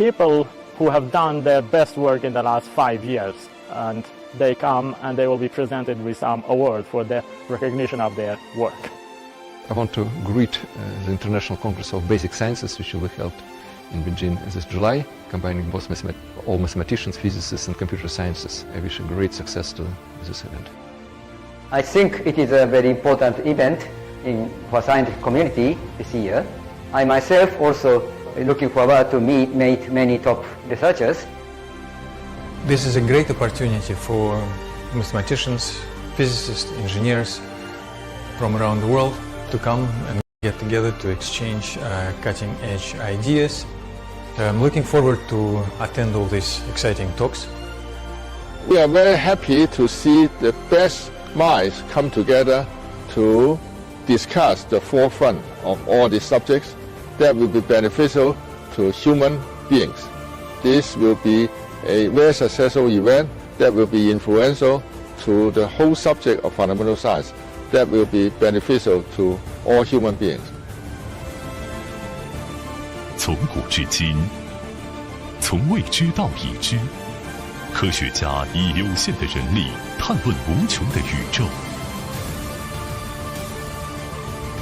people who have done their best work in the last 5 years, and they come and they will be presented with some award for the recognition of their work. I want to greet the International Congress of Basic Sciences, which will be held in Beijing this July, combining both all mathematicians, physicists, and computer sciences. I wish a great success to this event. I think it is a very important event for scientific community this year. I myself also looking forward to meet many top researchers. This is a great opportunity for mathematicians, physicists, engineers from around the world to come and get together to exchange cutting-edge ideas. I'm looking forward to attend all these exciting talks. We are very happy to see the best minds come together to discuss the forefront of all these subjects that will be beneficial to human beings. This will be a very successful event that will be influential to the whole subject of fundamental science, that will be beneficial to all human beings. 从古至今，从未知到已知，科学家以有限的人力探问无穷的宇宙。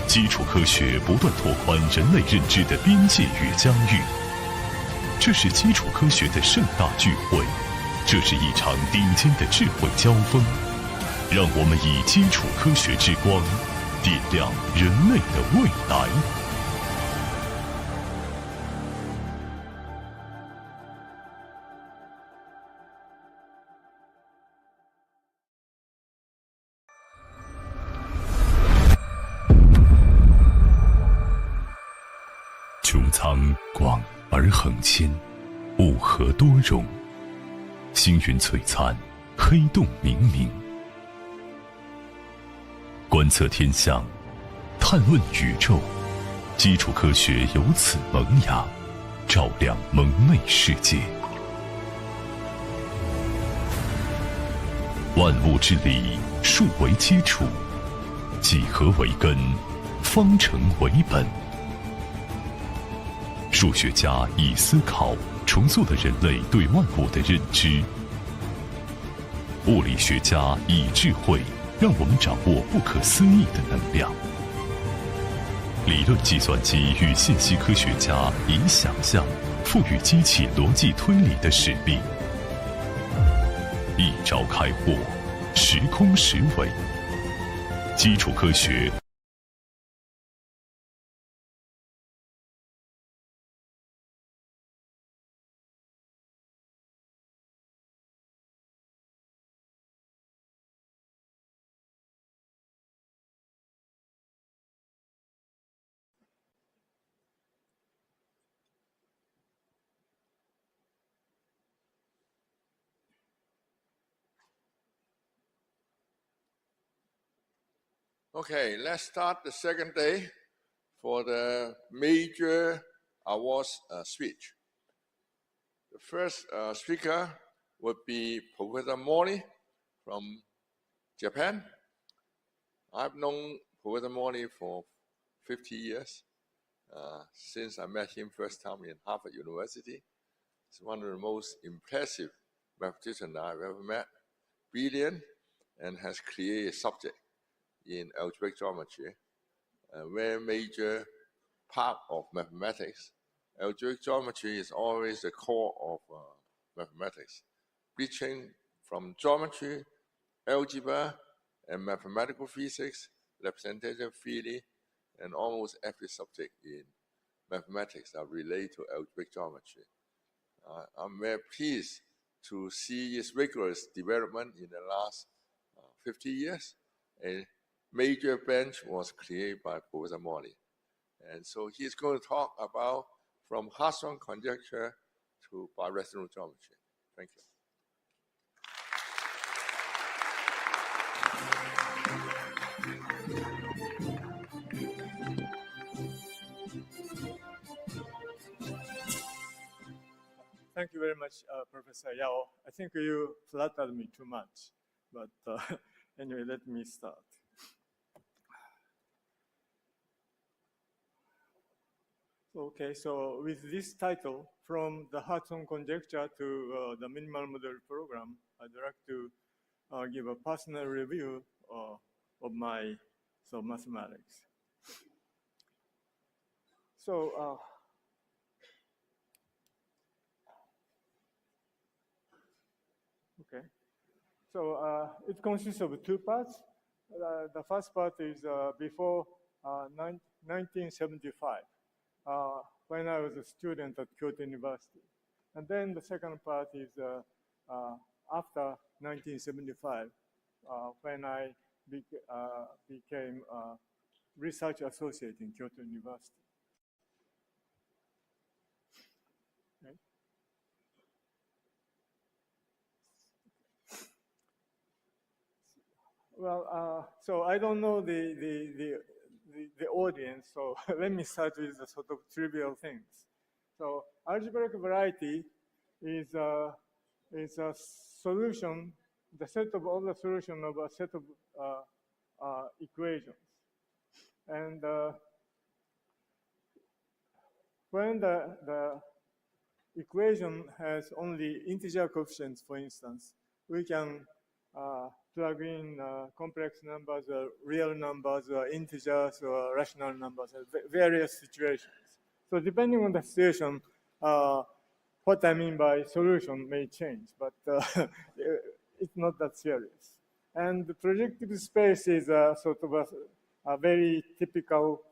基础科学不断拓宽人类认知的边界与疆域。这是基础科学的盛大聚会，这是一场顶尖的智慧交锋。让我们以基础科学之光，点亮人类的未来。穹苍广而恒谦，物合多容，星云璀璨，黑洞冥冥。观测天象，探问宇宙，基础科学由此萌芽，照亮蒙昧世界。万物之理，数为基础，几何为根，方程为本。数学家以思考重塑了人类对万物的认知，物理学家以智慧让我们掌握不可思议的能量。理论计算机与信息科学家以想象赋予机器逻辑推理的使命。一招开获，时空时维。基础科学。Okay, let's start the second day for the major awards speech. The first speaker would be Professor Mori from Japan. I've known Professor Mori for 50 years, since I met him first time in Harvard University. He's one of the most impressive mathematicians I've ever met, brilliant, and has created a subject in algebraic geometry, a very major part of mathematics. Algebraic geometry is always the core of mathematics, reaching from geometry, algebra, and mathematical physics, representative theory, and almost every subject in mathematics are related to algebraic geometry. I'm very pleased to see its rigorous development in the last 50 years. A major bench was created by Professor Mori. And so he's going to talk about from Hartshorne conjecture to birational geometry. Thank you. Thank you very much, Professor Yao. I think you flattered me too much, but anyway, let me start. Okay, so with this title, From the Hudson Conjecture to the Minimal Model Program, I'd like to give a personal review of my mathematics. So, okay. So it consists of two parts. The first part is before 1975. When I was a student at Kyoto University. And then the second part is after 1975, when I became a research associate in Kyoto University. Okay. Well, so I don't know the audience, so let me start with the sort of trivial things. So algebraic variety is a solution, the set of all the solution of a set of equations. And when the equation has only integer coefficients, for instance, we can plug in complex numbers, or real numbers, or integers, or rational numbers, various situations. So depending on the situation, what I mean by solution may change, but it's not that serious. And the projective space is sort of a very typical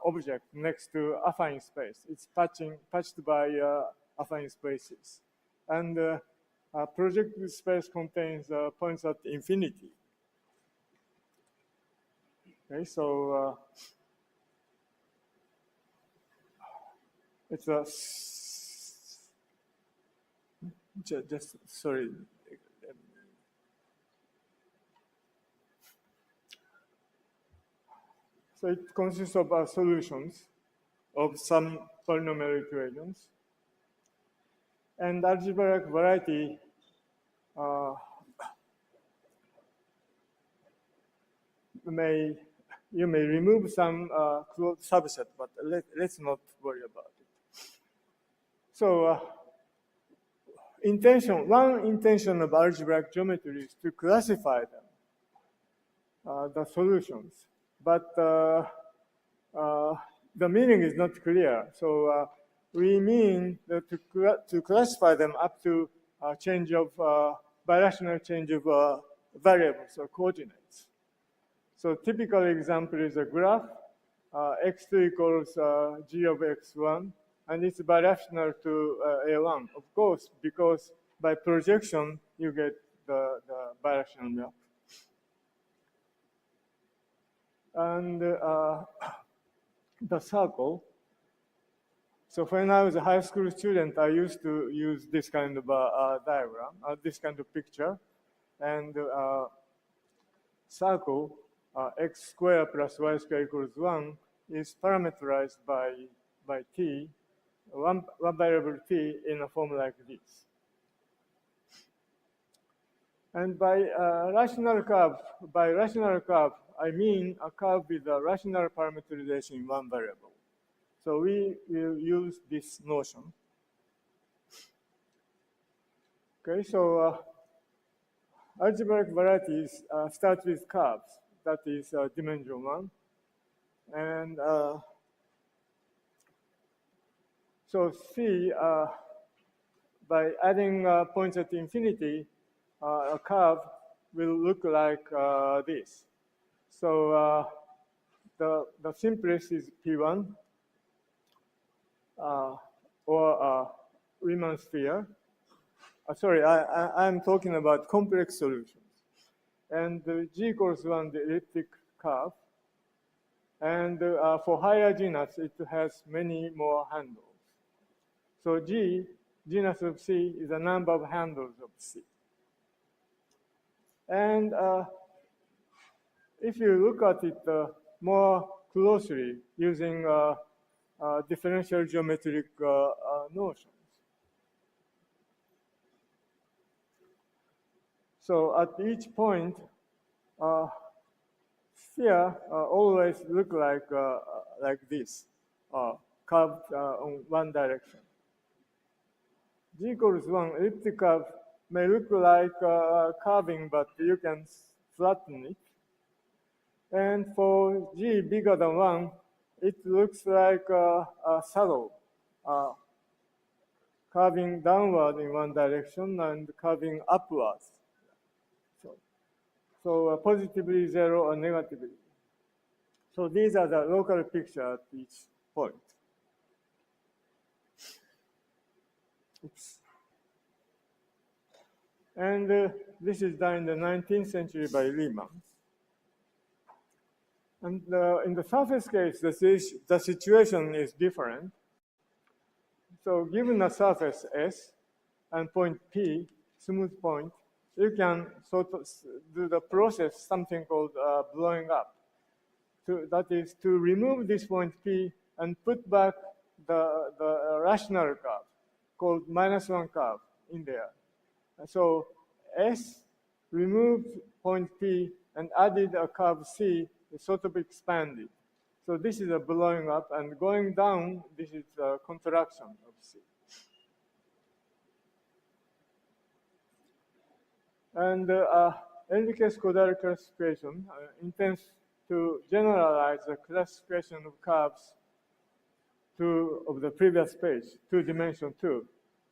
object next to affine space. It's patched by affine spaces. And projective space contains points at infinity. Okay, so it's a just sorry. So it consists of solutions of some polynomial equations. And algebraic variety you may remove some closed subset, but let's not worry about it. So one intention of algebraic geometry is to classify them, the solutions. But the meaning is not clear. So we mean that to classify them up to change of birational change of variables or coordinates. So typical example is a graph, x2 equals g of x1, and it's birational to a1. Of course, because by projection you get the birational map. And the circle. So when I was a high school student, I used to use this kind of diagram, this kind of picture. And circle, x squared plus y squared equals 1 is parameterized by t, one variable t in a form like this. And by rational curve, I mean a curve with a rational parameterization in one variable. So we will use this notion. Okay, so algebraic varieties start with curves, that is dimension 1. And so C, by adding points at infinity, a curve will look like this. So the simplest is P1, or Riemann sphere. Sorry, I'm talking about complex solutions. And G equals 1, the elliptic curve. And for higher genus, it has many more handles. So G, genus of C, is the number of handles of C. And if you look at it more closely using differential geometric notions. So at each point, sphere always look like this curved on one direction. G equals 1 elliptic curve may look like curving, but you can flatten it. And for G bigger than 1, it looks like a saddle, curving downward in one direction and curving upwards. So positively 0 or negatively. So these are the local picture at each point. Oops. And this is done in the 19th century by Lehmann. And in the surface case, the situation is different. So given a surface S and point P, smooth point, you can sort of do the process, something called blowing up. That is to remove this point P and put back the rational curve called -1 curve in there. So S removed point P and added a curve C, is sort of expanded. So this is a blowing up, and going down, this is a contraction of C. And Enriquez Codal classification intends to generalize the classification of curves of the previous page, 2-dimension 2.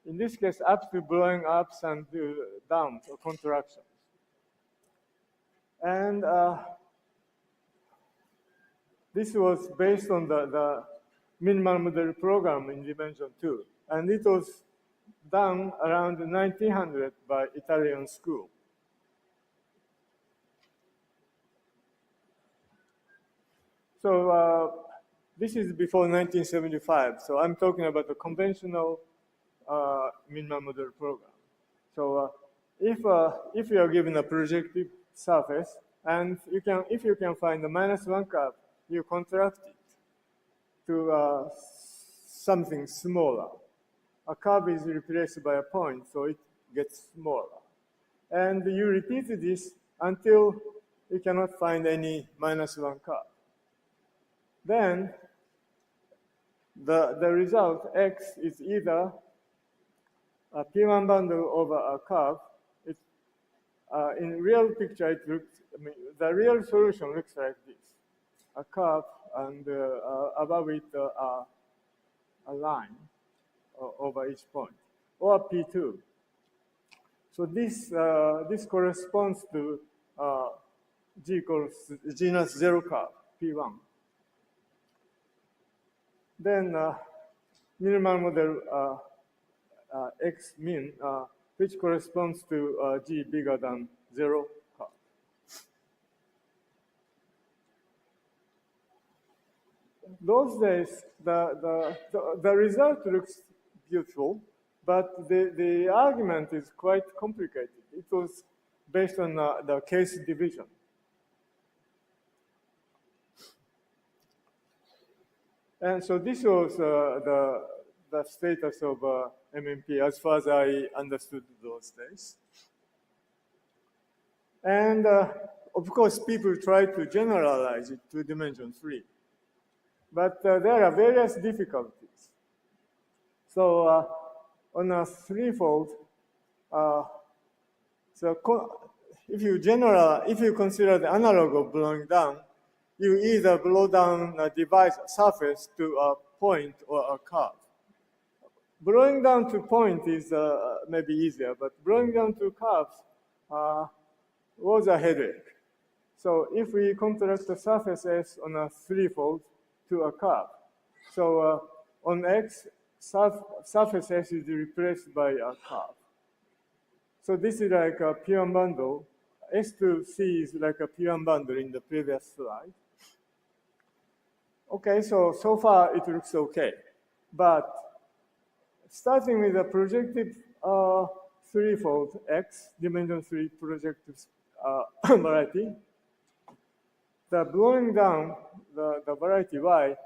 In this case, up to blowing ups and downs or contractions. And this was based on the minimal model program in dimension 2. And it was done around 1900 by Italian school. So this is before 1975. So I'm talking about the conventional minimal model program. So if you are given a projective surface, and if you can find the -1 curve, you contract it to something smaller. A curve is replaced by a point, so it gets smaller. And you repeat this until you cannot find any -1 curve. Then the result X is either a P1 bundle over a curve. In real picture, it looks, the real solution looks like this: a curve and above it a line over each point, or P2. So this corresponds to G equals genus 0 curve, P1. Then minimal model X min, which corresponds to G bigger than 0 curve. Those days, the result looks beautiful, but the argument is quite complicated. It was based on the case division. And so this was the status of MMP as far as I understood those days. And of course, people try to generalize it to dimension 3. But there are various difficulties. So on a threefold, if you consider the analog of blowing down, you either blow down a device surface to a point or a curve. Blowing down to point is maybe easier, but blowing down to curves was a headache. So if we contract the surface S on a threefold to a curve, so on X, surface S is replaced by a curve. So this is like a P1 bundle. S to C is like a P1 bundle in the previous slide. Okay, so far it looks okay. But starting with a projective threefold X, dimension 3 projective variety, the blowing down, the variety Y,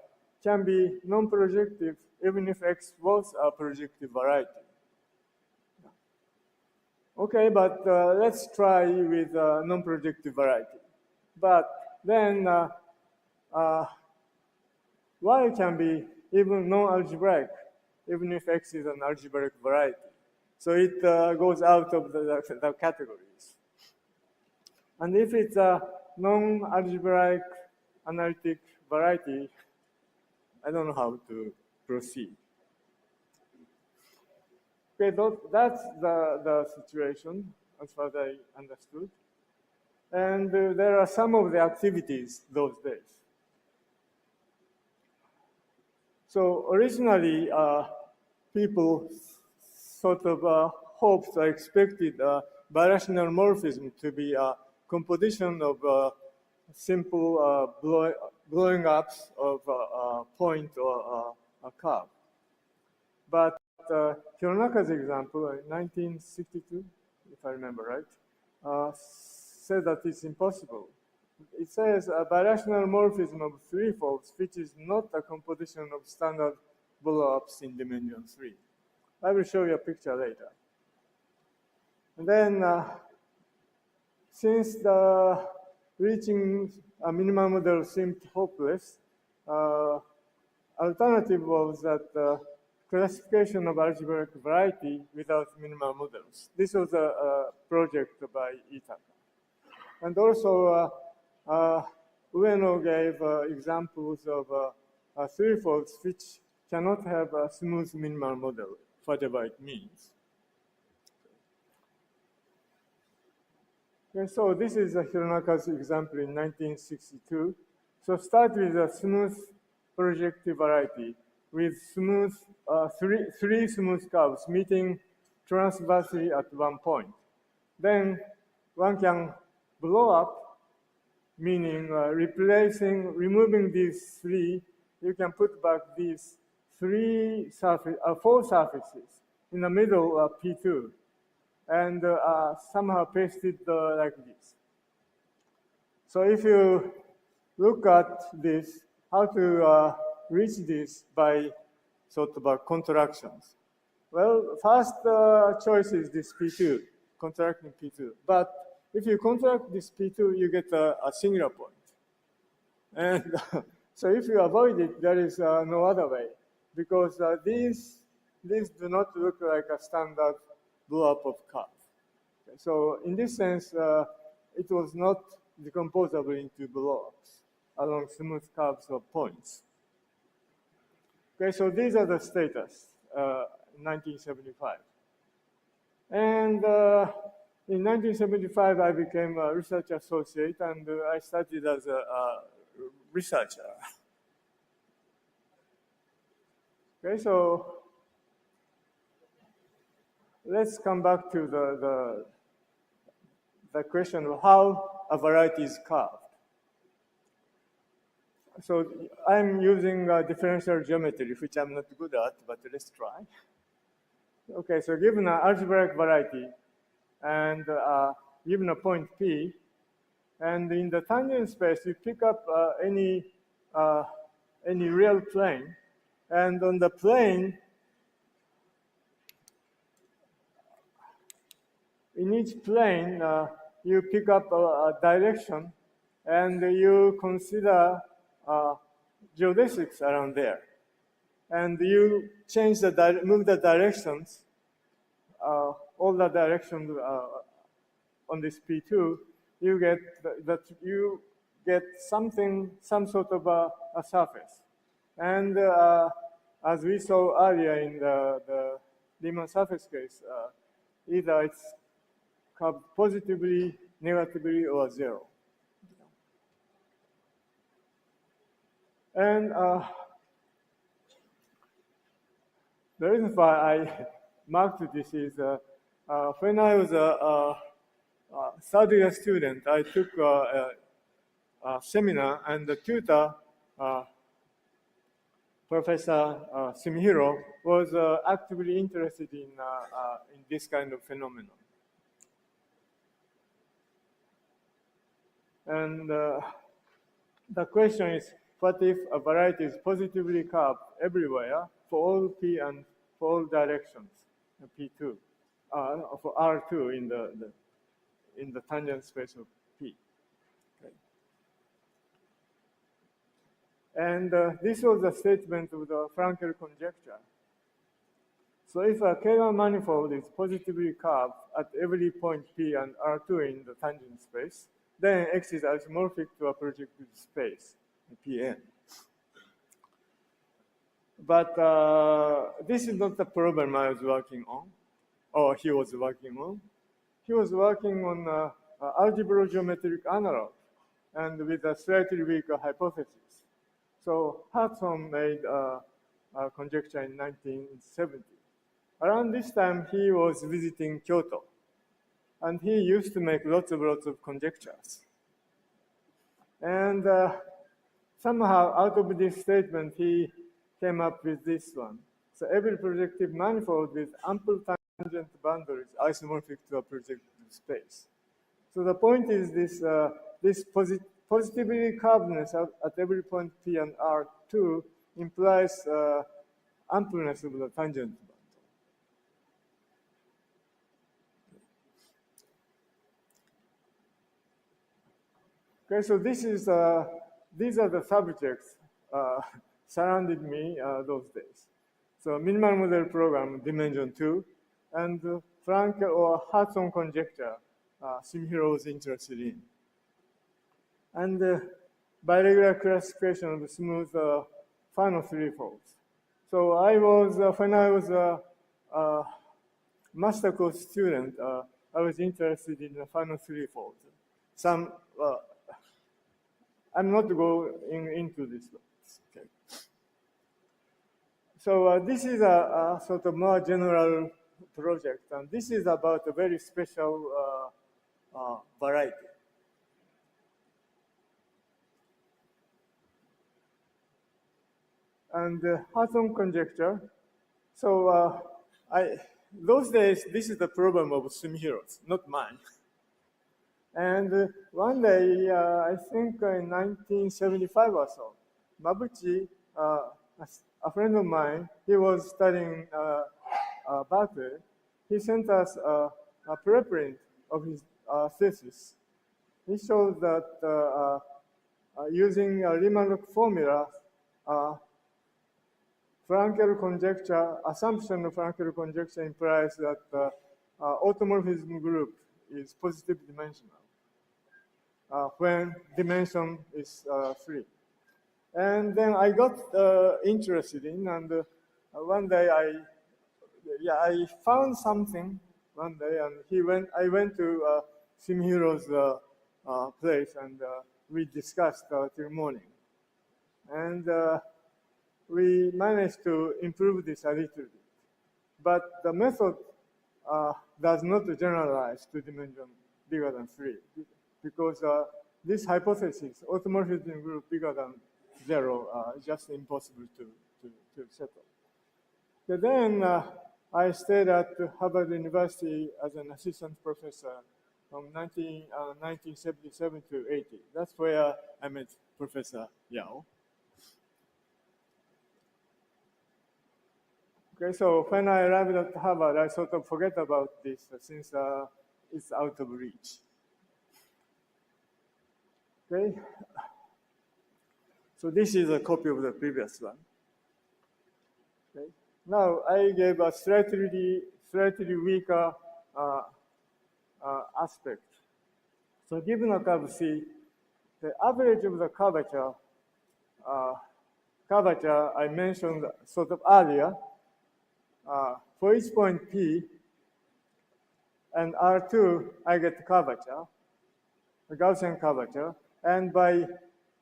can be non-projective even if X was a projective variety. Okay, but let's try with non-projective variety. But then Y can be even non-algebraic, even if X is an algebraic variety. So it goes out of the categories. And if it's a non-algebraic analytic variety, I don't know how to proceed. Okay, that's the situation as far as I understood. And there are some of the activities those days. So originally, people sort of hoped or expected birational morphism to be a composition of simple blowing ups of a point or a curve. But Hironaka's example in 1962, if I remember right, said that it's impossible. It says a birational morphism of three-folds, which is not a composition of standard blow-ups in dimension 3. I will show you a picture later. And then, since the reaching a minimum model seemed hopeless, alternative was that classification of algebraic variety without minimal models. This was a project by Itaka. And also, Ueno gave examples of three-folds which cannot have a smooth minimal model, whatever it means. Okay, so this is Hironaka's example in 1962. So start with a smooth projective variety with smooth three smooth curves meeting transversely at one point. Then one can blow up, meaning removing these three, you can put back these four surfaces in the middle of P2 and somehow paste it like this. So if you look at this, how to reach this by sort of contractions. Well, first choice is this P2, contracting P2. But if you contract this P2, you get a singular point. And so if you avoid it, there is no other way, because these do not look like a standard blow-up of curve. Okay, so in this sense, it was not decomposable into blow-ups along smooth curves of points. Okay, so these are the status in 1975. And in 1975, I became a research associate, and I started as a researcher. Okay, so let's come back to the question of how a variety is carved. So I'm using differential geometry, which I'm not good at, but let's try. Okay, so given an algebraic variety and given a point P, and in the tangent space, you pick up any real plane, and on the plane, in each plane, you pick up a direction, and you consider geodesics around there. And you change move the directions, all the directions on this P2, you get some sort of a surface. And as we saw earlier in the Riemann surface case, either it's curved positively, negatively, or zero. And the reason why I marked this is when I was a third-year student, I took a seminar, and the tutor, Professor Sumihiro, was actively interested in this kind of phenomenon. And the question is, what if a variety is positively curved everywhere for all P and for all directions, P2, for R2 in the tangent space of P? Okay. And this was a statement of the Frankel conjecture. So if a Kähler manifold is positively curved at every point P and R2 in the tangent space, then X is isomorphic to a projective space, Pn. But this is not the problem I was working on, or he was working on. He was working on algebra geometric analog and with a slightly weaker hypothesis. So Hudson made a conjecture in 1970. Around this time, he was visiting Kyoto, and he used to make lots of conjectures. And somehow, out of this statement, he came up with this one. So every projective manifold with ample tangent boundaries isomorphic to a projective space. So the point is this, this positivity curvedness at every point P and R2 implies ampleness of the tangent boundary. Okay, so this is, these are the subjects surrounded me those days. So minimal model program, dimension 2, and Frankel or Hudson conjecture, Shimihiro's was interested in. And biregular classification of smooth Fano threefolds. So I was, when I was a master course student, I was interested in the Fano threefolds. Some, I'm not going into this one. Okay. So this is a sort of more general project, and this is about a very special variety. And Hudson conjecture. So those days, this is the problem of Shimihiro's, not mine. And one day, I think in 1975 or so, Mabuchi, a friend of mine, he was studying Berkeley. He sent us a preprint of his thesis. He showed that using a Riemann-Roch formula, Frankel conjecture, assumption of Frankel conjecture implies that automorphism group is positive dimensional when dimension is 3. And then I got interested in, and one day I found something one day, and I went to Shimihiro's place, and we discussed till morning. And we managed to improve this a little bit. But the method does not generalize to dimension bigger than 3, because this hypothesis, automorphism group bigger than 0, is just impossible to settle. But then I stayed at Harvard University as an assistant professor from 1977 to 80. That's where I met Professor Yao. Okay, so when I arrived at Harvard, I sort of forget about this since it's out of reach. Okay, so this is a copy of the previous one. Okay, now I gave a slightly weaker aspect. So given a curve C, the average of the curvature I mentioned sort of earlier, for each point P and R2, I get curvature, a Gaussian curvature. And by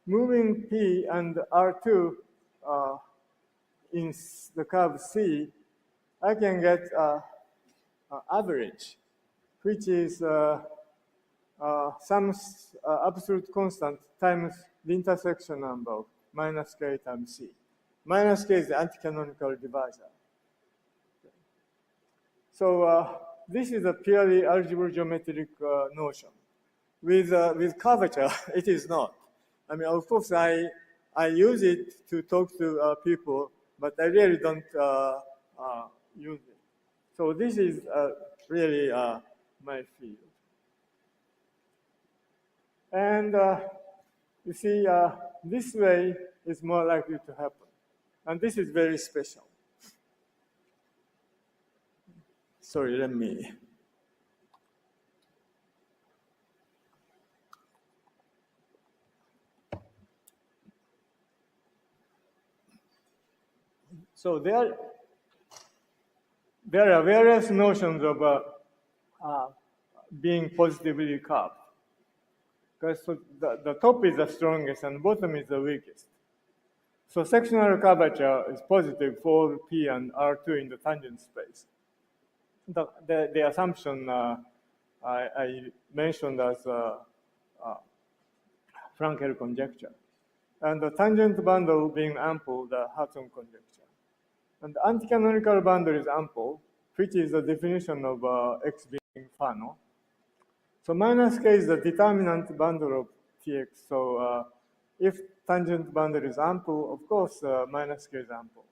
moving P and R2 in the curve C, I can get average, which is some absolute constant times the intersection number of minus K times C. Minus K is the anti-canonical divisor. So this is a purely algebra geometric notion. With curvature, it is not. I mean, of course, I use it to talk to people, but I really don't use it. So this is really my field. And You see, this way is more likely to happen. And this is very special. Sorry, let me. So there are various notions of being positively curved. Because so the top is the strongest and bottom is the weakest. So sectional curvature is positive for P and R2 in the tangent space. The assumption I mentioned as Frankel conjecture. And the tangent bundle being ample, the Hudson conjecture. And the anti-canonical bundle is ample, which is the definition of X being Fano. So minus K is the determinant bundle of Tx. So if tangent bundle is ample, of course, minus K is ample.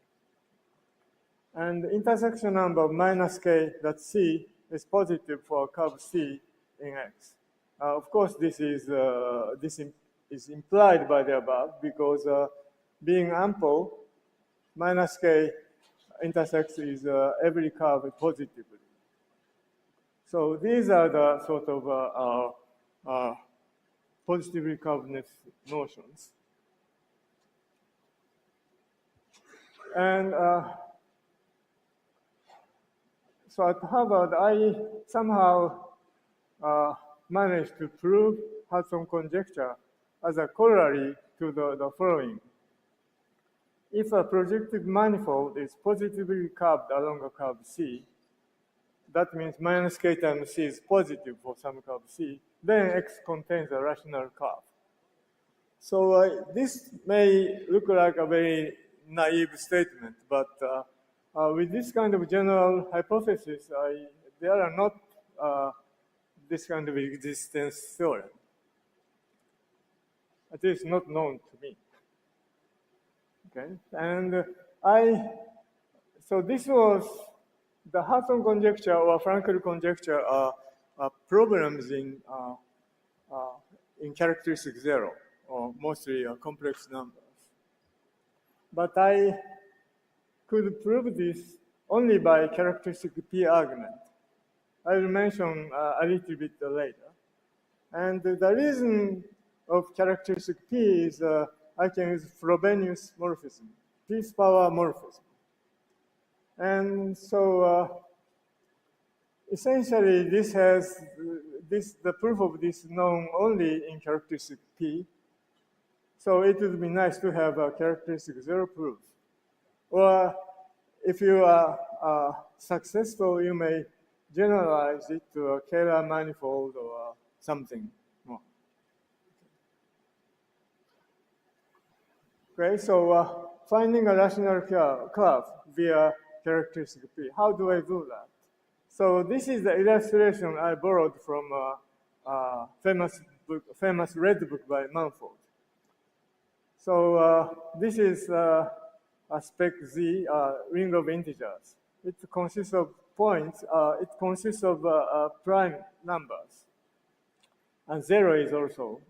And the intersection number of minus K, that's C, is positive for curve C in X. Of course, this is implied by the above because being ample, minus K intersects is every curve positively. So these are the sort of positively curvedness notions. And so at Harvard, I somehow managed to prove Hudson conjecture as a corollary to the following. If a projective manifold is positively curved along a curve C, that means minus K times C is positive for some curve C, then X contains a rational curve. So this may look like a very naive statement, but with this kind of general hypothesis, there are not this kind of existence theorem. At least not known to me. Okay, and so this was the Hudson conjecture or Frankel conjecture are problems in characteristic zero, or mostly complex numbers. But I could prove this only by characteristic P argument. I will mention a little bit later. And the reason of characteristic P is I can use Frobenius morphism, P's power morphism. And so essentially this has the proof of this known only in characteristic P. So it would be nice to have a characteristic zero proof. Or if you are successful, you may generalize it to a Kähler manifold or something more. Okay, so finding a rational curve via characteristic P. How do I do that? So this is the illustration I borrowed from a famous red book by Mumford. So this is a spec Z, ring of integers. It consists of points. It consists of prime numbers. And zero is also.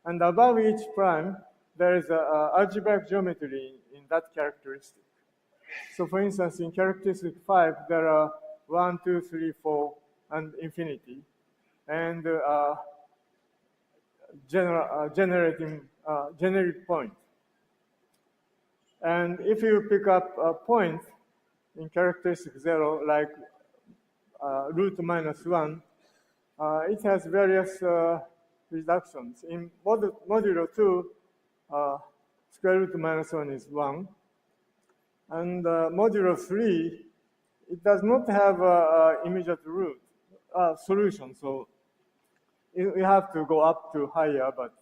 And above each prime, there is a algebraic geometry in that characteristic. So for instance, in characteristic 5, there are 1, 2, 3, 4, and infinity. And generating generic point. And if you pick up a point in characteristic 0, like root minus 1, it has various reductions. In modulo 2, square root minus 1 is 1. And modulo 3, it does not have immediate root solution. So you have to go up to higher, but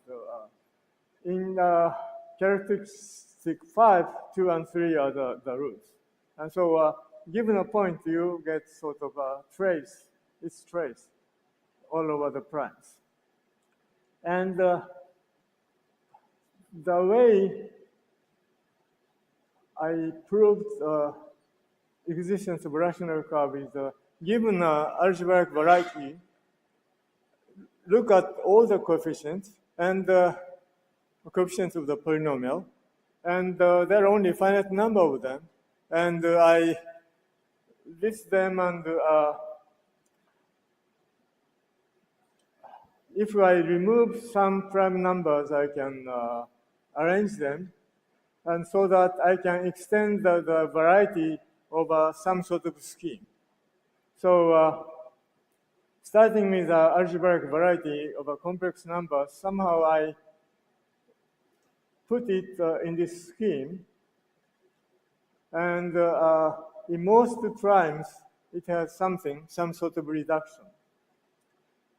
in characteristic 5, 2, and 3 are the roots. And so given a point, you get sort of a trace, its trace all over the primes. And the way I proved existence of rational curve is given algebraic variety, look at all the coefficients and the coefficients of the polynomial, and there are only a finite number of them, and I list them, and if I remove some prime numbers, I can arrange them, and so that I can extend the variety over some sort of scheme. So starting with the algebraic variety of a complex number, somehow I put it in this scheme, and in most primes, it has some sort of reduction.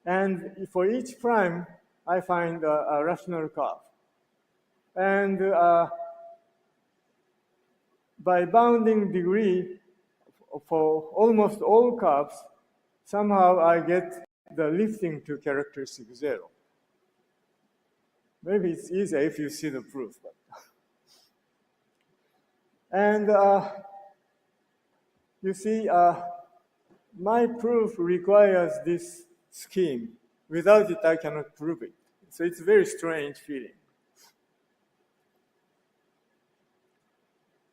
And for each prime, I find a rational curve. And by bounding degree for almost all curves, somehow I get the lifting to characteristic 0. Maybe it's easier if you see the proof. But and you see, my proof requires this scheme. Without it, I cannot prove it. So it's a very strange feeling.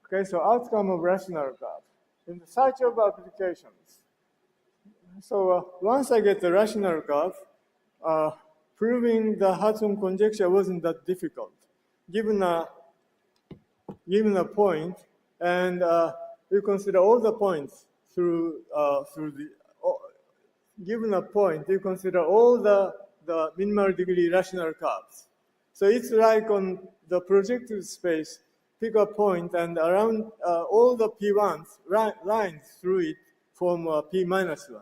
Okay, so outcome of rational curve. In the search of applications. So once I get the rational curve, proving the Hudson conjecture wasn't that difficult. Given a point, and you consider all the points through the given a point, you consider all the minimal degree rational curves. So it's like on the projective space, pick a point, and around all the P1s, lines through it form P minus 1,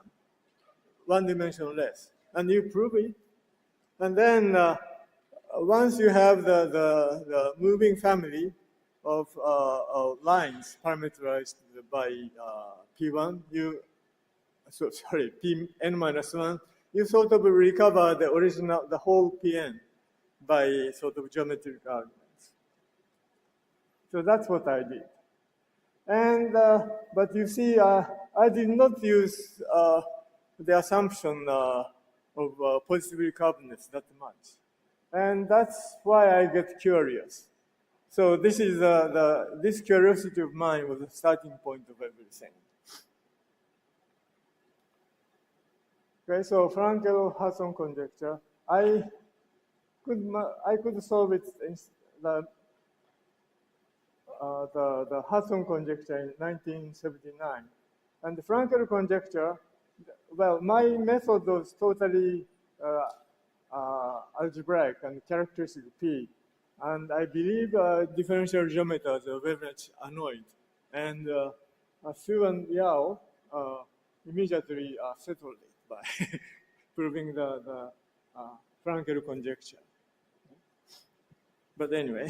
one dimension less. And you prove it. And then once you have the moving family of lines parameterized by P1, Pn minus 1, you sort of recover the original, the whole Pn by sort of geometric arguments. So that's what I did. And, but you see, I did not use the assumption of positive recurvedness that much. And that's why I get curious. So this is this curiosity of mine was the starting point of everything. Okay, so Frankel-Hudson conjecture. I could solve it the Hudson conjecture in 1979, and the Frankel conjecture. Well, my method was totally algebraic and characteristic P, and I believe differential geometers are very much annoyed. And Su and Yao immediately settled it by proving the Frankel conjecture. But anyway,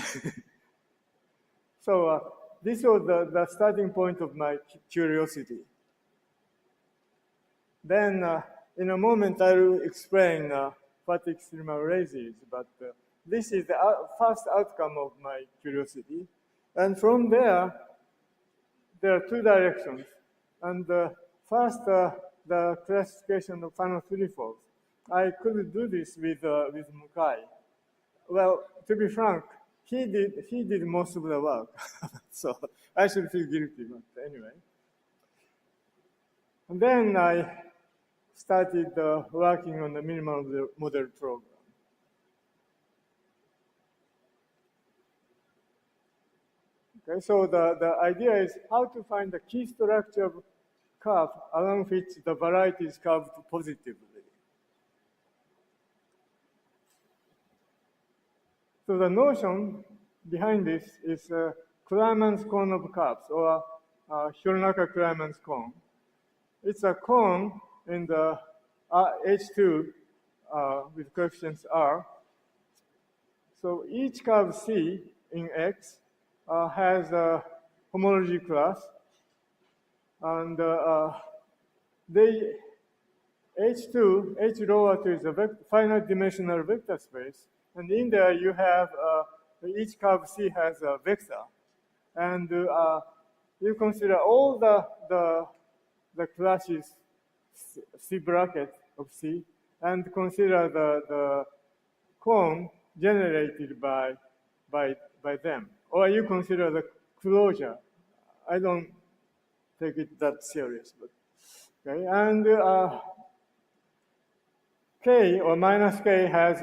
so this was the starting point of my curiosity. Then, in a moment, I will explain what extremal arrays is, but this is the first outcome of my curiosity. And from there are two directions. And first, the classification of Fano threefolds. I could do this with Mukai. Well, to be frank, he did most of the work, so I should feel guilty, but anyway. And then I started working on the minimal model program. Okay, so the idea is how to find the key structure of curve along which the variety is curved positively. So the notion behind this is Kleiman's cone of curves, or Hironaka-Kleiman's cone. It's a cone in the H2 with coefficients R. So each curve C in X has a homology class, and H2, H lower 2 is a finite dimensional vector space, and in there you have each curve C has a vector, and you consider all the classes C bracket of C, and consider the cone generated by them, or you consider the closure. I don't take it that serious, but okay. And k or minus k has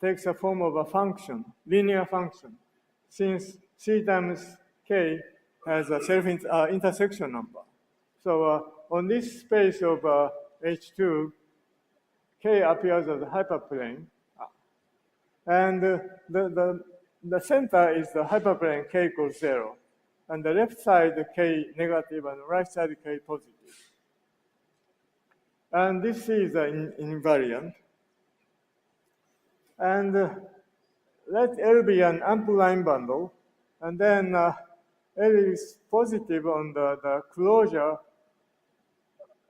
takes a form of a function, linear function, since c times k has a self-intersection number. So on this space of H2, k appears as a hyperplane, and the center is the hyperplane k equals 0, and the left side k negative and the right side k positive. And this is an invariant. And let L be an ample line bundle, and then L is positive on the closure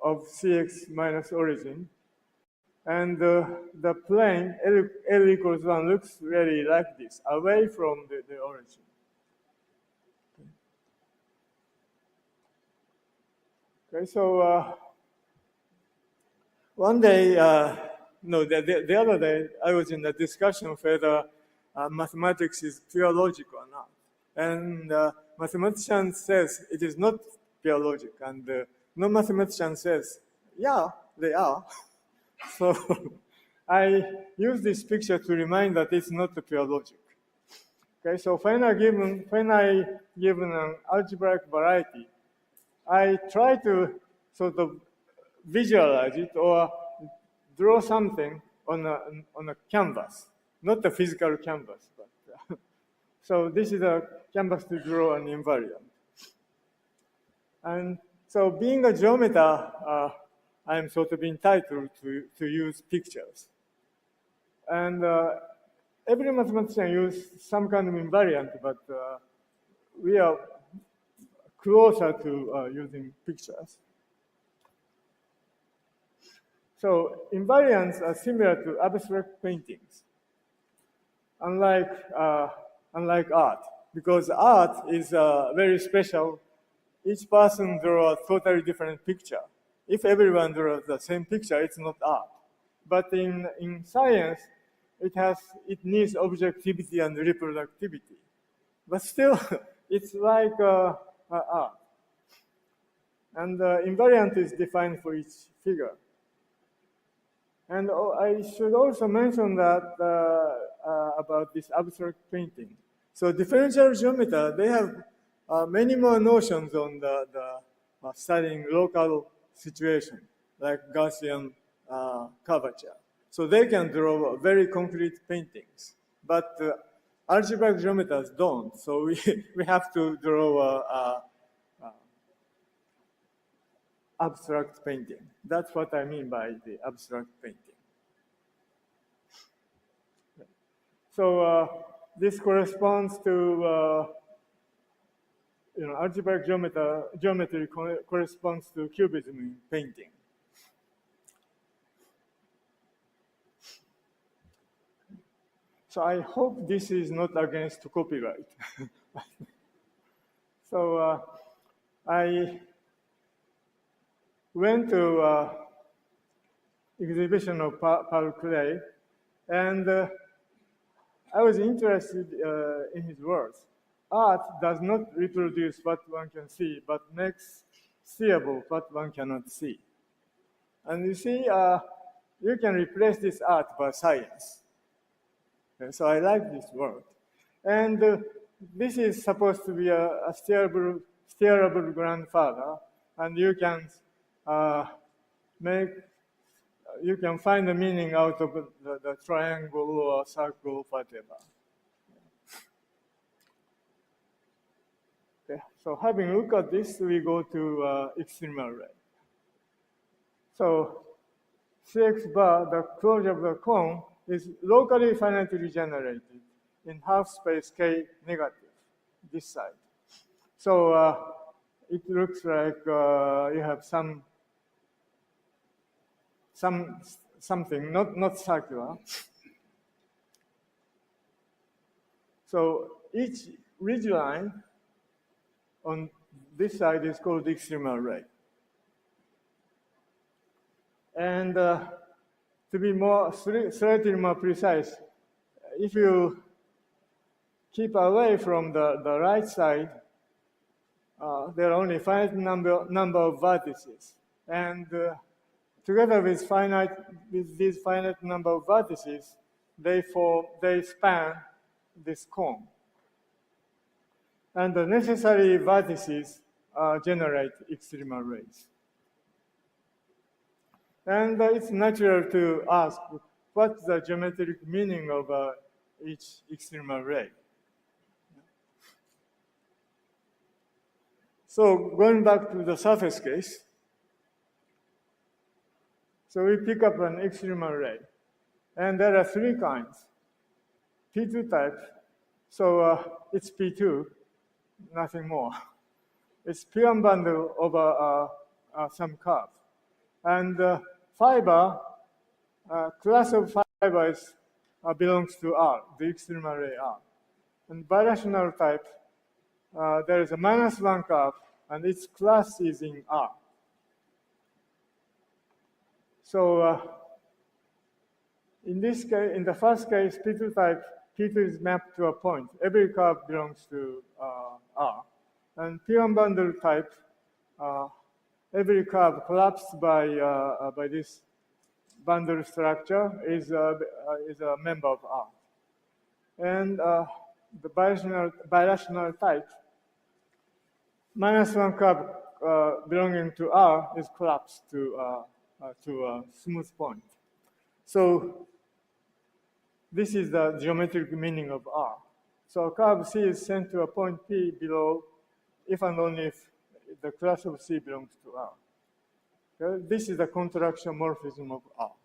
of Cx minus origin. And the plane L equals 1 looks really like this, away from the origin. Okay, so one day, the other day, I was in a discussion of whether mathematics is pure logic or not. And mathematician says it is not pure logic, and no mathematician says, yeah, they are. So I use this picture to remind that it's not the pure logic. Okay, so when I given an algebraic variety, I try to sort of visualize it or draw something on a canvas, not a physical canvas. But, so this is a canvas to draw an invariant. And so being a geometer, I am sort of entitled to use pictures. And every mathematician uses some kind of invariant, but we are closer to using pictures. So invariants are similar to abstract paintings, unlike art, because art is very special. Each person draws a totally different picture. If everyone draws the same picture, it's not art. But in science, it needs objectivity and reproductivity. But still, it's like art. And invariant is defined for each figure. And I should also mention that about this abstract painting. So differential geometers, they have many more notions on the studying local situation, like Gaussian curvature. So they can draw very concrete paintings, but algebraic geometers don't. So we have to draw abstract painting. That's what I mean by the abstract painting. So this corresponds to algebraic geometry corresponds to cubism in painting. So I hope this is not against copyright. So I went to exhibition of Paul Klee, and I was interested in his words. Art does not reproduce what one can see, but makes seeable what one cannot see. And you see, you can replace this art by science. And so I like this word. And this is supposed to be a steerable grandfather, and you can find the meaning out of the triangle or circle, whatever. Okay, so having looked at this, we go to extreme array. So Cx bar, the closure of the cone, is locally finitely generated in half space k negative, this side. So it looks like you have something, not circular. So each ridgeline on this side is called extreme array. And to be slightly more precise, if you keep away from the right side, there are only finite number of vertices, and together with these finite number of vertices, they span this cone, and the necessary vertices generate extremal rays. And it's natural to ask what's the geometric meaning of each extremal ray. So going back to the surface case, so we pick up an extremal ray, and there are three kinds. P2 type, so it's P2, nothing more. It's pure bundle over some curve. And fiber, class of fibers belongs to R, the extremal ray R. And birational type, there is a -1 curve, and its class is in R. So in this case, in the first case, P2 type, P2 is mapped to a point. Every curve belongs to R. And pure bundle type, every curve collapsed by this bundle structure is a member of R. And the birational type, -1 curve belonging to R is collapsed to a smooth point. So this is the geometric meaning of R. So curve C is sent to a point P below if and only if the class of C belongs to R. Okay? This is the contraction morphism of R.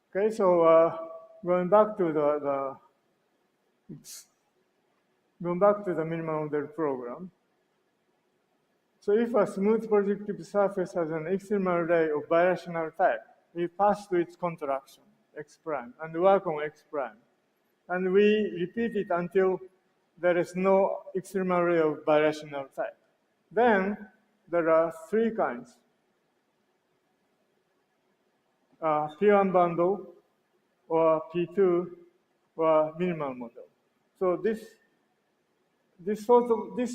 Okay, so going back to the minimal model program. So if a smooth projective surface has an extremal ray of birational type, we pass to its contraction, X prime, and work on X prime. And we repeat it until there is no extremal ray of birational type. Then there are three kinds. P1 bundle, or P2, or minimal model. So this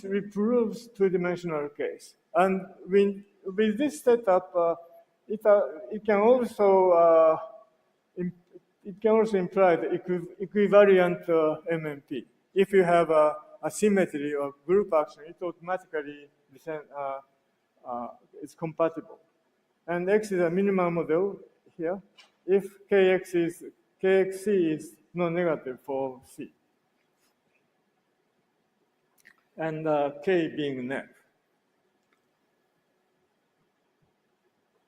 reproves two-dimensional case. And with this setup, it can also imply the equivariant MMP. If you have a symmetry of group action, it automatically is compatible. And X is a minimal model here if KXC is non-negative for C. And K being net.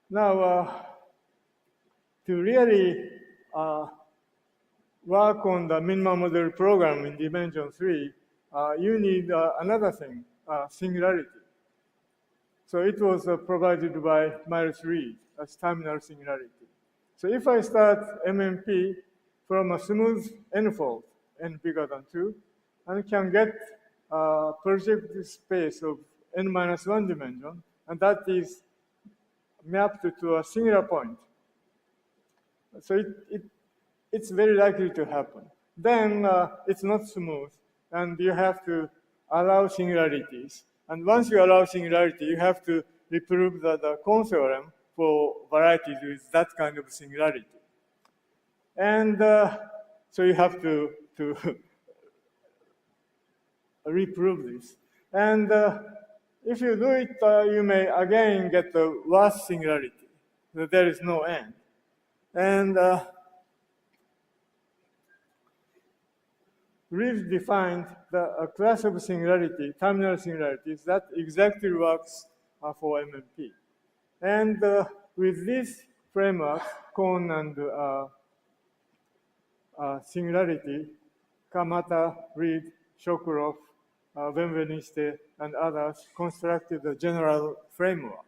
Now, to really work on the minimal model program in dimension 3, you need another thing, singularity. So it was provided by Miles Reed as terminal singularity. So if I start MMP from a smooth n-fold, n bigger than 2, and can get projective space of n-1 dimension, and that is mapped to a singular point. So it's very likely to happen. Then it's not smooth, and you have to allow singularities. And once you allow singularity, you have to reprove the Kohn theorem for varieties with that kind of singularity. And so you have to reprove this. And if you do it, you may again get the worst singularity, that there is no end. And Reeves defined a class of singularity, terminal singularities, that exactly works for MMP. And with this framework, Kohn and singularity, Kamata, Reed, Shokroff, Benveniste, and others constructed the general framework.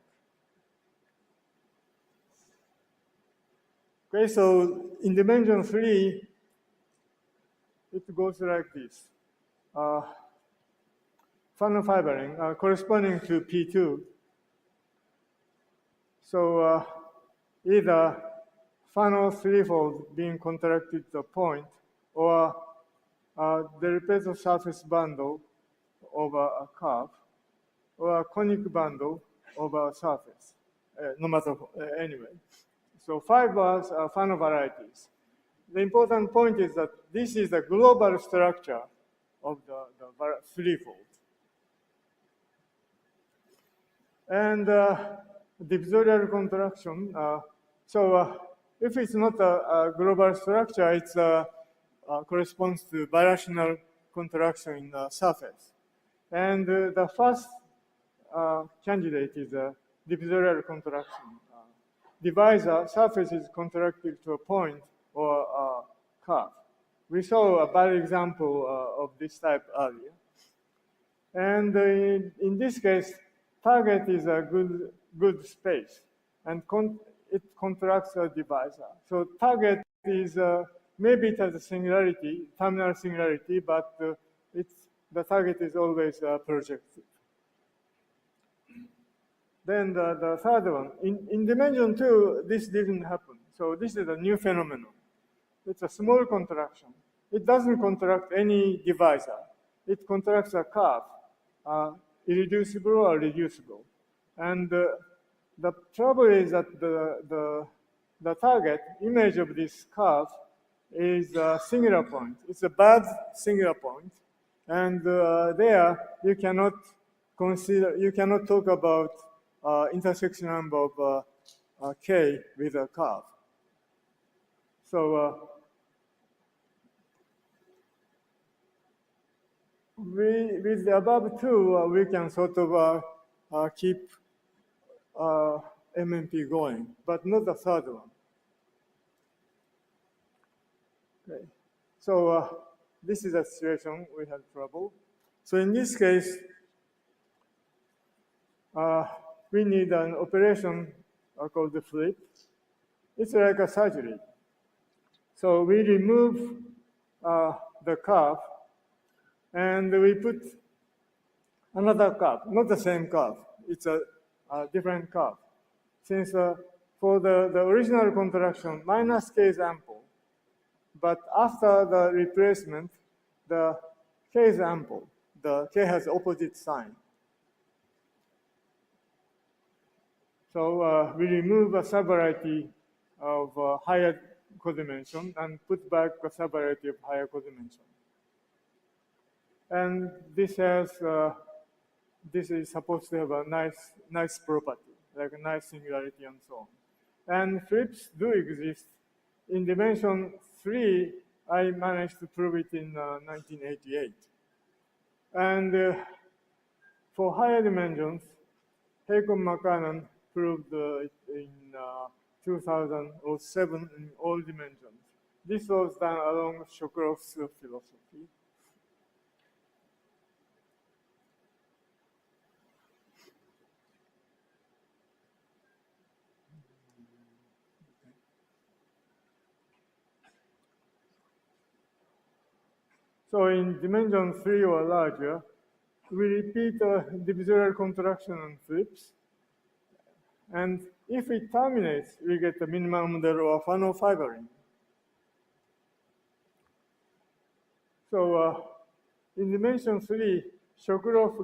Okay, so in dimension 3, it goes like this. Funnel fibering corresponding to P2. So either Fano threefold being contracted to a point or the repetitive surface bundle over a curve or a conic bundle over a surface, no matter anyway. So 5 bars are Fano varieties. The important point is that this is the global structure of the threefold. And divisorial contraction, if it's not a global structure, it corresponds to birational contraction in the surface. And the first candidate is a divisorial contraction. Divisor surface is contracted to a point or a curve. We saw a bad example of this type earlier. And in this case, target is a good space, and it contracts a divisor. So target is, maybe it has a singularity, terminal singularity, but the target is always projective. Then the third one, in dimension 2, this didn't happen. So this is a new phenomenon. It's a small contraction. It doesn't contract any divisor. It contracts a curve, irreducible or reducible. And the trouble is that the target image of this curve is a singular point. It's a bad singular point. And there you cannot talk about intersection number of k with a curve. So with the above two, we can sort of keep MMP going, but not the third one. Okay. So this is a situation we had trouble. So in this case, we need an operation called the flip. It's like a surgery. So we remove the curve and we put another curve, not the same curve. It's a different curve. Since for the original contraction, minus k is ample. But after the replacement, the k is ample. The k has opposite sign. So we remove a subvariety of higher codimension and put back a subvariety of higher codimension. And this is supposed to have a nice property, like a nice singularity and so on. And flips do exist. In dimension 3, I managed to prove it in 1988. And for higher dimensions, Heikon-Makanan proved it in 2007 in all dimensions. This was done along with Shokrov's philosophy. So in dimension 3 or larger, we repeat divisorial contraction and flips. And if it terminates, we get the minimum model of Fano fibering. So in dimension 3, Shokurov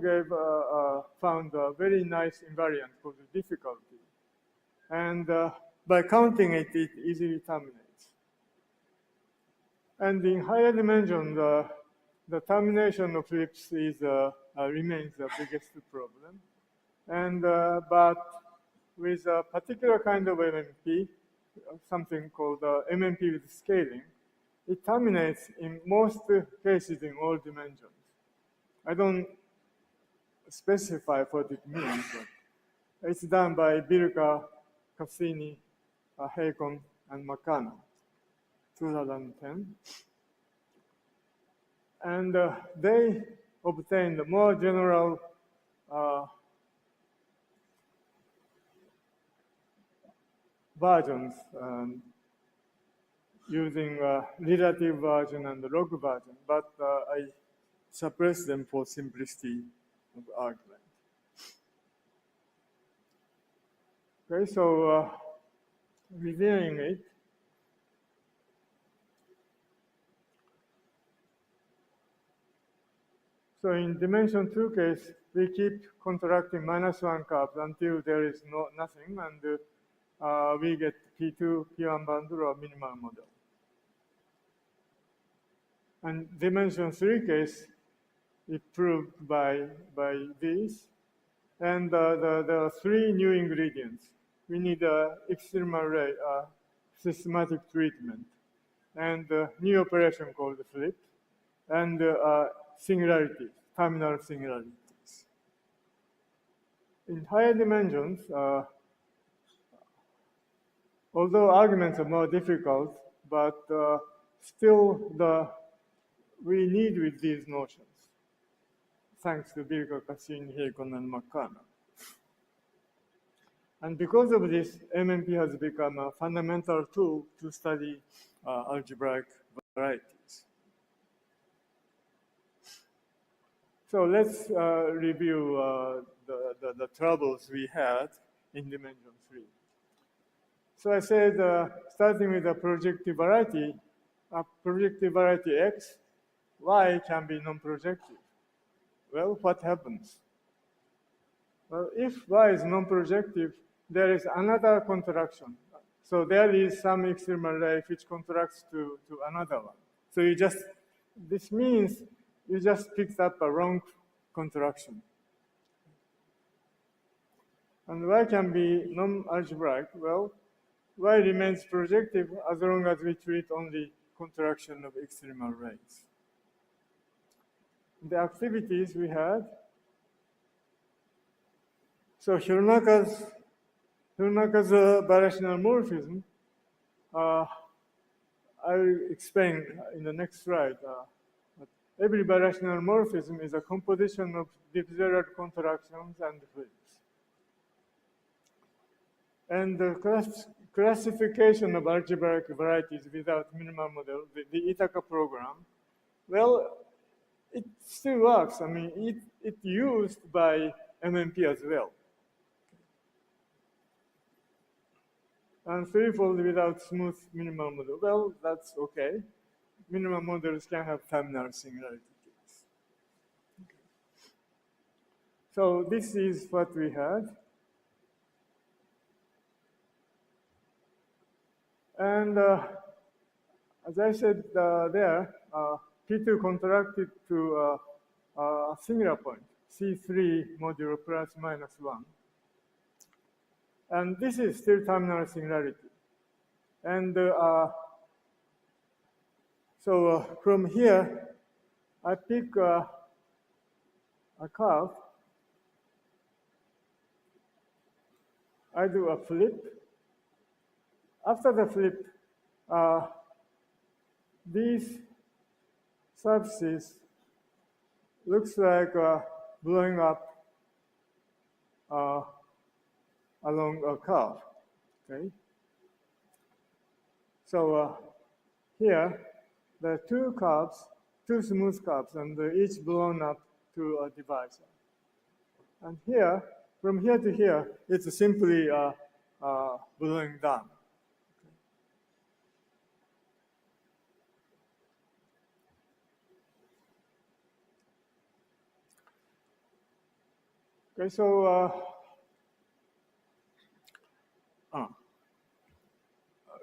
found a very nice invariant called difficulty. And by counting it, it easily terminates. And in higher dimension, the termination of flips is, remains the biggest problem. And but with a particular kind of MMP, something called MMP with scaling, it terminates in most cases in all dimensions. I don't specify what it means, but it's done by Birka, Cassini, Heikon, and Makana, 2010. And they obtained more general versions using relative version and the log version, but I suppress them for simplicity of argument. Okay, so reviewing it. So in dimension 2 case, we keep contracting -1 curves until there is nothing, and we get P2, P1 bundle or minimal model. And dimension 3 case, it proved by these. And there are 3 new ingredients. We need an external ray systematic treatment, and a new operation called flip, and singularities, terminal singularities. In higher dimensions, although arguments are more difficult, but still we need with these notions, thanks to Birka, Cassini, Heikon, and McCartney. And because of this, MMP has become a fundamental tool to study algebraic varieties. So let's review the troubles we had in dimension 3. So I said, starting with the projective variety X, Y can be non-projective. Well, what happens? Well, if Y is non-projective, there is another contraction. So there is some external ray which contracts to another one. So this means you just picked up a wrong contraction. And Y can be non-algebraic. Well, Y remains projective as long as we treat only contraction of external rays. The activities we had. So Hironaka's birational morphism, I will explain in the next slide. Every birational morphism is a composition of diphtherial contractions and flips. And the classification of algebraic varieties without minimal model, the Ithaca program, well, it still works. I mean, it's used by MMP as well. And threefold without smooth minimal model. Well, that's okay. Minimal models can have terminal singularity case. Okay. So this is what we had. And as I said there, P2 contracted to a singular point, C3 modulo plus minus 1. And this is still terminal singularity. And so from here, I pick a curve. I do a flip. After the flip, these surfaces looks like blowing up along a curve, okay? So here, there are two curves, two smooth curves, and each blown up to a divisor. And here, from here to here, it's simply blowing down. Okay, so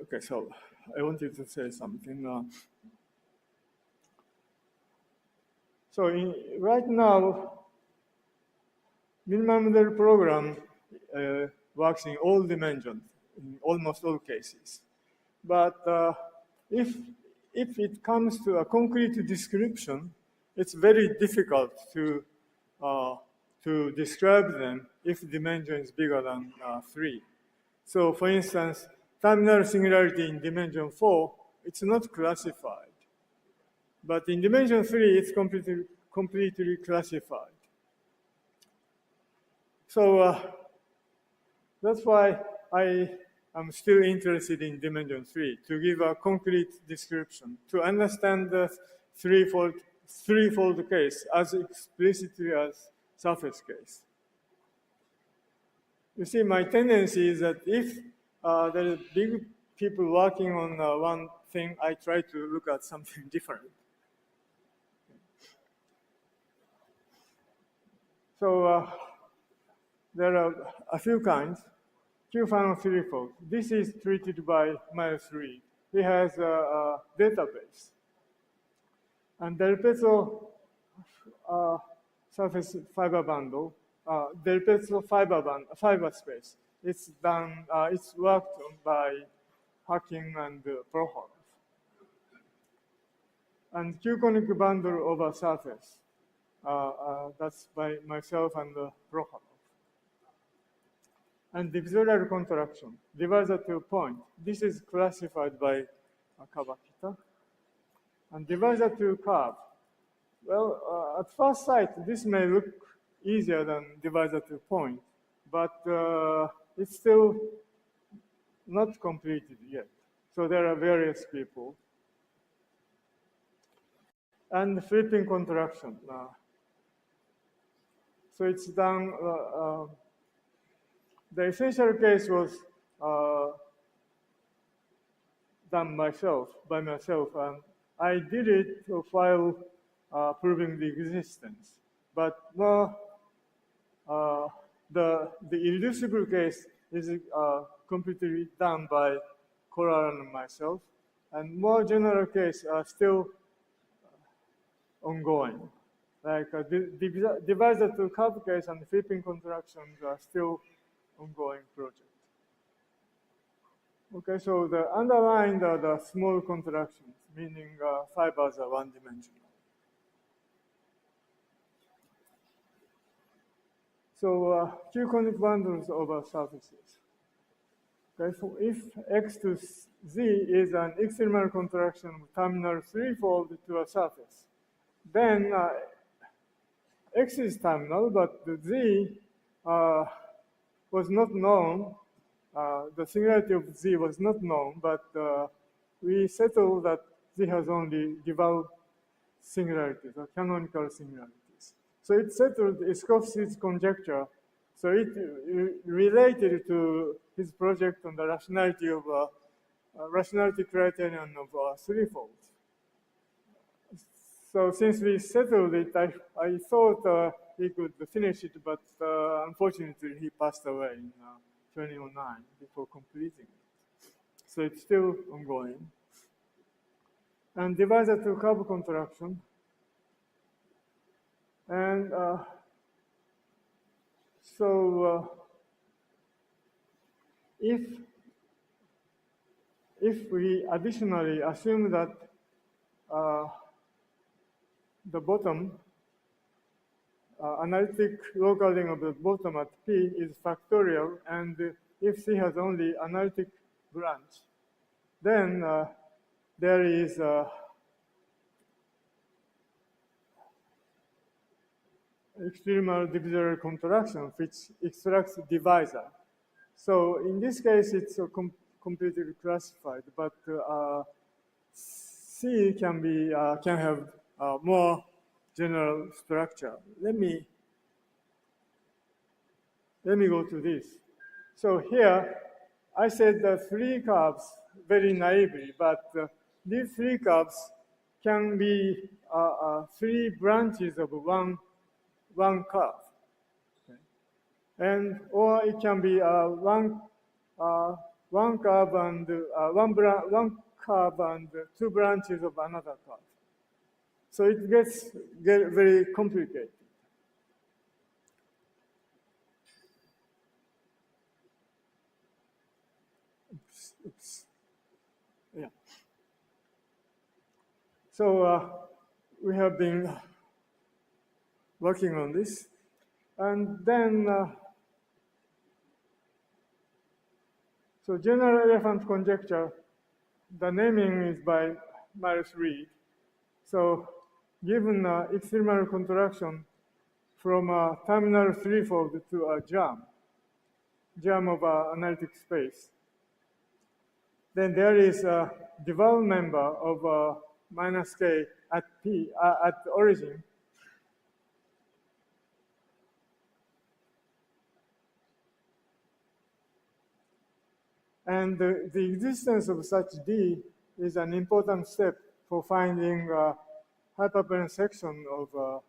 okay, so I wanted to say something. So right now, minimal model program works in all dimensions, in almost all cases. But if it comes to a concrete description, it's very difficult to describe them if dimension is bigger than 3. So for instance, terminal singularity in dimension 4, it's not classified. But in dimension 3, it's completely classified. So that's why I am still interested in dimension 3, to give a concrete description, to understand the threefold case as explicitly as surface case. You see, my tendency is that if there are big people working on one thing, I try to look at something different. So there are a few kinds. Q-Fan threefold. This is treated by Miles Reed. He has a database. And Del Pezzo surface fiber bundle, Del Pezzo fiber space. It's done. It's worked on by Hacking and Prohorov. And Q-conic bundle over surface. That's by myself and Prohorov. And divisorial contraction, divisor to point. This is classified by Kawakita. And divisor to curve. Well, at first sight, this may look easier than divisor to point, but it's still not completed yet. So there are various people. And flipping contraction. So it's done. The essential case was done by myself, and I did it while proving the existence. But more, the irreducible case is completely done by Koral and myself, and more general cases are still ongoing. Like divisor to curve case and flipping contractions are still ongoing project. Okay, so the underlying are the small contractions, meaning fibers are one-dimensional. So Q-conic bundles over surfaces. Okay, so if X to Z is an extremal contraction of terminal threefold to a surface, then X is terminal, but the Z was not known. The singularity of Z was not known, but we settled that Z has only Duval singularities, or canonical singularities. So it settled Escoffi's conjecture. So it related to his project on the rationality of rationality criterion of threefold. So since we settled it, I thought he could finish it, but unfortunately he passed away in 2009 before completing it. So it's still ongoing. And divisor to curve contraction. And so if we additionally assume that the bottom, analytic localing of the bottom at P is factorial, and if C has only analytic branch, then there is extremal divisorial contraction which extracts divisor. So in this case, it's completely classified, but C can have more general structure. Let me go to this. So here, I said the three curves very naively, but these three curves can be three branches of one curve, okay? And or it can be one curve and one curve and two branches of another curve. So it gets very complicated. Oops. Yeah. So we have been working on this, and then so general elephant conjecture. The naming is by Miles Reed. So given extremal contraction from a terminal threefold to a jam of analytic space, then there is a Duval member of minus k at P at the origin. And the existence of such D is an important step for finding hyperplane section of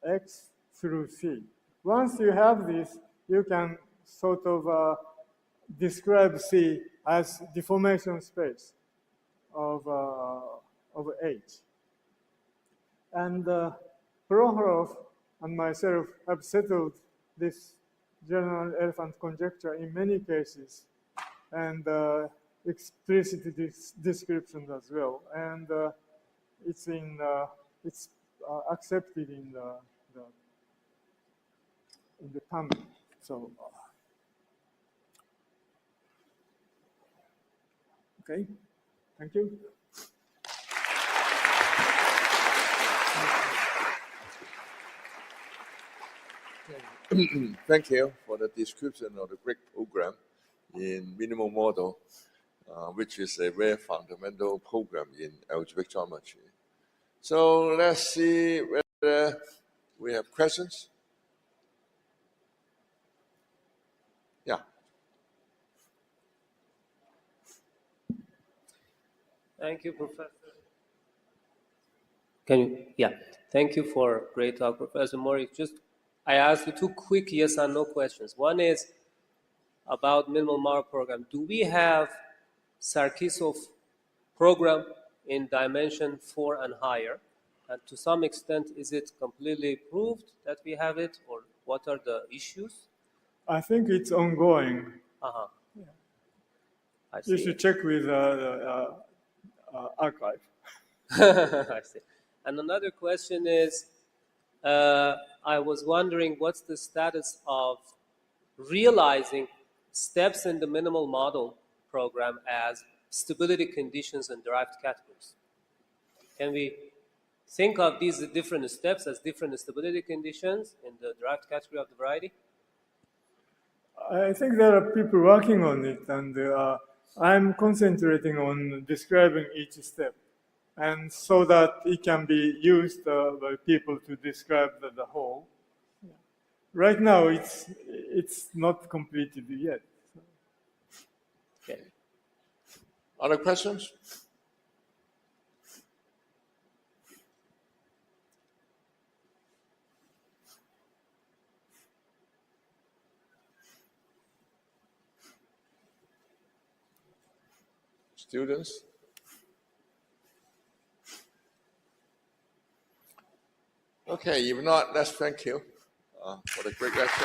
X through C. Once you have this, you can sort of describe C as deformation space of H. And Prohorov and myself have settled this general elephant conjecture in many cases, and explicit descriptions as well. And it's accepted in the panel. So, okay, thank you. Thank you for the description of the great program in minimal model, which is a very fundamental program in algebraic geometry. So let's see whether we have questions. Yeah. Thank you, Professor. Can you? Yeah. Thank you for great talk, Professor Mori. I asked you two quick yes and no questions. One is about minimal model program. Do we have Sarkisov program in dimension 4 and higher? And to some extent, is it completely proved that we have it, or what are the issues? I think it's ongoing. Uh-huh. Yeah. I see. You should check with the archive. I see. And another question is, I was wondering what's the status of realizing steps in the minimal model program as stability conditions and derived categories. Can we think of these different steps as different stability conditions in the derived category of the variety? I think there are people working on it, and I'm concentrating on describing each step, and so that it can be used by people to describe the whole. Right now, it's not completed yet. Okay. Other questions? Students? Okay, if not, let's thank you for the great lecture.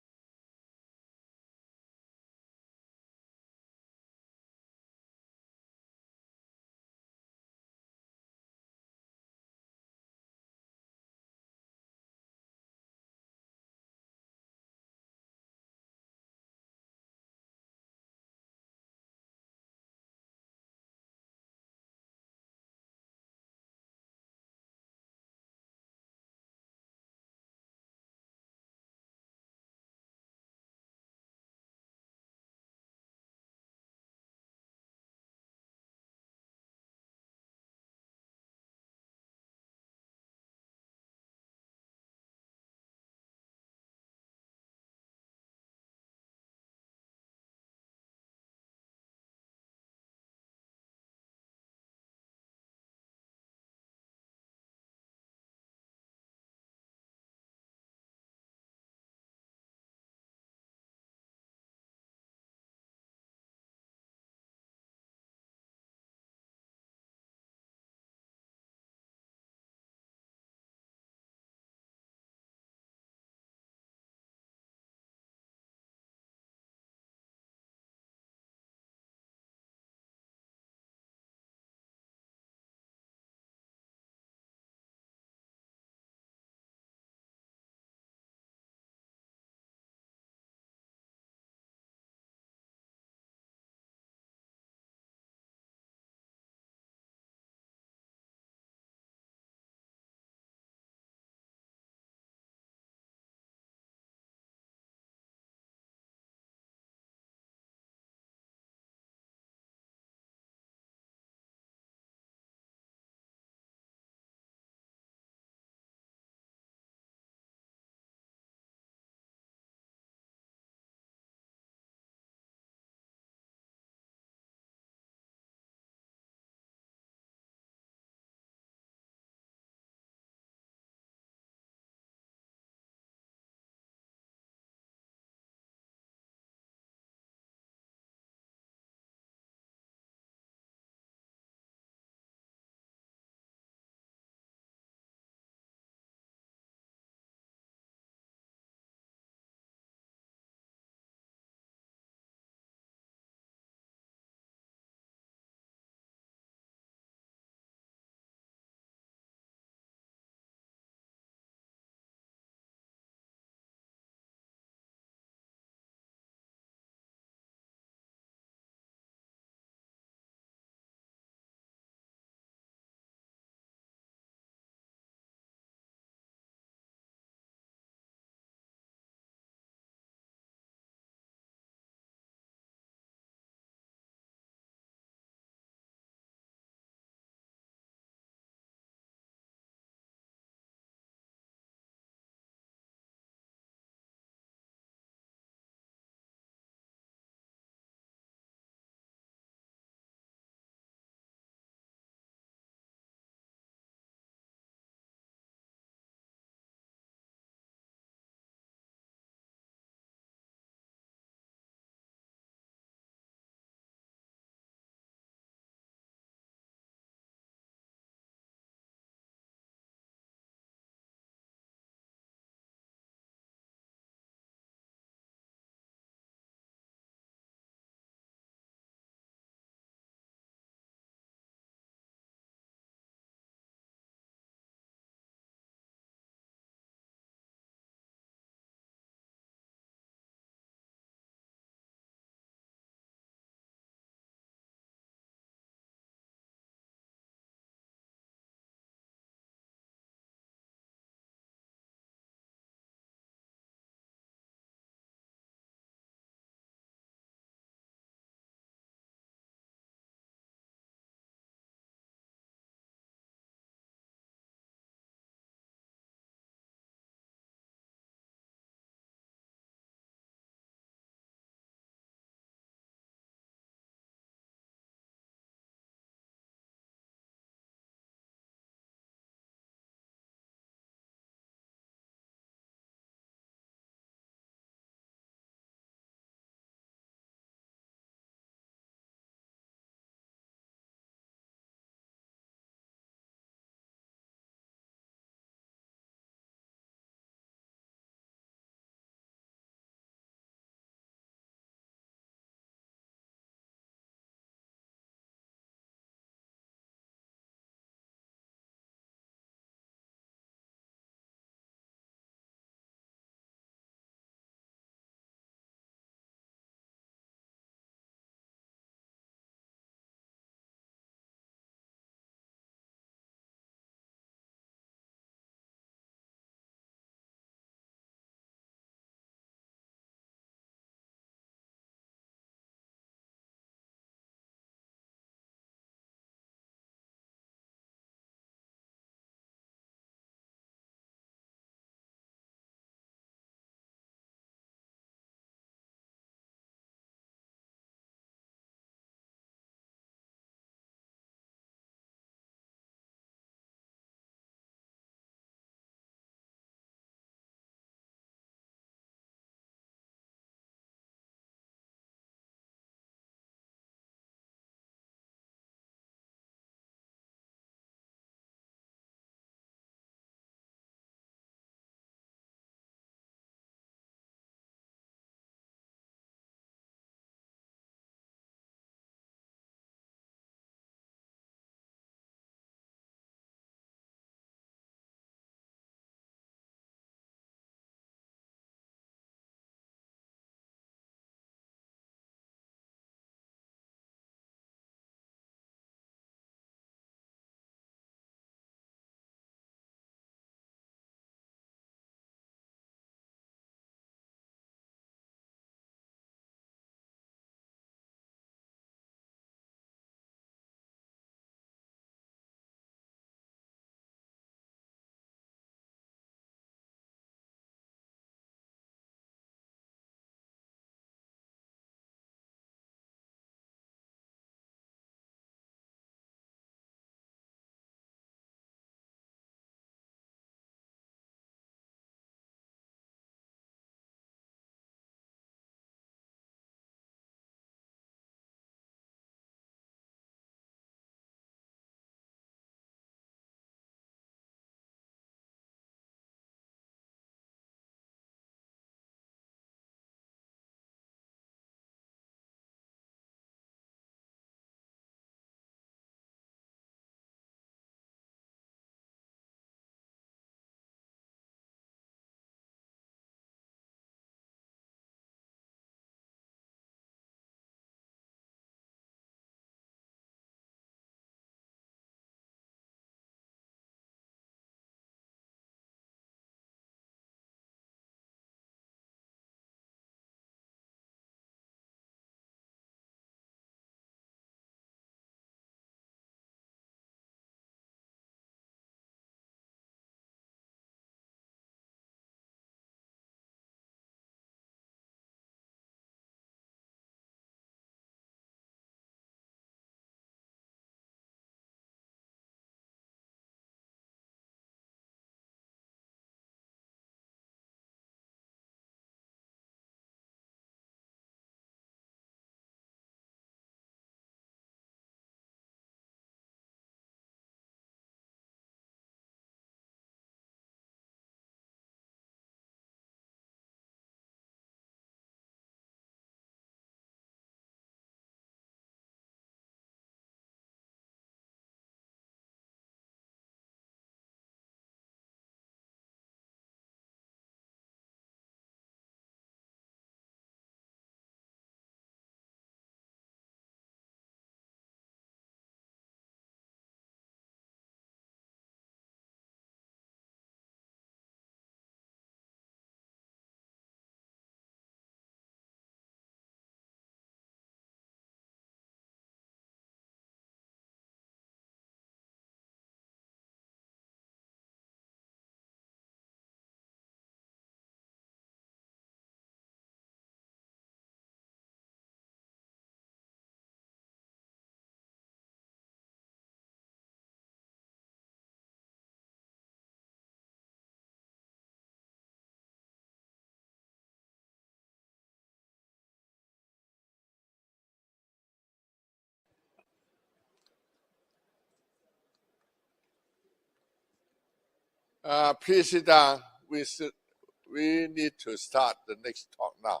Please sit down. We need to start the next talk now.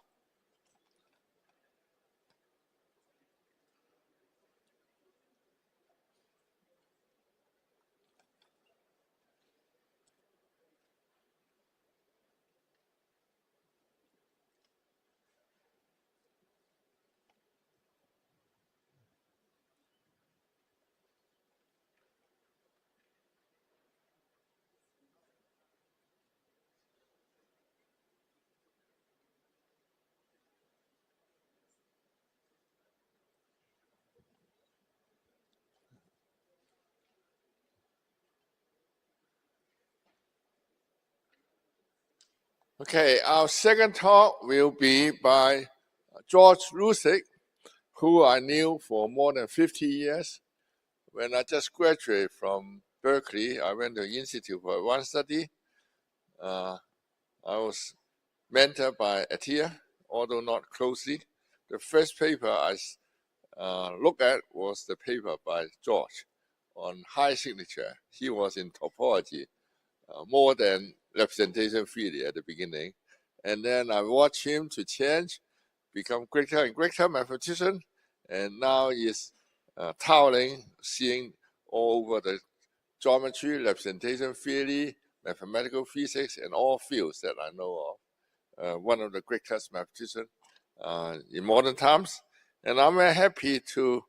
Okay, our second talk will be by George Lusick, who I knew for more than 50 years. When I just graduated from Berkeley, I went to the Institute for Advanced Study. I was mentored by Atia, although not closely. The first paper I looked at was the paper by George on high signature. He was in topology, more than representation theory at the beginning. And then I watched him to change, become greater and greater mathematician, and now he's towering, seeing all over the geometry, representation theory, mathematical physics, and all fields that I know of. One of the greatest mathematicians in modern times. And I'm very happy to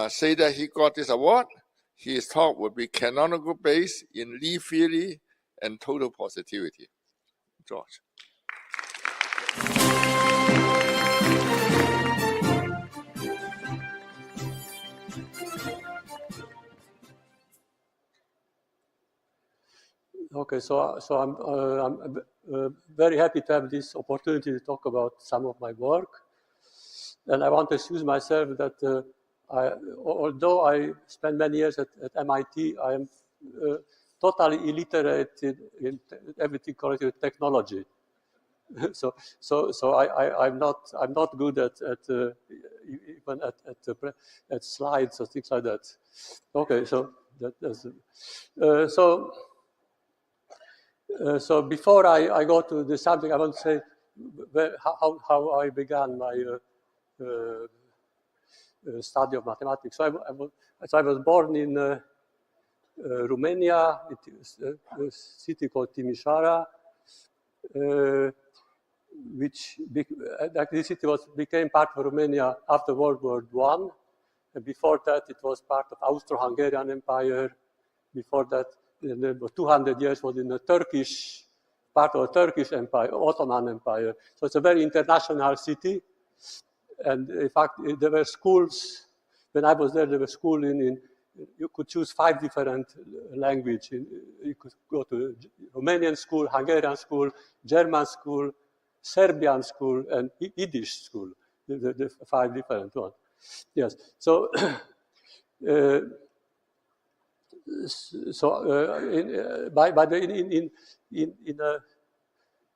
say that he got this award. His talk will be canonical based in Lie theory and total positivity. George. Okay, so I'm very happy to have this opportunity to talk about some of my work, and I want to excuse myself that although I spent many years at MIT, I am totally illiterate in everything connected with technology. so I'm not good at even at slides or things like that. Okay, so so before I go to the subject, I want to say how I began my study of mathematics. So I was born in Romania, a city called Timișoara, which this city became part of Romania after World War I. And before that, it was part of Austro-Hungarian Empire. Before that, 200 years was in the part of the Turkish Empire, Ottoman Empire. So it's a very international city. And in fact, there were schools. When I was there were schools you could choose 5 different languages. You could go to Romanian school, Hungarian school, German school, Serbian school, and Yiddish school, the 5 different ones. Yes, so in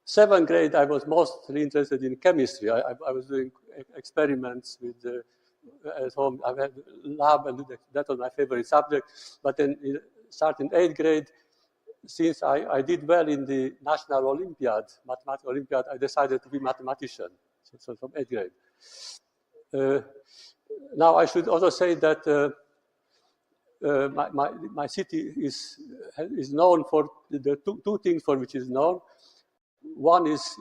7th grade, I was mostly interested in chemistry. I was doing experiments with at home. I had lab, and that was my favorite subject. But then, starting 8th grade, since I did well in the National Olympiad, Mathematics Olympiad, I decided to be a mathematician. So from 8th grade. Now I should also say that my city is known for the two things for which it's known. One is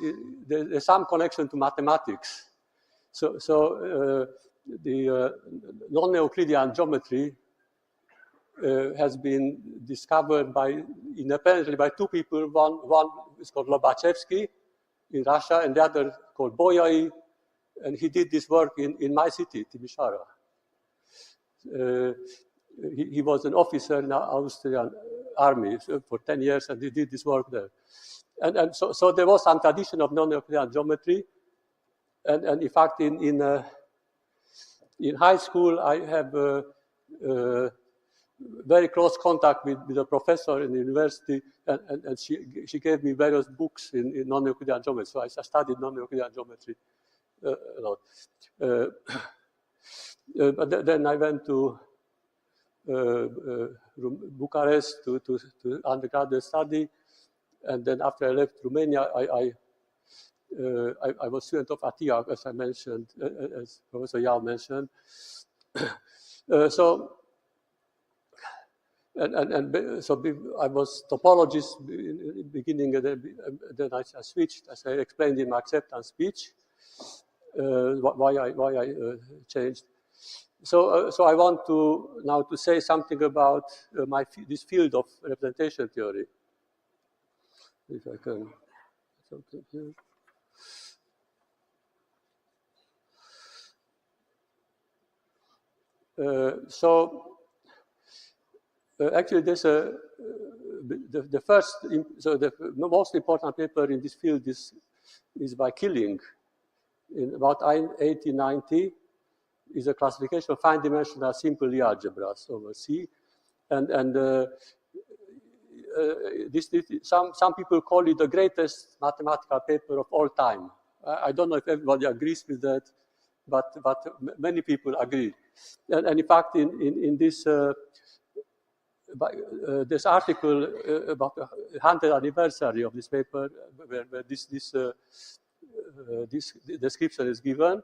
there's some connection to mathematics. So the non-Euclidean geometry has been discovered independently by 2 people. One is called Lobachevsky in Russia, and the other called Bolyai, and he did this work in my city, Timișoara. He was an officer in the Austrian army for 10 years, and he did this work there. And so there was some tradition of non-Euclidean geometry, and in fact, in high school, I have very close contact with a professor in the university, and she gave me various books in non-Euclidean geometry. So I studied non-Euclidean geometry a lot. But then I went to Bucharest to undergraduate study, and then after I left Romania, I was student of ATIAC, as I mentioned, as Professor Yao mentioned. So I was topologist in the beginning, and then I switched, as I explained in my acceptance speech, why I changed. So I want to now to say something about this field of representation theory. If I can, something here. Actually, there's the most important paper in this field is by Killing in about 1890. Is a classification of fine-dimensional simple Lie algebras over C, and some people call it the greatest mathematical paper of all time. I don't know if everybody agrees with that, but many people agree. And in fact, in this this article about the 100th anniversary of this paper, where this description is given.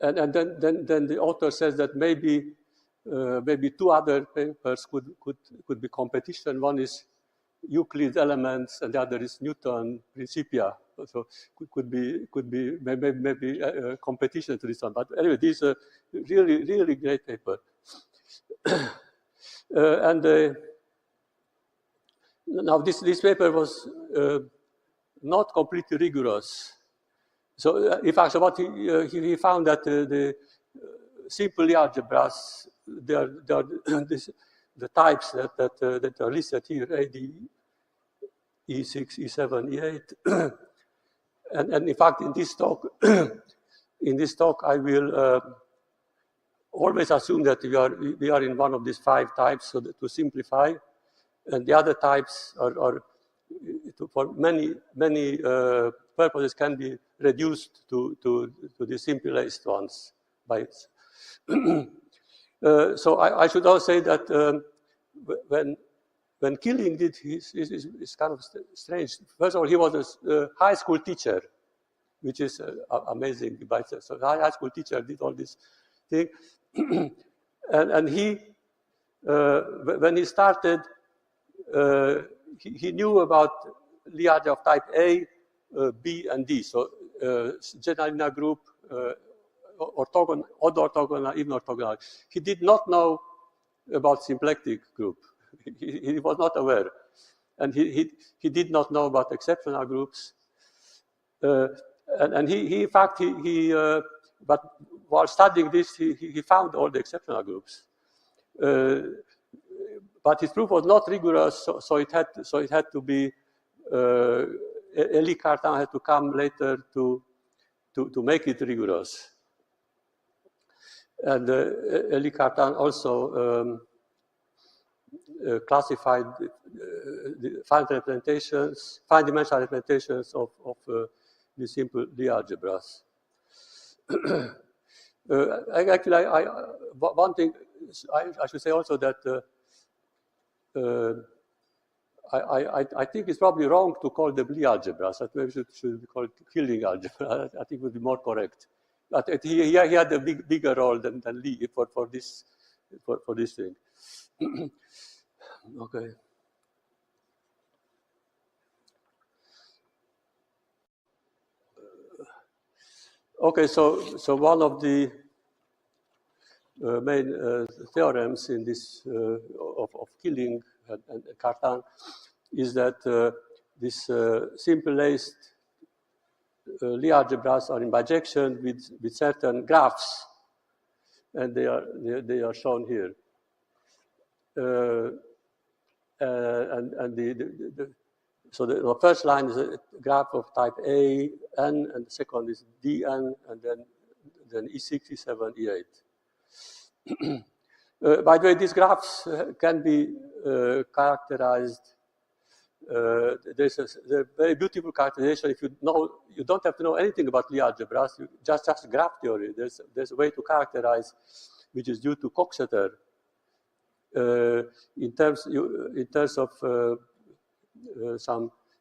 And then the author says that maybe two other papers could be competition. One is Euclid Elements, and the other is Newton Principia. So could be maybe a competition to this one. But anyway, this is a really great paper. Now this paper was not completely rigorous. So, in fact, what he found that the simple algebras, they are the types that are listed here: AD, E6, E7, E8, and in fact, in this talk, I will always assume that we are in one of these 5 types, so that to simplify, and the other types are for many purposes can be reduced to the simplest ones by it. So I should also say that when Killing did his kind of strange. First of all, he was a high school teacher, which is amazing. So a high school teacher did all this thing, and he when he started, he knew about Lie algebra of type A, B, and D. So general inner group, orthogonal, odd orthogonal, even orthogonal. He did not know about symplectic group. He was not aware, and he did not know about exceptional groups. And he in fact but while studying this, he found all the exceptional groups. But his proof was not rigorous, so it had to be. Elie Cartan had to come later to make it rigorous. And Elie Cartan also classified the fine-dimensional representations of the simple Lie algebras. Actually, one thing I should say also that I think it's probably wrong to call them Lie algebras. That maybe should be called Killing algebra. I think would be more correct. But he had a bigger role than Lie for this thing. Okay. Okay, so one of the main theorems in this of Killing and Cartan is that this simple-laced Lie algebras are in bijection with certain graphs, and they are shown here. So the first line is a graph of type A, N, and the second is Dn, and then E6, E7, E8. By the way, these graphs can be characterized. There's a very beautiful characterization. If you don't have to know anything about Lie algebras. Just graph theory. There's a way to characterize, which is due to Coxeter, in terms of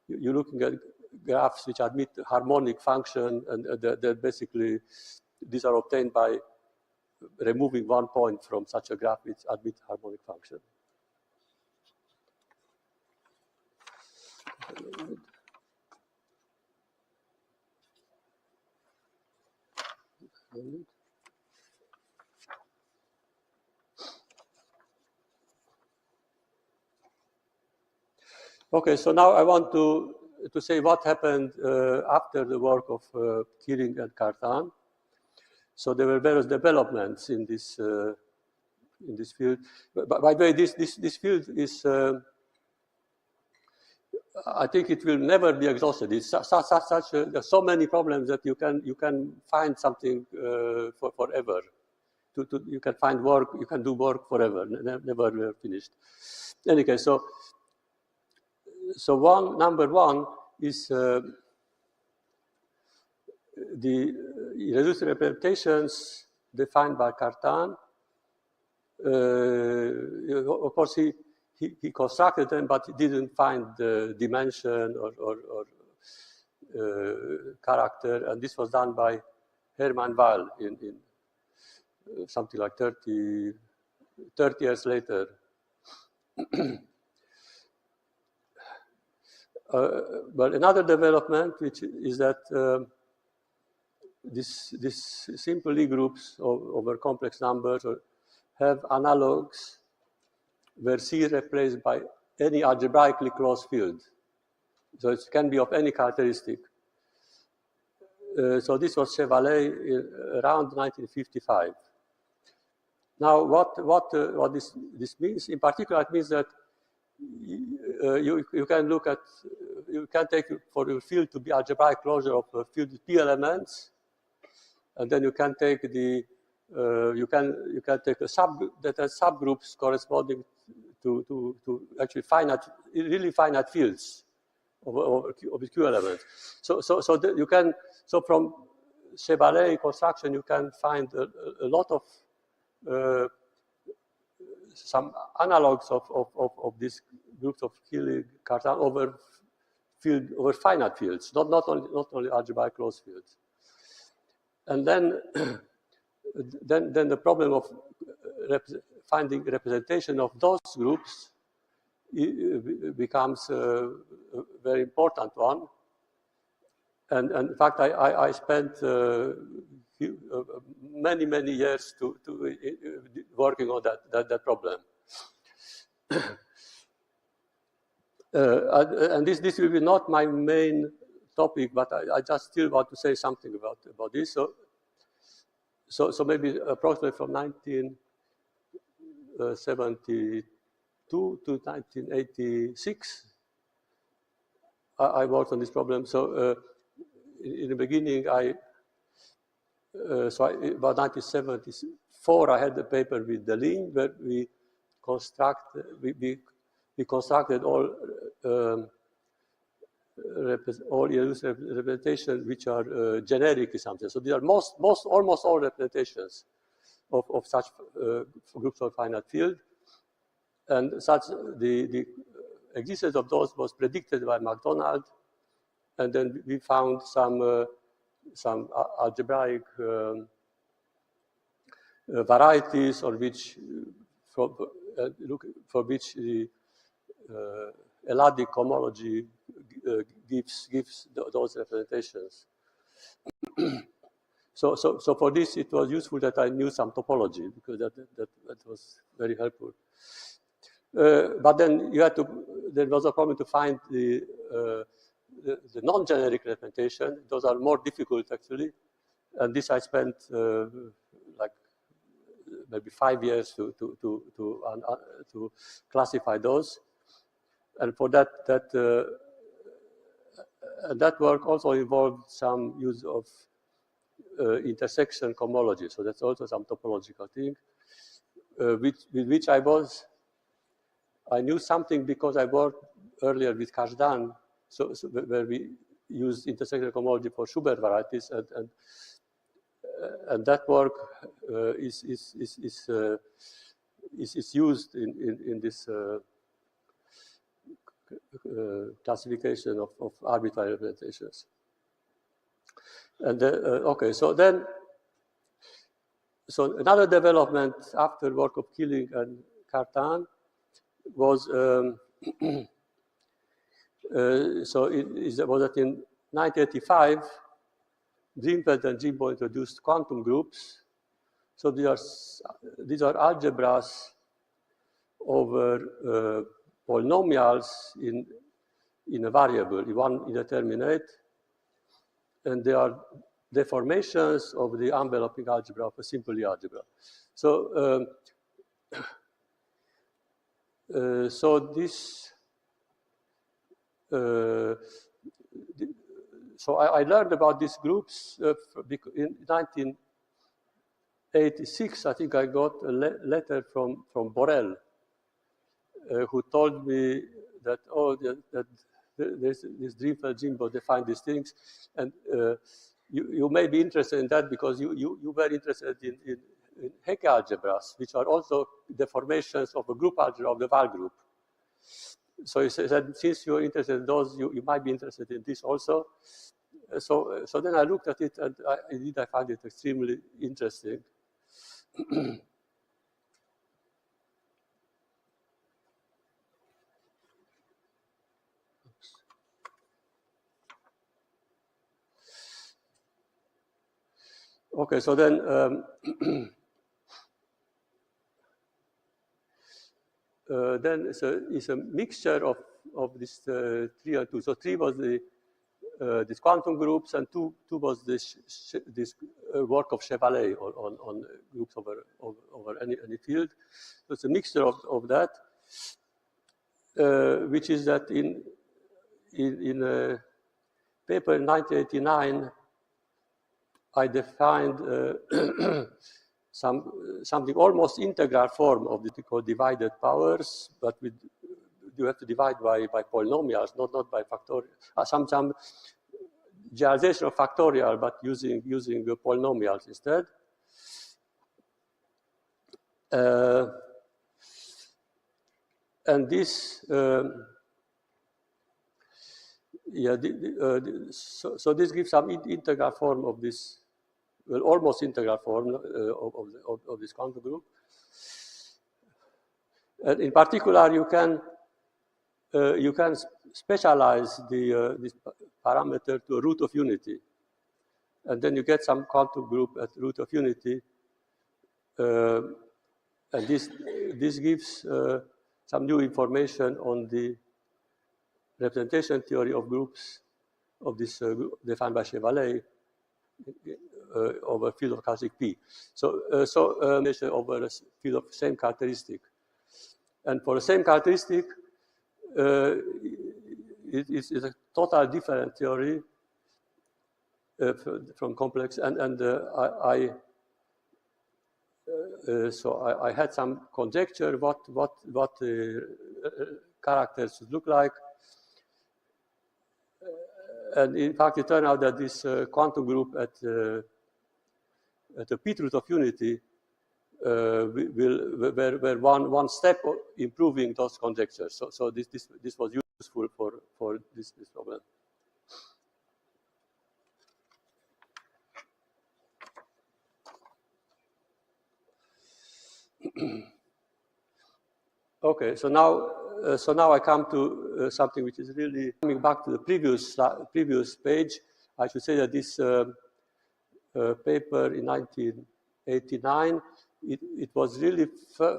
you're looking at graphs which admit harmonic function, and that basically these are obtained by removing one point from such a graph which admits harmonic function. Okay, so now I want to say what happened after the work of Keeling and Cartan. So there were various developments in this field. But by the way, this field is, I think it will never be exhausted. It's there's so many problems that you can find something forever. You can find work, you can do work forever, never finished. In any case, so number one is the irreducible representations defined by Cartan. Of course, he constructed them, but he didn't find the dimension or character, and this was done by Hermann Weyl in something like 30 years later. But another development, which is that these simple Lie groups over complex numbers have analogues where C is replaced by any algebraically closed field. So it can be of any characteristic. So this was Chevalier around 1955. Now, what this means? In particular, it means that you can look at, you can take for your field to be algebraic closure of a field with P elements, and then you can take the you can take a that has subgroups corresponding to actually really finite fields of Q elements. So you can from Chevalier construction you can find a lot of some analogues of these groups of Keeling, Cartan over finite fields, not only algebraic closed fields. And then the problem of finding representation of those groups becomes a very important one. And in fact, I spent many years to working on that problem. And this will be not my main topic, but I just still want to say something about this. So maybe approximately from 1972 to 1986, I worked on this problem. So in the beginning, about 1974, I had a paper with Delin where we constructed all representations which are generic assumptions. So these are almost all representations of such groups of finite field, and such the existence of those was predicted by MacDonald, and then we found some algebraic varieties for which the Eladic homology gives those representations. So for this, it was useful that I knew some topology, because that was very helpful. But then there was a problem to find the non-generic representation. Those are more difficult, actually. And this I spent like maybe 5 years to classify those. And for that work also involved some use of intersection cohomology. So that's also some topological thing, with which I knew something because I worked earlier with Kazhdan, so where we used intersection cohomology for Schubert varieties, and that work is used in this classification of arbitrary representations. And okay, so another development after work of Killing and Cartan was was that in 1985, Greenfeld and Jimbo introduced quantum groups. So these are algebras over polynomials in a variable, one indeterminate, and they are deformations of the enveloping algebra of a simple Lie algebra. So so I learned about these groups in 1986. I think I got a letter from Borel, who told me that that there's this Greenfeld Jimbo define these things, and you may be interested in that because you were interested in Hecke algebras, which are also deformations of a group algebra of the Wahl group. So he said, since you're interested in those, you might be interested in this also. So then I looked at it, and indeed I found it extremely interesting. Okay, so then it's a mixture of this 3 and 2. So 3 was these quantum groups, and 2 was this work of Chevalier on groups over any field. So it's a mixture of that, which is that in a paper in 1989, I defined something almost integral form of the called divided powers, but you have to divide by polynomials, not by factorial. Some generalization of factorial, but using polynomials instead. And this, so this gives some integral form of this, well, almost integral form of this quantum group. And in particular, you can specialize this parameter to a root of unity, and then you get some quantum group at root of unity, and this gives some new information on the representation theory of groups of this group defined by Chevalier over field of characteristic P. So over a field of same characteristic, and for the same characteristic, it's a total different theory from complex, and so I had some conjecture what characters should look like, and in fact it turned out that this quantum group at the pith root of unity were one step improving those conjectures. So this was useful for this problem. Okay, so now I come to something which is really coming back to the previous page. I should say that this paper in 1989, it was really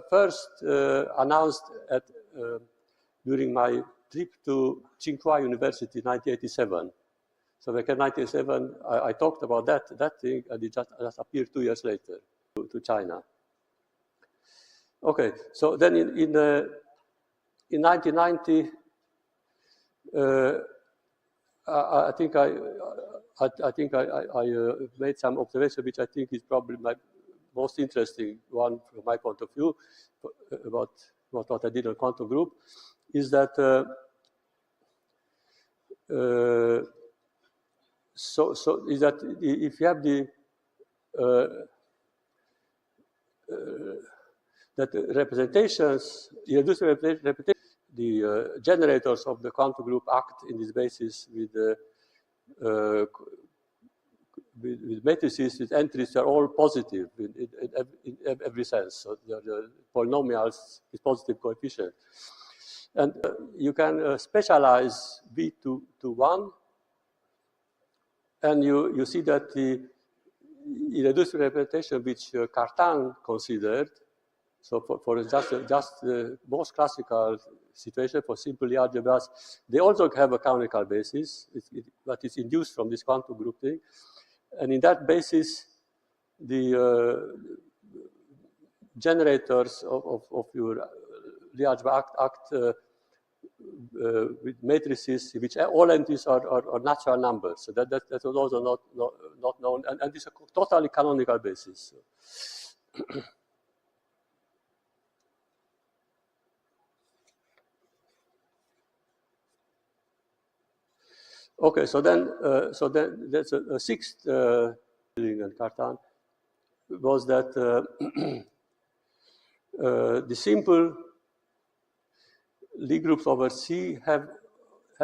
first announced during my trip to Tsinghua University in 1987. So back in 1987, I talked about that thing, and it just appeared 2 years later to China. Okay, so then in 1990, I think I made some observation, which I think is probably my most interesting one from my point of view about what I did on quantum group, is that is that if you have that the representations, the generators of the quantum group act in this basis with matrices with entries that are all positive in every sense. So the polynomials is positive coefficient. And you can specialize B to 1. And you see that the irreducible representation which Cartan considered, so for just the most classical situation for simple algebras, they also have a canonical basis, but it's induced from this quantum group thing. And in that basis, the generators of your Lie algebra act with matrices which all entries are natural numbers. So that was also not known, and it's a totally canonical basis. Okay, so then there's a sixth and Cartan was that the simple Lie groups over C have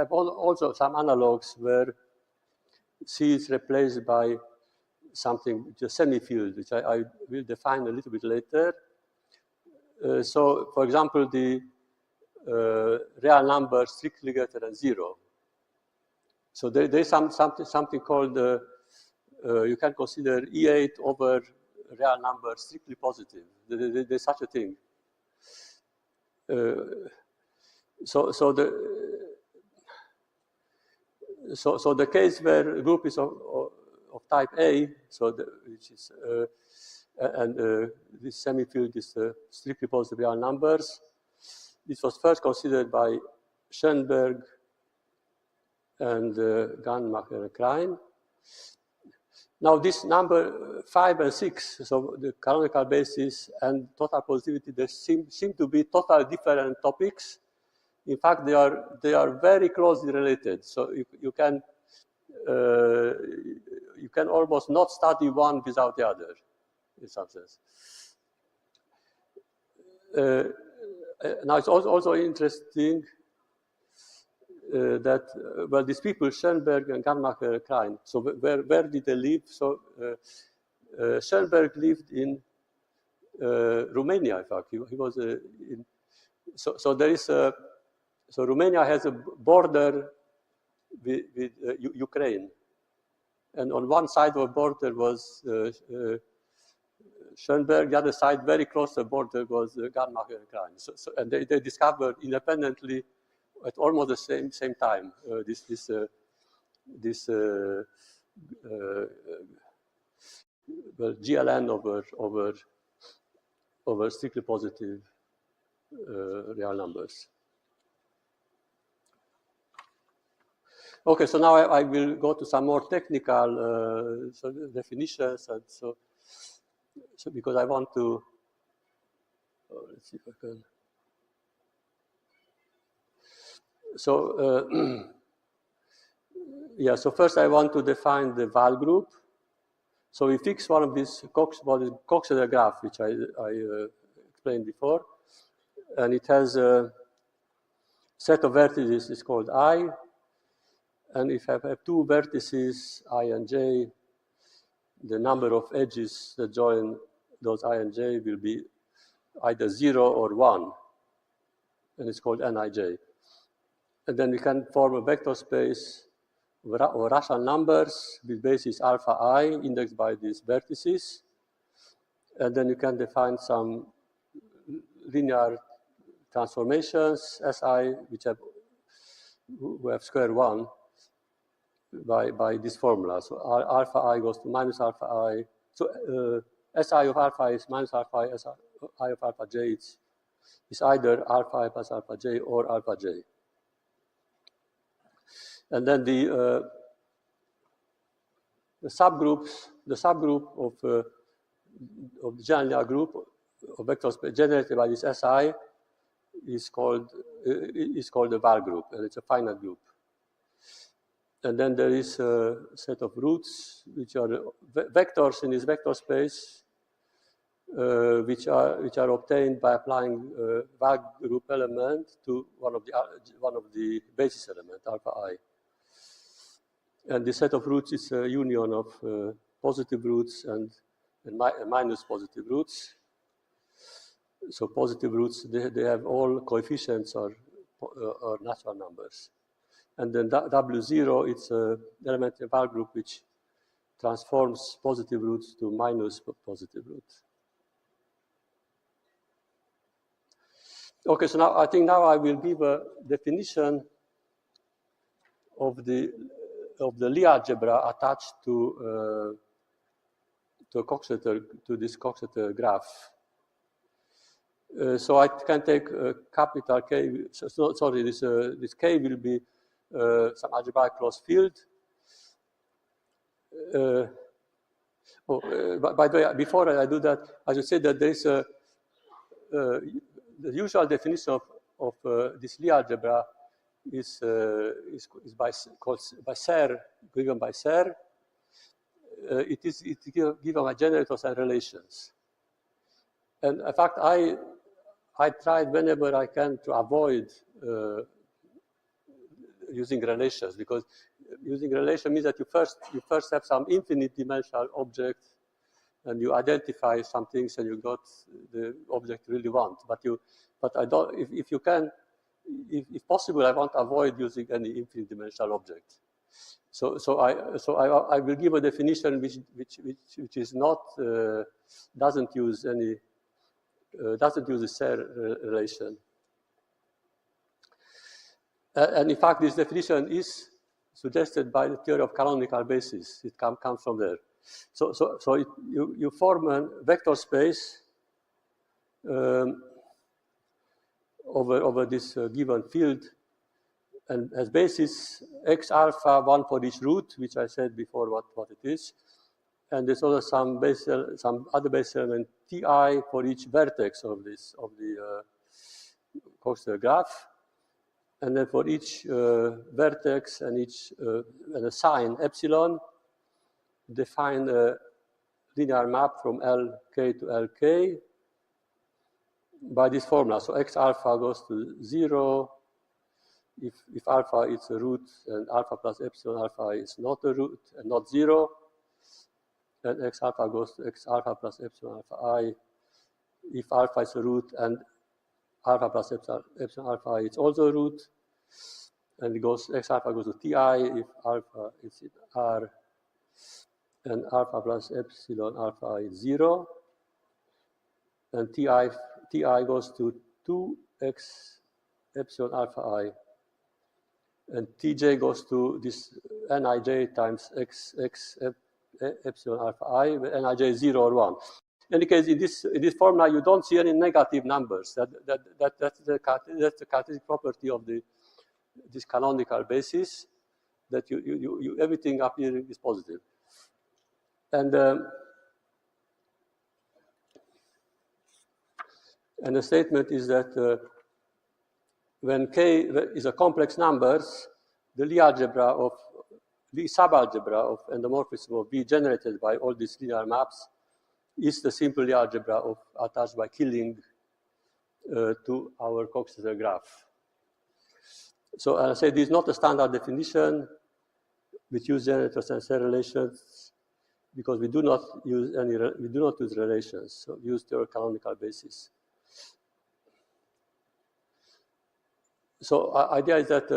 also some analogs where C is replaced by something which is a semi-field, which I will define a little bit later. So, for example, the real number strictly greater than 0. So there's something called, you can consider E8 over real number strictly positive. There's such a thing. So the case where a group is of type A, which is this semi-field is strictly positive real numbers. This was first considered by Schoenberg and Ganmacher and Klein. Now this number 5 and 6, so the canonical basis and total positivity, they seem to be totally different topics. In fact, they are very closely related. So you can almost not study one without the other, in some sense. Now it's also interesting that, well, these people, Schoenberg and Ganmacher and Klein, so where did they live? So Schoenberg lived in Romania, in fact. He was in, so there is a, so Romania has a border with Ukraine. And on one side of the border was Schoenberg, the other side, very close to the border, was Ganmacher and Klein. And they discovered independently at almost the same time this GLN over strictly positive real numbers. Okay, so now I will go to some more technical definitions, and so because I want to, let's see if I can. So yeah, so first I want to define the Val group. So we fix one of these Coxeter graph, which I explained before, and it has a set of vertices is called I. And if I have two vertices, I and j, the number of edges that join those I and j will be either 0 or 1. And it's called Nij. And then we can form a vector space of rational numbers with basis alpha I indexed by these vertices. And then you can define some linear transformations, Si, who have square 1. By this formula. So alpha I goes to minus alpha I. So Si of alpha is minus alpha I, Si of alpha j is either alpha I plus alpha j or alpha j. And then the subgroup of the general group of vectors generated by this Si is called the Val group, and it's a finite group. And then there is a set of roots, which are vectors in this vector space, which are obtained by applying VAG group element to one of the basis element, alpha I. And the set of roots is a union of positive roots and minus positive roots. So positive roots, they have all coefficients or natural numbers. And then W0, it's an elementary VAG group which transforms positive roots to minus positive roots. Okay, so now I think I will give a definition of the Lie algebra attached to this Coxeter graph. So I can take capital K. Sorry, this K will be some algebraic closed field. By the way, before I do that, I should say that there is the usual definition of this Lie algebra is by Serre, given by Serre. It is given by generators and relations. And in fact, I tried whenever I can to avoid using relations, because using relation means that you first have some infinite dimensional object, and you identify some things, and you got the object you really want. But I don't. If possible, I want to avoid using any infinite dimensional object. So I will give a definition which is not doesn't use the Serre relation. And in fact, this definition is suggested by the theory of canonical basis. It comes from there. So you form a vector space over this given field, and as basis X alpha, one for each root, which I said before what it is, and there's also some other base element Ti for each vertex of the Coxeter graph, and then for each vertex and a sign epsilon, define a linear map from Lk to Lk by this formula. So X alpha goes to 0 if alpha is a root and alpha plus epsilon alpha is not a root and not 0. And X alpha goes to X alpha plus epsilon alpha I if alpha is a root and alpha plus epsilon alpha is also a root. And X alpha goes to Ti if alpha is in R and alpha plus epsilon alpha is 0. And Ti goes to 2x epsilon alpha I. And Tj goes to this Nij times x epsilon alpha I, where Nij is 0 or 1. In any case, in this formula, you don't see any negative numbers. That's the characteristic property of this canonical basis, that you everything up here is positive. And the statement is that when K is a complex numbers, the Lie subalgebra of endomorphism of V generated by all these linear maps is the simple Lie algebra attached by Killing to our Coxeter graph. So I say this is not a standard definition which use generators and Serre relations, because we do not use relations. So we use their canonical basis. So idea is that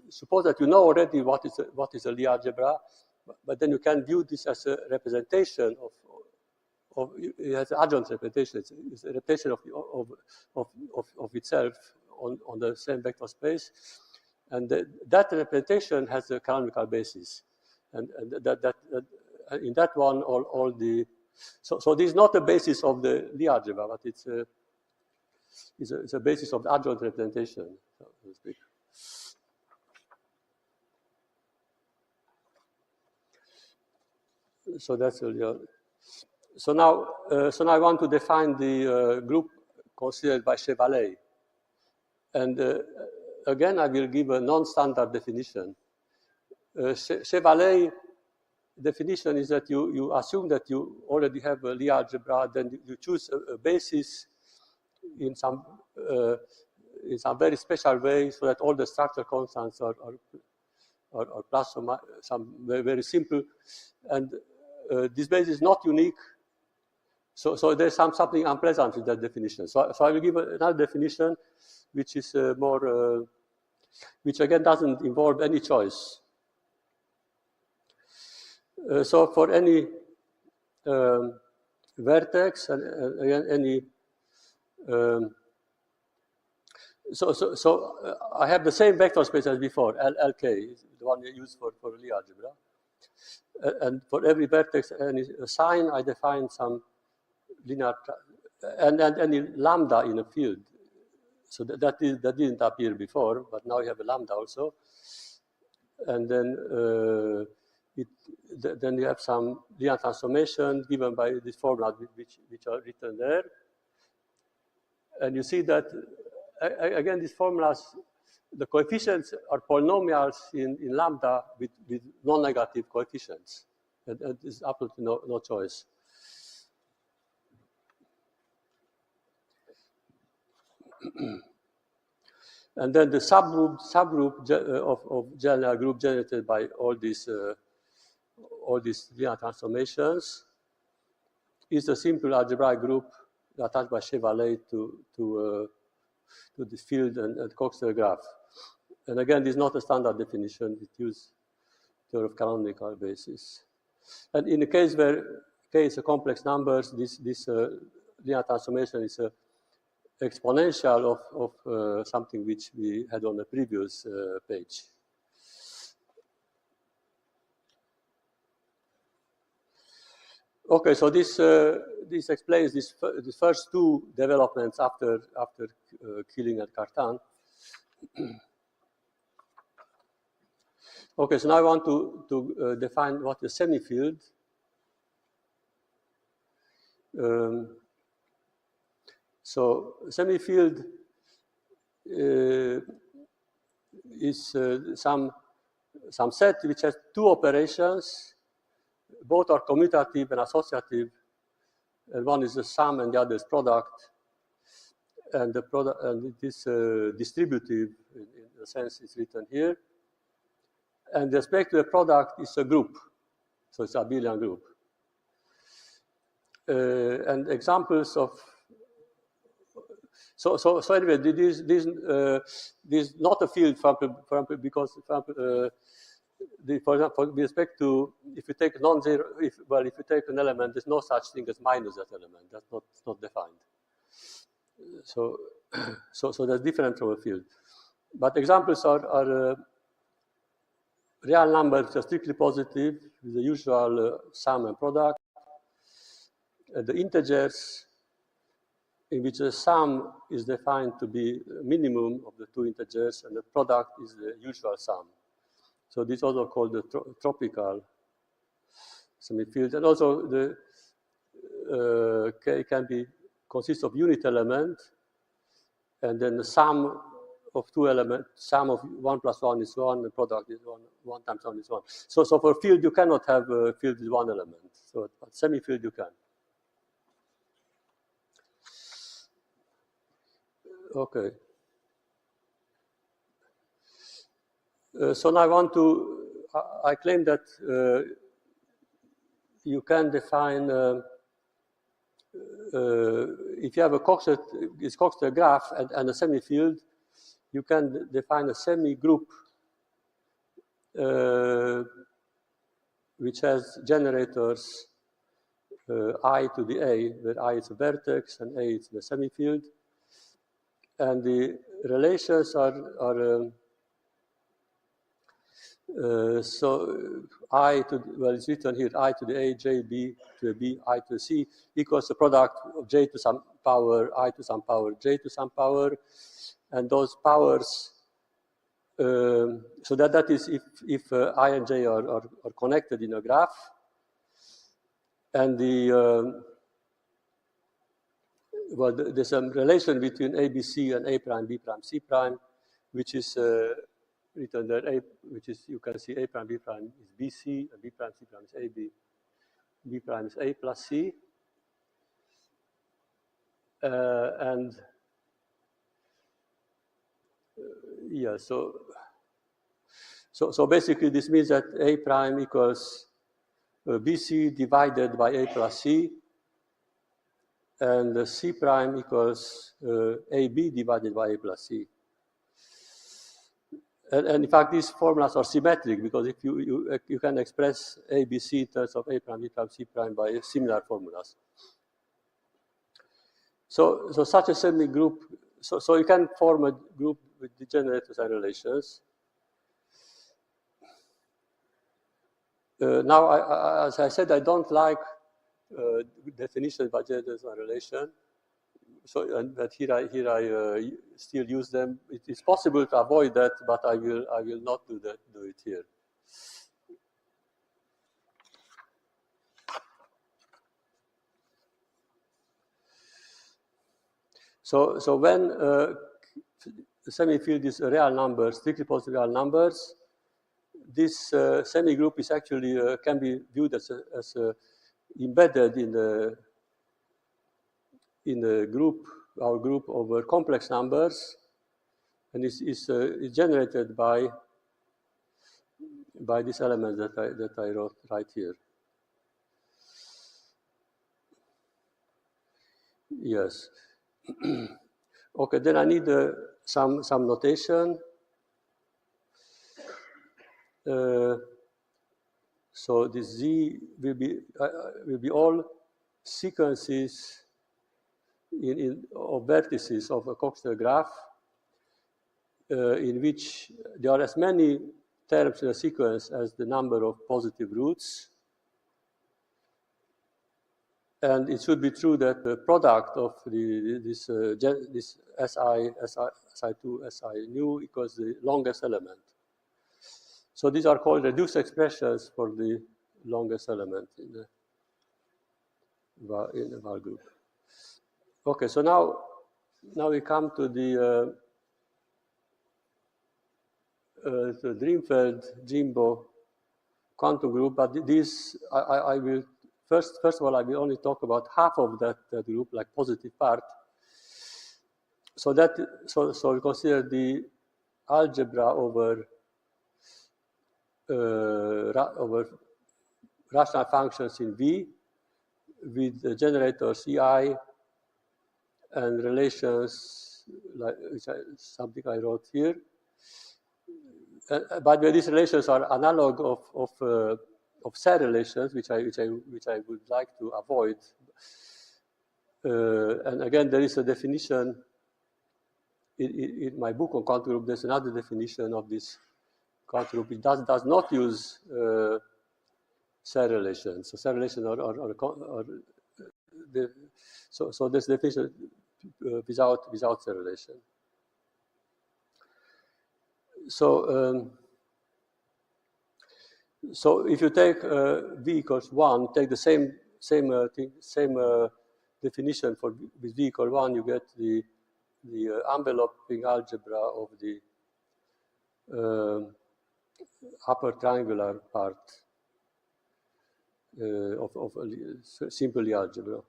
suppose that you know already what is a Lie algebra, but then you can view this as a representation it has an adjoint representation. It's a representation of itself on the same vector space, and that representation has a canonical basis, and in that one all the so this is not the basis of the Lie algebra, but it's a basis of the adjoint representation, so to speak. So that's so now I want to define the group considered by Chevalley, and again I will give a non-standard definition. Chevalley definition is that you assume that you already have a Lie algebra, then you choose a basis in some very special way, so that all the structure constants are plus or minus, some very, very simple, and this basis is not unique. So there's something unpleasant with that definition. So I will give another definition, which is more, which again doesn't involve any choice. So for any vertex and again any I have the same vector space as before, LK, the one you use for Lie algebra. And for every vertex and a sign, I define some linear, and any lambda in a field. So that didn't appear before, but now you have a lambda also. And then then you have some linear transformation given by this formula which are written there. And you see that, again, these formulas, the coefficients are polynomials in lambda with non-negative coefficients. And there's absolutely no choice. And then the subgroup of general group generated by all these linear transformations is a simple algebraic group attached by Chevalier to this field and Coxeter graph. And again, this is not a standard definition. It uses theory of canonical basis. And in the case where K is a complex numbers, this linear transformation is a exponential of something which we had on the previous page. Okay, so this explains the first two developments after Killing and Cartan. Okay, so now I want to define what is a semifield. So semifield is some set which has two operations. Both are commutative and associative, and one is the sum and the other is product. And the product, and it is distributive in the sense it's written here. And the respect to the product is a group, so it's a abelian group. And examples of so anyway, this is not a field, because for example, with respect to, if you take non-zero, if you take an element, there's no such thing as minus that element. That's not defined. So that's different from a field. But examples are real numbers which are strictly positive with the usual sum and product. The integers in which the sum is defined to be minimum of the two integers and the product is the usual sum. So this is also called the tropical semifield. And also the K can consist of unit element, and then the sum of two elements, sum of 1 plus 1 is 1, the product is 1 times 1 is 1. So for a field, you cannot have a field with one element. So at semifield, you can. Okay. So now I claim that you can define, if you have a Coxeter graph and a semifield, you can define a semi-group which has generators I to the A, where I is a vertex and A is the semifield. And the relations are so I to, well, it's written here, I to the A, J, B to a B, I to a C equals the product of J to some power, I to some power, J to some power. And those powers, so that is if I and J are connected in a graph. And there's a relation between ABC and A prime, B prime, C prime, which is written there, A, which is, you can see A prime, B prime is BC, and B prime, C prime is AB. B prime is A plus C. Yeah, so basically this means that A prime equals BC divided by A plus C, and C prime equals AB divided by A plus C. And in fact, these formulas are symmetric, because if you can express ABC in terms of A prime, B prime, C prime by similar formulas. So such a semi-group, so you can form a group with degenerators and relations. Now, as I said, I don't like definitions by generators and relation. But here I still use them. It is possible to avoid that, but I will not do it here. So when the semi-field is real numbers, strictly positive real numbers, this semi-group is actually can be viewed as embedded in the group, our group over complex numbers, and is generated by this element that I wrote right here. Yes. Okay, then I need some notation. So this Z will be all sequences of vertices of a Coxeter graph, in which there are as many terms in a sequence as the number of positive roots. And it should be true that the product of this Si2, Si nu equals the longest element. So these are called reduced expressions for the longest element in the var group. Okay, so now we come to the Dreamfeld-Jimbo quantum group, but this I will first of all I will only talk about half of that group, like positive part. So we consider the algebra over rational functions in V with the generators EI and relations like something I wrote here. By the way, these relations are analog of set relations, which I would like to avoid. And again, there is a definition in my book on quantum group. There's another definition of this quantum group. It does not use set relations. So set relations so this definition without set relation. So if you take V equals 1, take the same definition for with V equals 1, you get the enveloping algebra of the upper triangular part of simple Lie algebra.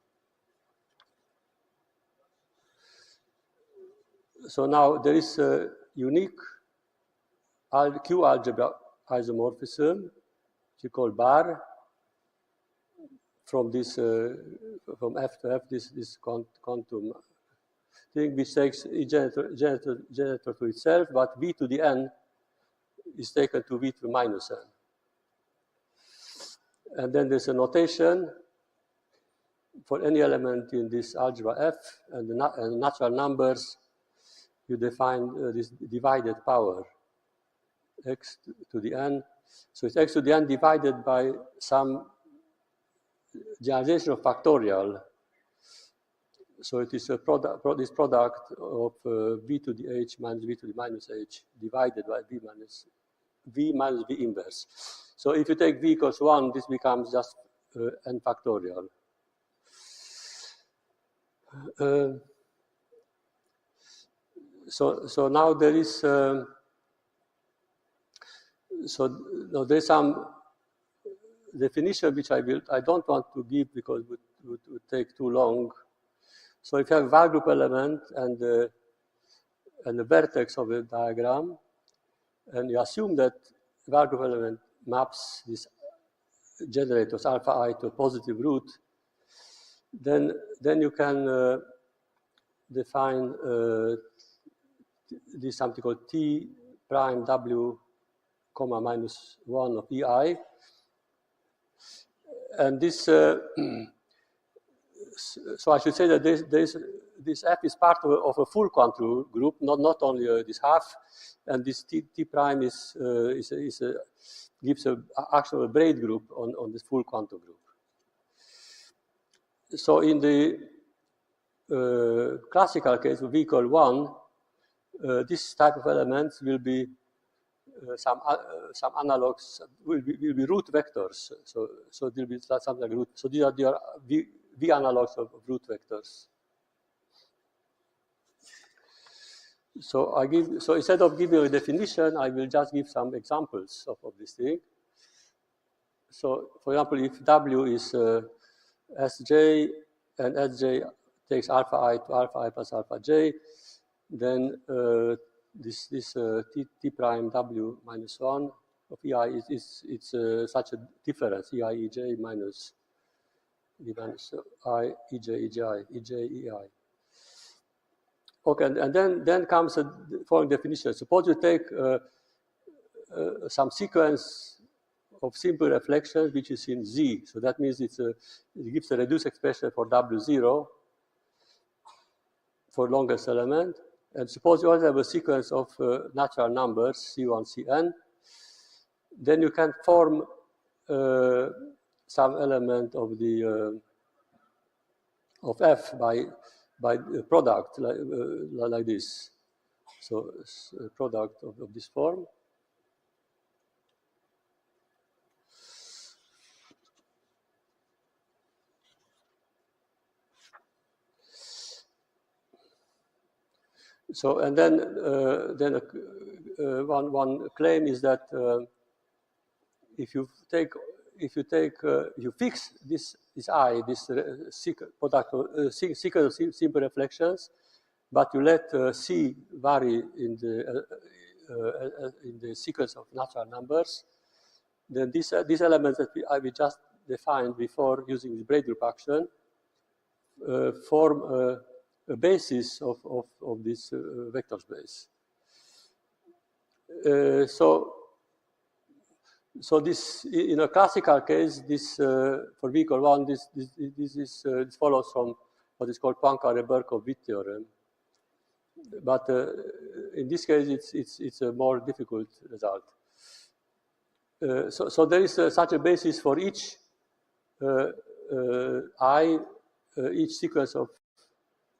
So now there is a unique Q algebra isomorphism, which you call bar, from this from F to F, this quantum thing, which takes each generator to itself, but V to the n is taken to V to the minus n. And then there's a notation for any element in this algebra F, and the natural numbers, you define this divided power, x to the n. So it's x to the n divided by some generalization of factorial. So it is a this product of v to the h minus v to the minus h divided by v minus v inverse. So if you take v equals 1, this becomes just n factorial. So now there is So now there's some definition which I don't want to give because it would take too long. So if you have a var group element and the vertex of the diagram, and you assume that var group element maps this generators alpha I to a positive root, then you can define this something called T prime W comma minus 1 of EI. And this, so I should say that this F is part of a full contour group, not only this half, and this T prime gives actually a braid group on this full contour group. So in the classical case of V equal 1, this type of elements will be some analogs will be root vectors. So there will be something like root. So these are V analogs of root vectors. So instead of giving a definition, I will just give some examples of this thing. So for example, if W is Sj and Sj takes alpha I to alpha I plus alpha j, then this T prime W minus 1 of EI it's such a difference, EI EJ minus V minus I EJ EJ EJ EI. Okay, and then comes the following definition. Suppose you take some sequence of simple reflections which is in Z. So that means it gives a reduced expression for W0 for longest element. And suppose you also have a sequence of natural numbers, C1, Cn, then you can form some element of the of F by a product like this. So a product of this form. So and then one claim is that if you fix this I, this product sequence of simple reflections, but you let C vary in the sequence of natural numbers, then these elements that we just defined before using the braid group action form a basis of this vector space. So this, in a classical case, this for V equal 1, this follows from what is called Poincare-Berkov-Witt theorem. But in this case, it's a more difficult result. So there is such a basis for each each sequence of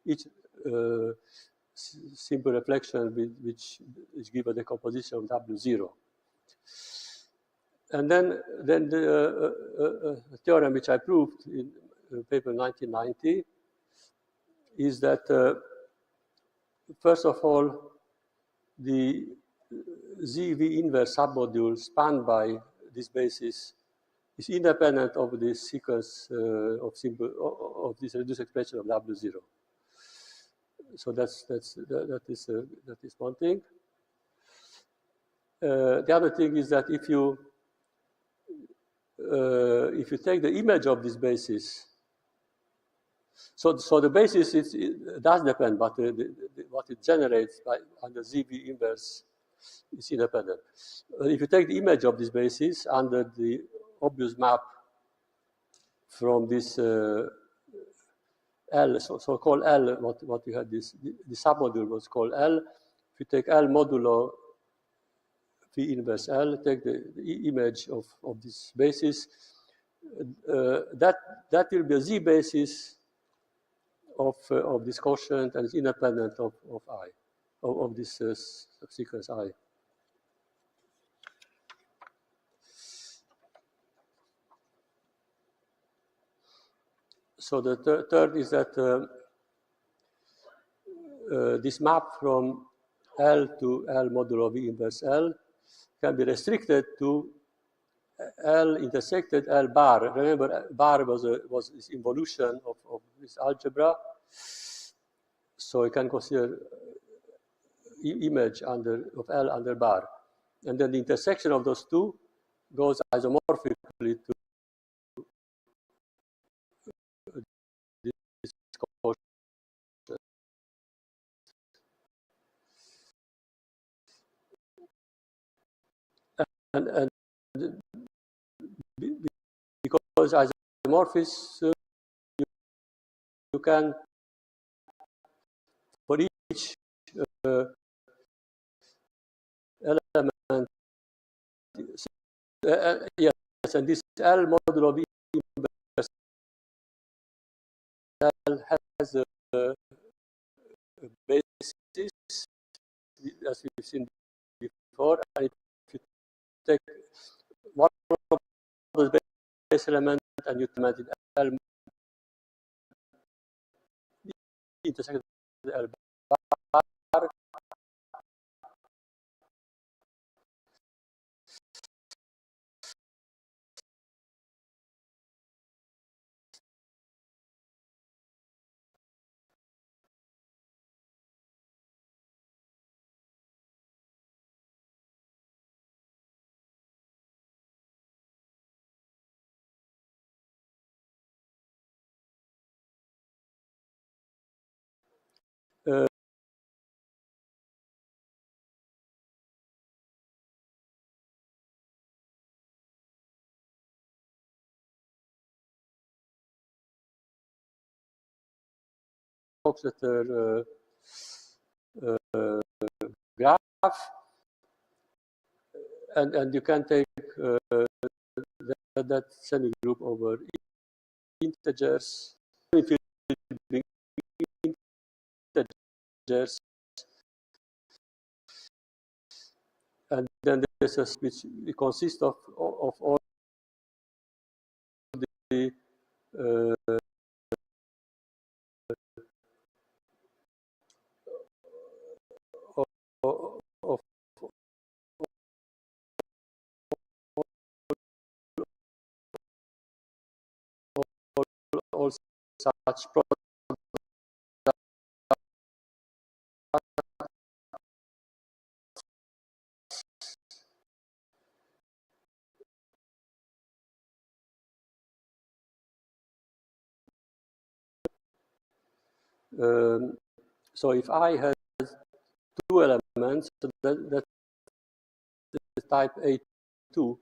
each simple reflection which is given the composition of W0. And then the theorem which I proved in paper 1990 is that first of all, the ZV inverse submodule spanned by this basis is independent of the sequence of this reduced expression of W0. So that is one thing. The other thing is that if you take the image of this basis, so the basis it does depend, but what it generates under ZV inverse is independent. If you take the image of this basis under the obvious map from this L, so-called L, what we had the submodule was called L. If you take L modulo V inverse L, take the image of this basis, that will be a Z basis of this quotient and is independent of I, of this sequence I. So the third is that this map from L to L modulo V inverse L can be restricted to L intersected L bar. Remember, bar was this involution of this algebra. So you can consider image of L under bar. And then the intersection of those two goes isomorphically to this quotient. And because isomorphism, you can, for each element, yes, and this L modulo B inverse L has a basis, as we've seen before, and if you take one of those base elements and you implement it L intersected L bar, Hofstadter graph, and you can take that semigroup over integers, integers, and then there's a which consists of all the all such products. So if I have two elements, so that's type A2.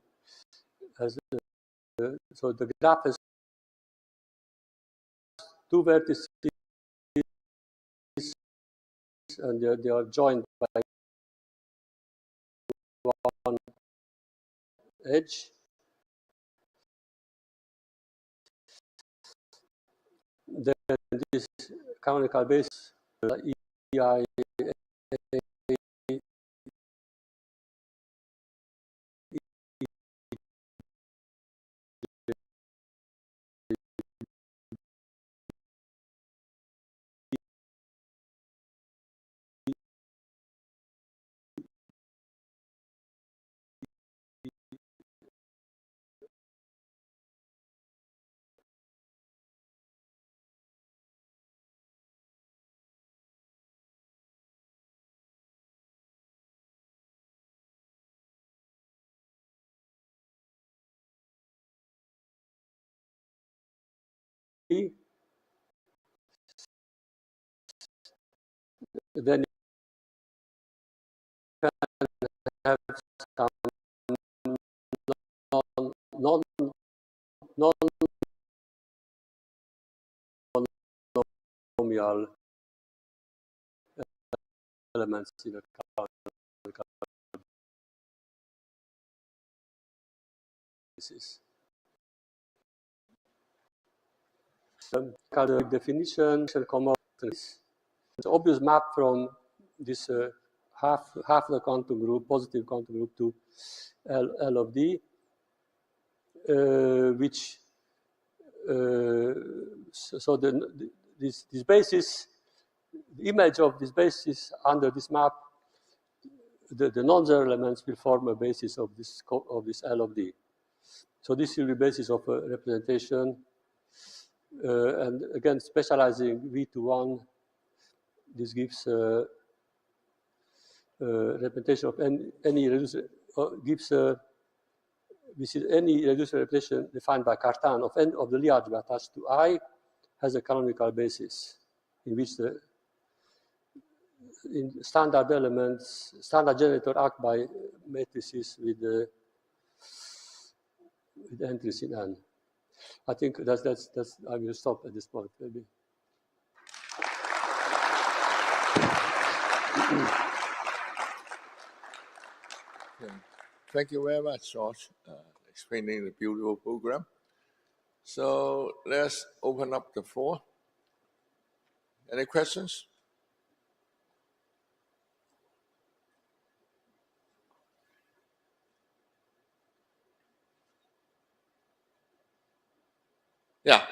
So the graph has two vertices, and they are joined by one edge. Then this canonical base, EI then you can have some non-monomial elements in a canonical basis. Definition shall come up. It's an obvious map from this half the quantum group, positive quantum group, to L of D, which so this basis, the image of this basis under this map the non-zero elements will form a basis of this L of D. So this will be basis of a representation, and again specializing V to 1. This gives a representation of any reducer, gives we see any reducer representation defined by Cartan of n of the Lie algebra attached to I has a canonical basis in which the standard elements, standard generator act by matrices with entries in N. I think that's I will stop at this point maybe. Thank you very much, George, explaining the beautiful program. So let's open up the floor. Any questions? Yeah.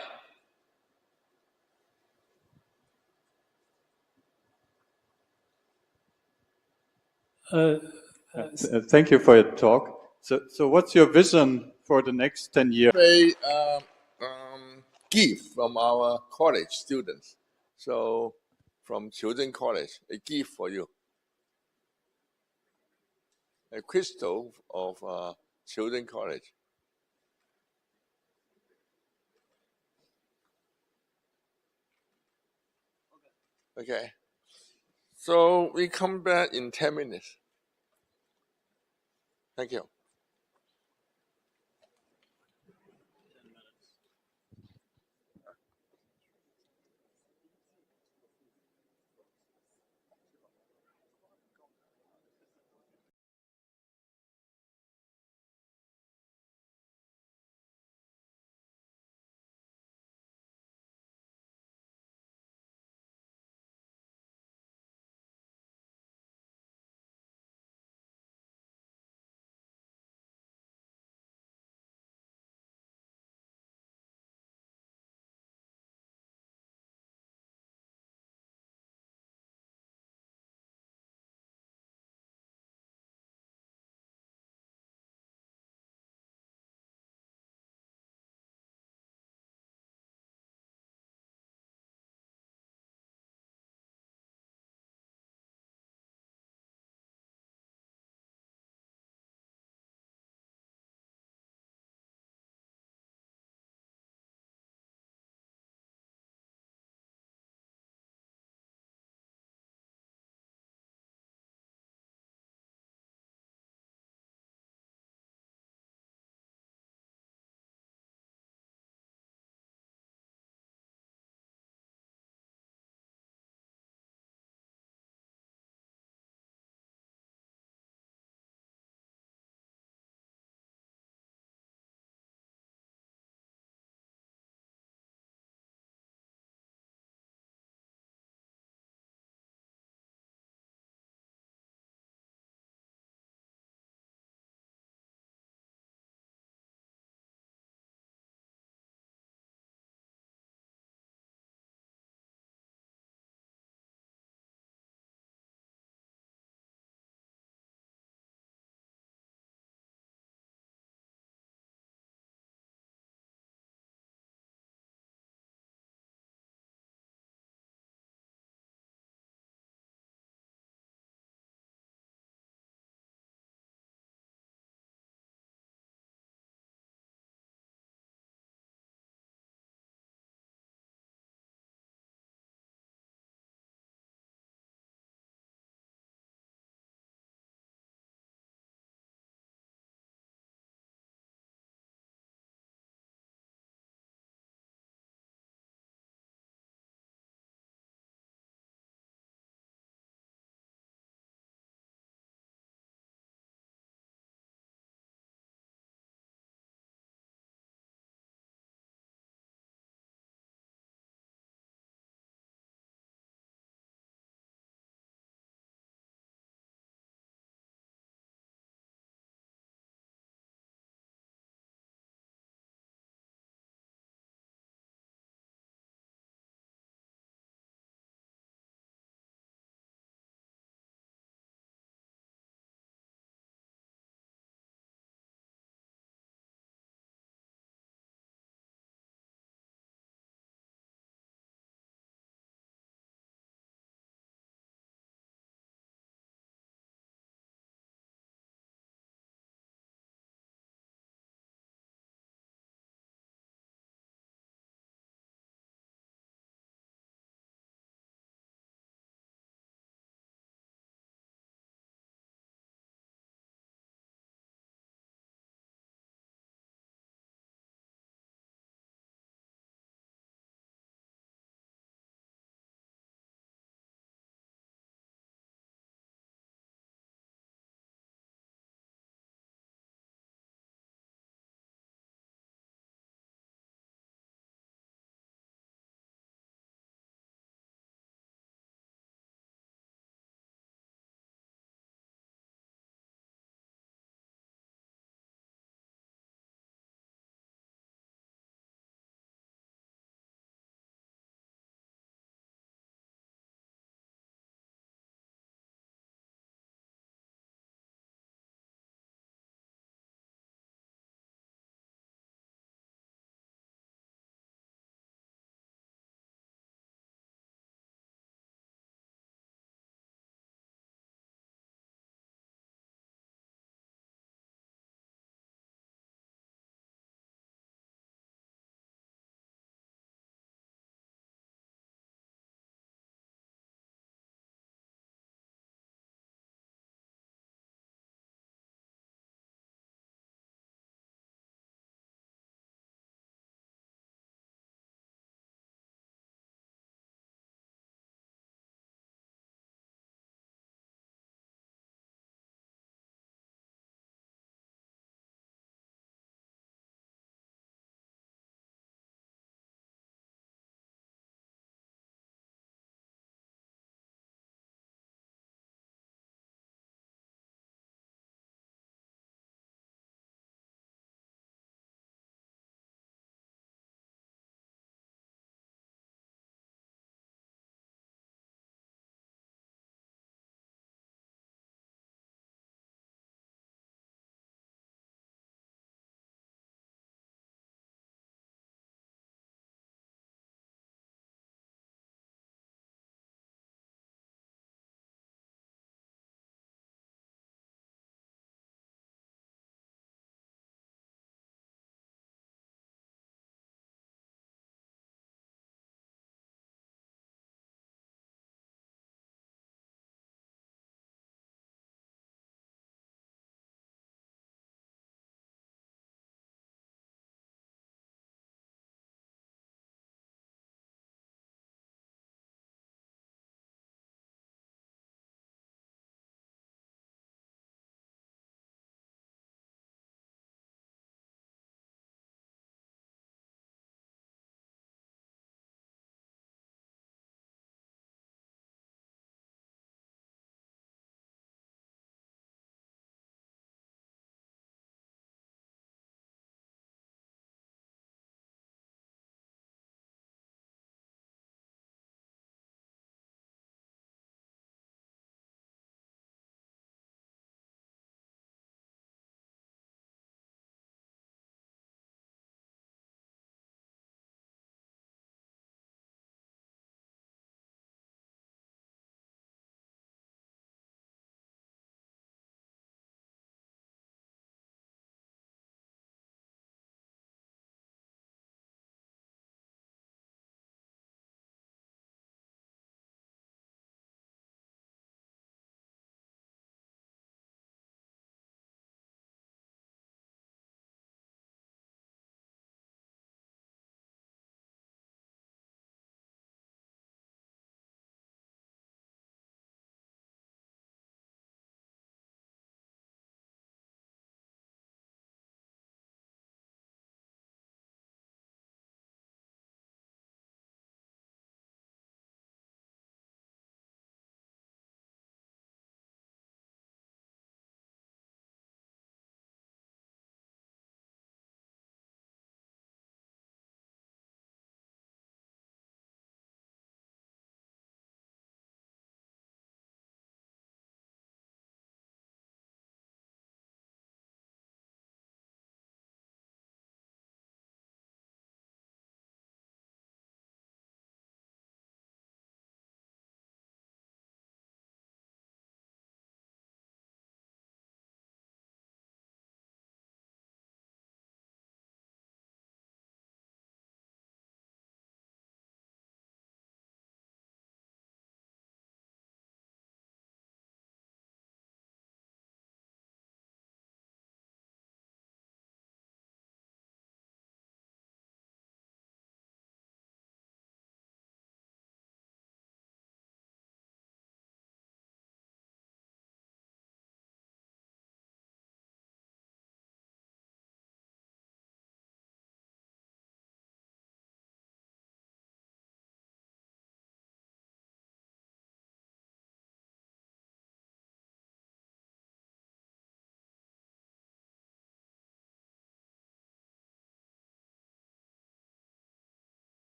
Thank you for your talk. So what's your vision for the next 10 years? A gift from our college students. So from Children's College, a gift for you. A crystal of Children's College. Okay. So we come back in 10 minutes. Thank you.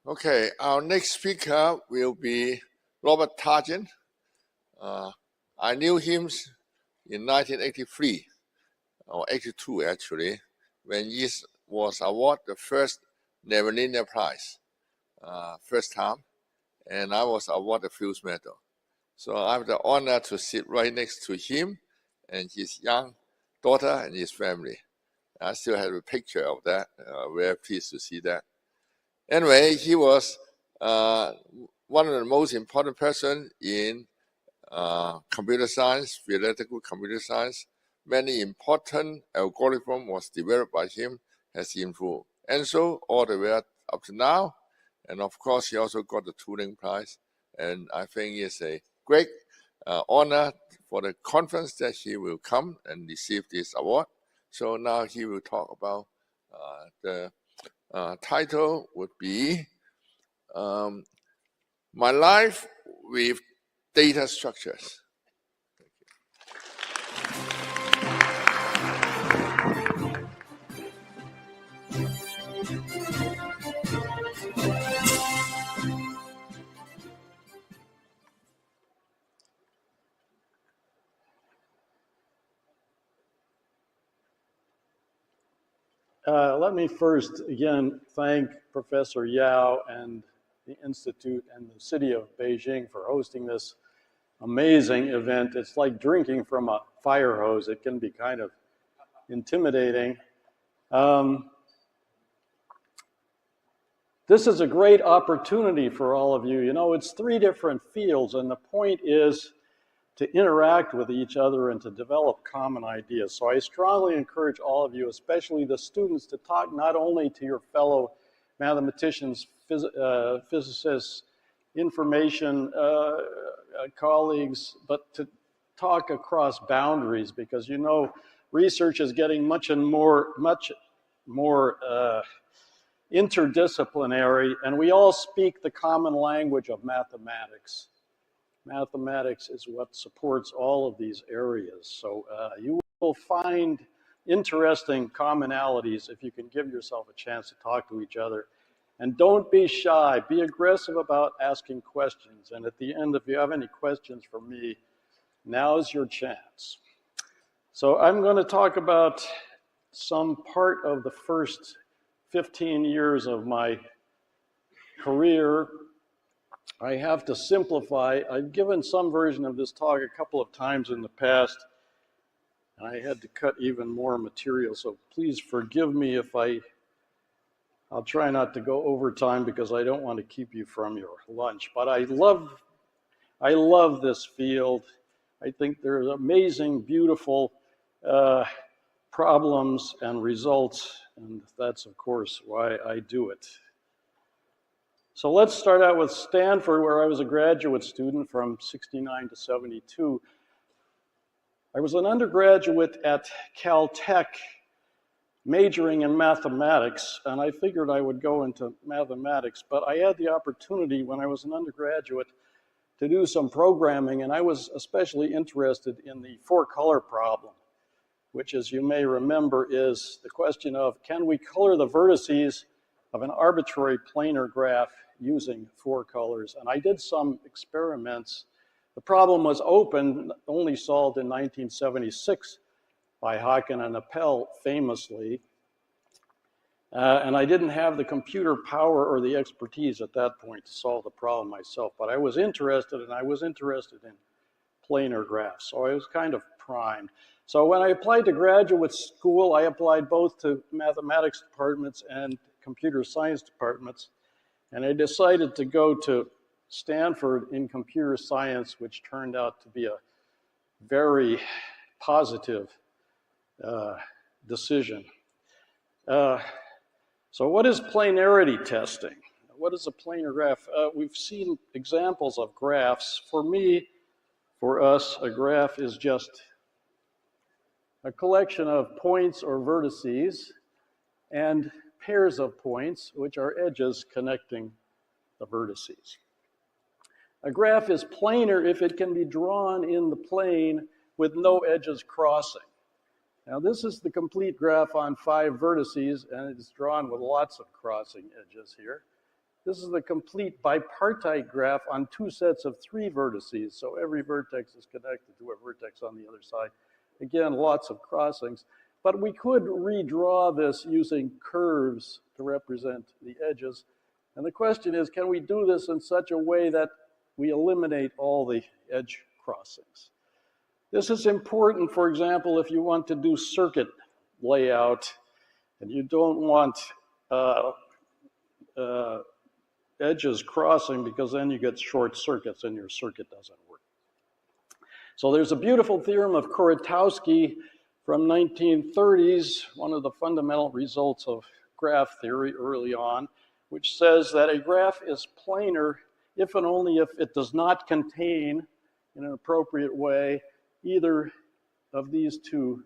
Okay, our next speaker will be Robert Targin. I knew him in 1983, or 82 actually, when he was awarded the first Nonlinear Prize, first time, and I was awarded the Fields Medal. So I have the honor to sit right next to him and his young daughter and his family. I still have a picture of that. Very pleased to see that. Anyway, he was one of the most important person in computer science, theoretical computer science. Many important algorithm was developed by him, has improved. And so all the way up to now. And of course, he also got the Turing Prize. And I think it's a great honor for the conference that he will come and receive this award. So now he will talk about the title would be My Life with Data Structures. Let me first again thank Professor Yao and the Institute and the city of Beijing for hosting this amazing event. It's like drinking from a fire hose. It can be kind of intimidating. This is a great opportunity for all of you. You know, it's 3 different fields, and the point is to interact with each other and to develop common ideas. So I strongly encourage all of you, especially the students, to talk not only to your fellow mathematicians, physicists, information colleagues, but to talk across boundaries, because you know research is getting much more interdisciplinary, and we all speak the common language of mathematics. Mathematics is what supports all of these areas. So you will find interesting commonalities if you can give yourself a chance to talk to each other. And don't be shy. Be aggressive about asking questions. And at the end, if you have any questions for me, now's your chance. So I'm going to talk about some part of the first 15 years of my career. I have to simplify. I've given some version of this talk a couple of times in the past, and I had to cut even more material, so please forgive me if I'll try not to go over time because I don't want to keep you from your lunch. But I love this field. I think there's amazing, beautiful problems and results, and that's, of course, why I do it. So let's start out with Stanford, where I was a graduate student from 69 to 72. I was an undergraduate at Caltech, majoring in mathematics, and I figured I would go into mathematics, but I had the opportunity when I was an undergraduate to do some programming, and I was especially interested in the 4-color problem, which, as you may remember, is the question of, can we color the vertices of an arbitrary planar graph using 4 colors? And I did some experiments. The problem was open, only solved in 1976 by Haken and Appel famously. And I didn't have the computer power or the expertise at that point to solve the problem myself, but I was interested, and I was interested in planar graphs, so I was kind of primed. So when I applied to graduate school, I applied both to mathematics departments and computer science departments, and I decided to go to Stanford in computer science, which turned out to be a very positive decision. So what is planarity testing? What is a planar graph? We've seen examples of graphs. For me, for us, a graph is just a collection of points or vertices and pairs of points, which are edges connecting the vertices. A graph is planar if it can be drawn in the plane with no edges crossing. Now this is the complete graph on 5 vertices, and it is drawn with lots of crossing edges here. This is the complete bipartite graph on two sets of three vertices. So every vertex is connected to a vertex on the other side. Again, lots of crossings. But we could redraw this using curves to represent the edges. And the question is, can we do this in such a way that we eliminate all the edge crossings? This is important, for example, if you want to do circuit layout and you don't want edges crossing, because then you get short circuits and your circuit doesn't work. So there's a beautiful theorem of Kuratowski from 1930s, one of the fundamental results of graph theory early on, which says that a graph is planar if and only if it does not contain, in an appropriate way, either of these two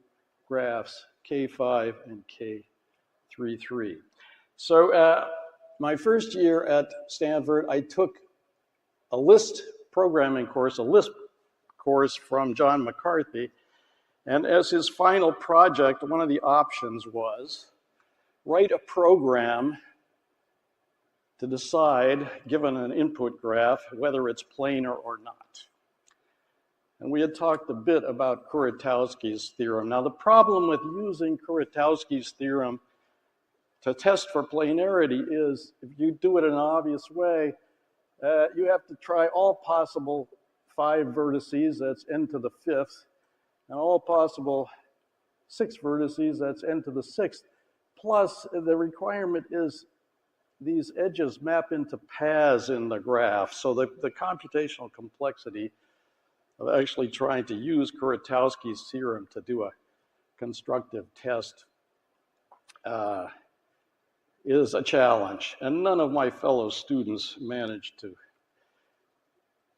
graphs, K5 and K33. So my first year at Stanford, I took a Lisp programming course, a Lisp course from John McCarthy. And as his final project, one of the options was write a program to decide, given an input graph, whether it's planar or not. And we had talked a bit about Kuratowski's theorem. Now, the problem with using Kuratowski's theorem to test for planarity is, if you do it in an obvious way, you have to try all possible 5 vertices, that's n to the 5th, and all possible 6 vertices, that's n to the 6th. Plus, the requirement is these edges map into paths in the graph. So the computational complexity of actually trying to use Kuratowski's theorem to do a constructive test is a challenge. And none of my fellow students managed to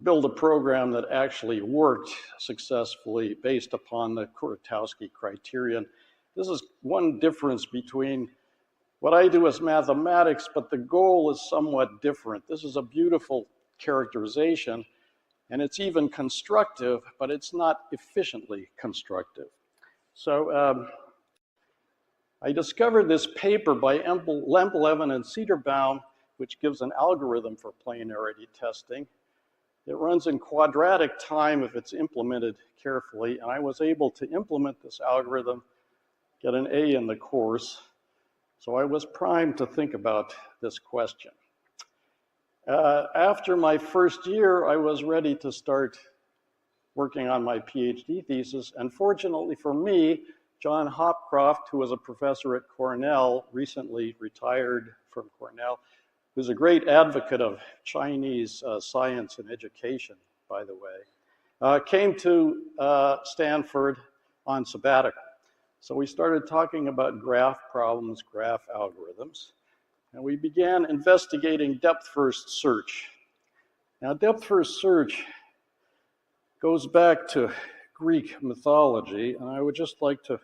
build a program that actually worked successfully based upon the Kuratowski criterion. This is one difference between what I do as mathematics, but the goal is somewhat different. This is a beautiful characterization, and it's even constructive, but it's not efficiently constructive. So I discovered this paper by Lempelevan and Cedarbaum, which gives an algorithm for planarity testing. It runs in quadratic time if it's implemented carefully, and I was able to implement this algorithm, get an A in the course. So I was primed to think about this question. After my first year, I was ready to start working on my PhD thesis, and fortunately for me, John Hopcroft, who was a professor at Cornell, recently retired from Cornell, who's a great advocate of Chinese science and education, by the way, came to Stanford on sabbatical. So we started talking about graph problems, graph algorithms, and we began investigating depth-first search. Now, depth-first search goes back to Greek mythology, and I would just like to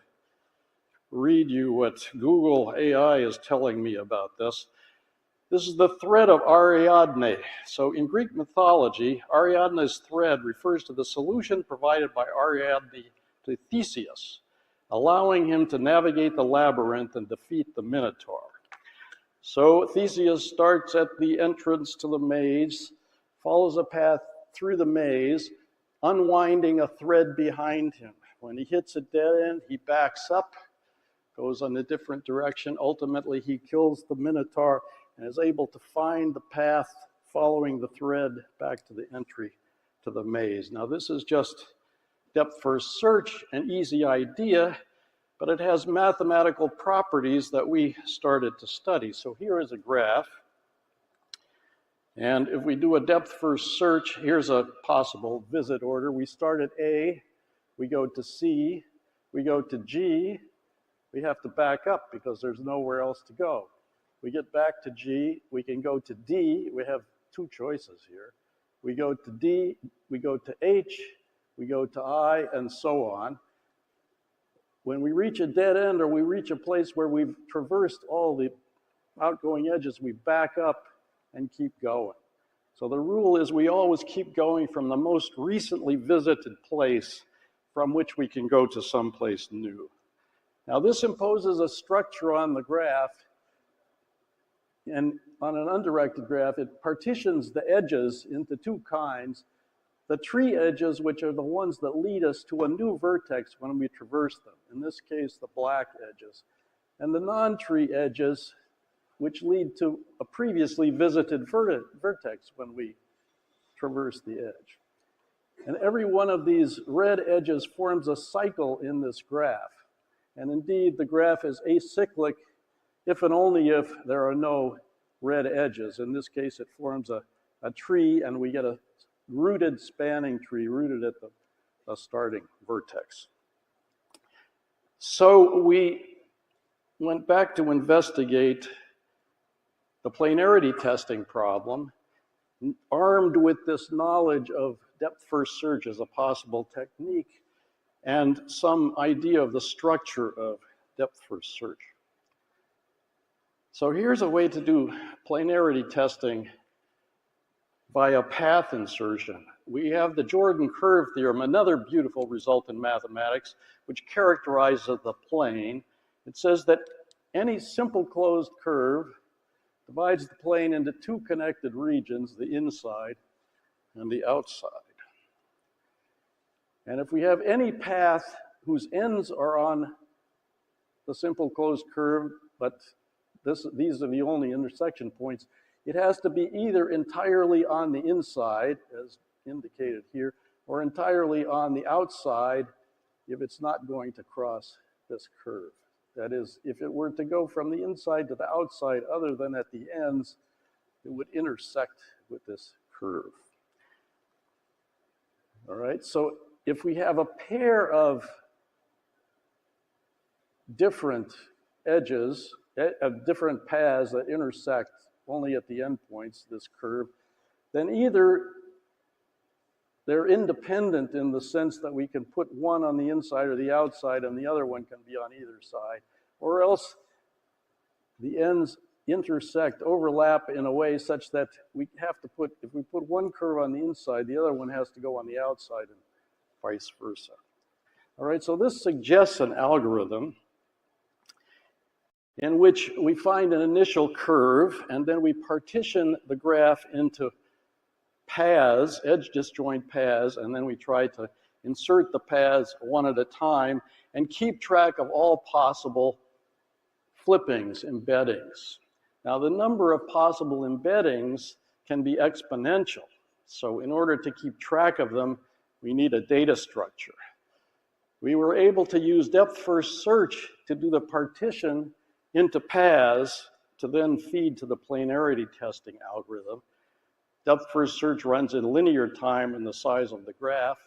read you what Google AI is telling me about this. This is the thread of Ariadne. So in Greek mythology, Ariadne's thread refers to the solution provided by Ariadne to Theseus, allowing him to navigate the labyrinth and defeat the Minotaur. So Theseus starts at the entrance to the maze, follows a path through the maze, unwinding a thread behind him. When he hits a dead end, he backs up, goes in a different direction. Ultimately, he kills the Minotaur and is able to find the path following the thread back to the entry to the maze. Now, this is just depth-first search, an easy idea, but it has mathematical properties that we started to study. So here is a graph. And if we do a depth-first search, here's a possible visit order. We start at A, we go to C, we go to G. We have to back up because there's nowhere else to go. We get back to G, we can go to D. We have 2 choices here. We go to D, we go to H, we go to I, and so on. When we reach a dead end or we reach a place where we've traversed all the outgoing edges, we back up and keep going. So the rule is we always keep going from the most recently visited place from which we can go to someplace new. Now this imposes a structure on the graph And on an undirected graph, it partitions the edges into two kinds. The tree edges, which are the ones that lead us to a new vertex when we traverse them. In this case, the black edges. And the non-tree edges, which lead to a previously visited vertex when we traverse the edge. And every one of these red edges forms a cycle in this graph. And indeed, the graph is acyclic if and only if there are no red edges. In this case, it forms a tree, and we get a rooted spanning tree, rooted at the starting vertex. So we went back to investigate the planarity testing problem, armed with this knowledge of depth-first search as a possible technique and some idea of the structure of depth-first search. So here's a way to do planarity testing via path insertion. We have the Jordan curve theorem, another beautiful result in mathematics, which characterizes the plane. It says that any simple closed curve divides the plane into two connected regions, the inside and the outside. And if we have any path whose ends are on the simple closed curve, but these are the only intersection points, it has to be either entirely on the inside, as indicated here, or entirely on the outside if it's not going to cross this curve. That is, if it were to go from the inside to the outside other than at the ends, it would intersect with this curve. All right, so if we have a pair of different edges, of different paths that intersect only at the endpoints, this curve, then either they're independent in the sense that we can put one on the inside or the outside and the other one can be on either side, or else the ends intersect, overlap in a way such that we have to put, if we put one curve on the inside, the other one has to go on the outside and vice versa. All right, so this suggests an algorithm in which we find an initial curve and then we partition the graph into paths, edge disjoint paths, and then we try to insert the paths one at a time and keep track of all possible flippings, embeddings. Now, the number of possible embeddings can be exponential. So in order to keep track of them, we need a data structure. We were able to use depth-first search to do the partition into paths to then feed to the planarity testing algorithm. Depth-first search runs in linear time in the size of the graph.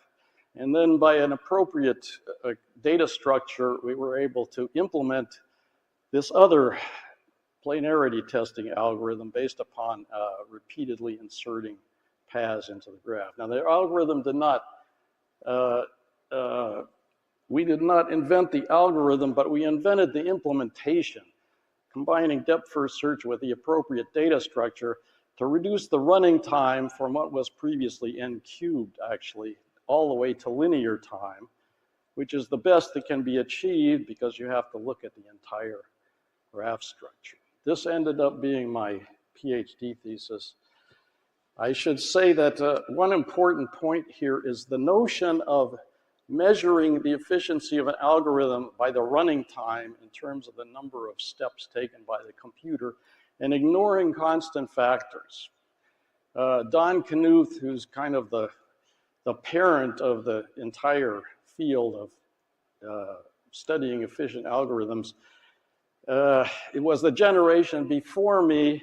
And then by an appropriate data structure, we were able to implement this other planarity testing algorithm based upon repeatedly inserting paths into the graph. Now, the algorithm did not, we did not invent the algorithm, but we invented the implementation, combining depth-first search with the appropriate data structure to reduce the running time from what was previously n cubed, actually, all the way to linear time, which is the best that can be achieved because you have to look at the entire graph structure. This ended up being my PhD thesis. I should say that one important point here is the notion of measuring the efficiency of an algorithm by the running time in terms of the number of steps taken by the computer and ignoring constant factors. Don Knuth, who's kind of the parent of the entire field of studying efficient algorithms, it was the generation before me,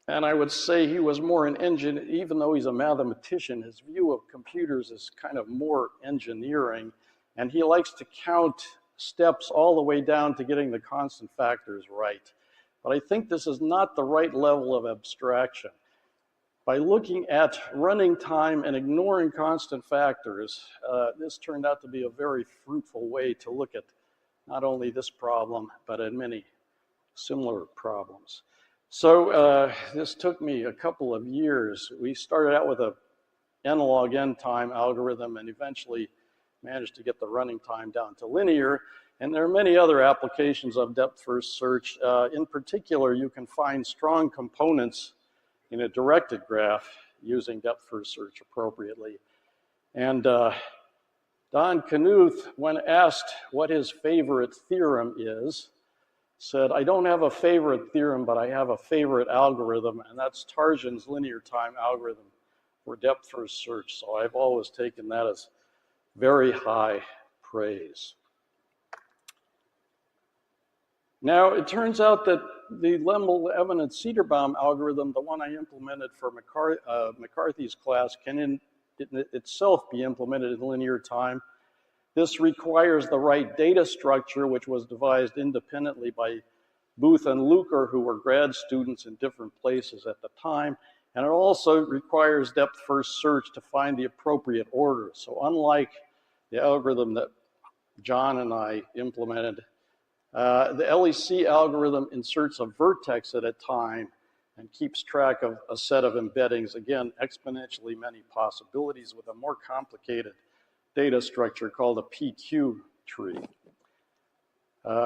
and I would say he was more an engineer, even though he's a mathematician, his view of computers is kind of more engineering, and he likes to count steps all the way down to getting the constant factors right. But I think this is not the right level of abstraction. By looking at running time and ignoring constant factors, this turned out to be a very fruitful way to look at not only this problem, but at many similar problems. So this took me a couple of years. We started out with a n log n time algorithm and eventually managed to get the running time down to linear. And there are many other applications of depth-first search. In particular, you can find strong components in a directed graph using depth-first search appropriately. And Don Knuth, when asked what his favorite theorem is, said, I don't have a favorite theorem, but I have a favorite algorithm, and that's Tarjan's linear time algorithm for depth-first search. So I've always taken that as very high praise. Now, it turns out that the Lemel-Eminent-Cederbaum algorithm, the one I implemented for McCarthy's class, can itself be implemented in linear time. This requires the right data structure, which was devised independently by Booth and Luker, who were grad students in different places at the time. And it also requires depth-first search to find the appropriate order. So unlike the algorithm that John and I implemented, the LEC algorithm inserts a vertex at a time and keeps track of a set of embeddings. Again, exponentially many possibilities with a more complicated data structure called a PQ tree.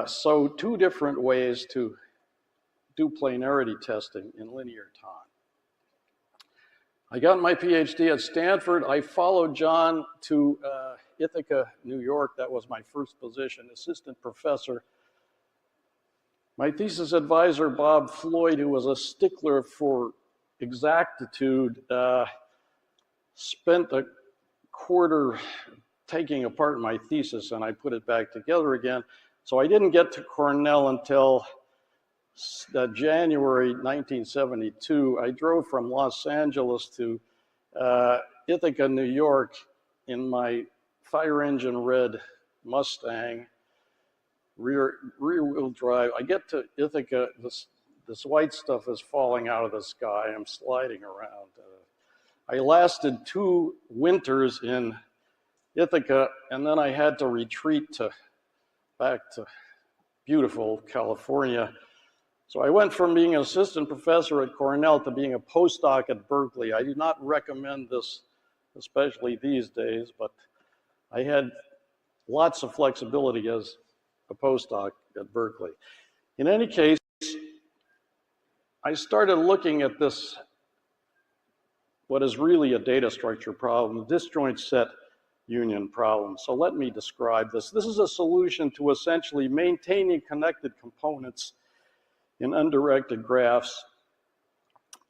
So two different ways to do planarity testing in linear time. I got my PhD at Stanford. I followed John to Ithaca, New York. That was my first position, assistant professor. My thesis advisor, Bob Floyd, who was a stickler for exactitude, spent a quarter taking apart my thesis, and I put it back together again. So I didn't get to Cornell until January 1972. I drove from Los Angeles to Ithaca, New York in my fire engine red Mustang, rear wheel drive. I get to Ithaca, this white stuff is falling out of the sky. I'm sliding around. I lasted 2 winters in Ithaca, and then I had to retreat back to beautiful California. So I went from being an assistant professor at Cornell to being a postdoc at Berkeley. I do not recommend this, especially these days, but I had lots of flexibility as a postdoc at Berkeley. In any case, I started looking at this, what is really a data structure problem, disjoint set union problem. So let me describe this. This is a solution to essentially maintaining connected components in undirected graphs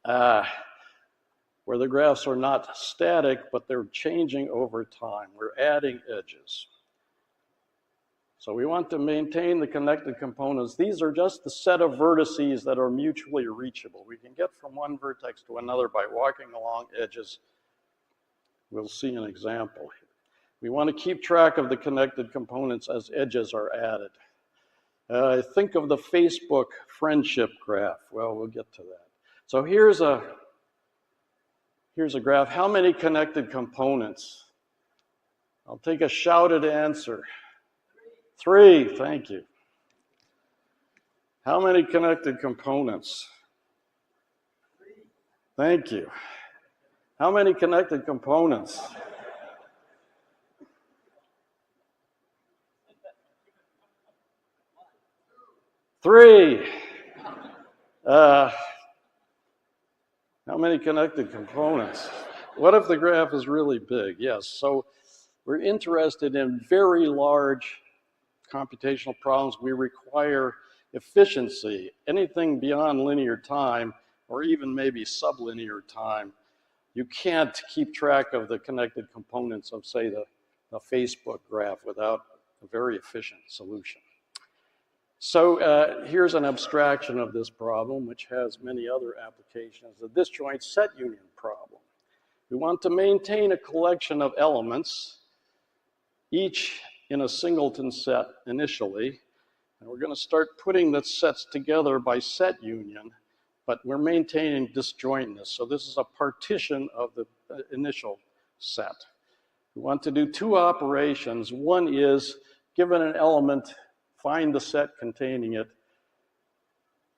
where the graphs are not static, but they're changing over time. We're adding edges. So we want to maintain the connected components. These are just the set of vertices that are mutually reachable. We can get from one vertex to another by walking along edges. We'll see an example here. We want to keep track of the connected components as edges are added. Think of the Facebook friendship graph. Well, we'll get to that. So here's a graph. How many connected components? I'll take a shouted answer. 3, thank you. How many connected components? 3. Thank you. How many connected components? 3. How many connected components? What if the graph is really big? Yes, so we're interested in very large computational problems. We require efficiency. Anything beyond linear time, or even maybe sublinear time, you can't keep track of the connected components of, say, the Facebook graph without a very efficient solution. So here's an abstraction of this problem, which has many other applications, the disjoint set union problem. We want to maintain a collection of elements, each in a singleton set initially, and we're going to start putting the sets together by set union, but we're maintaining disjointness. So this is a partition of the initial set. We want to do 2 operations. One is, given an element, find the set containing it.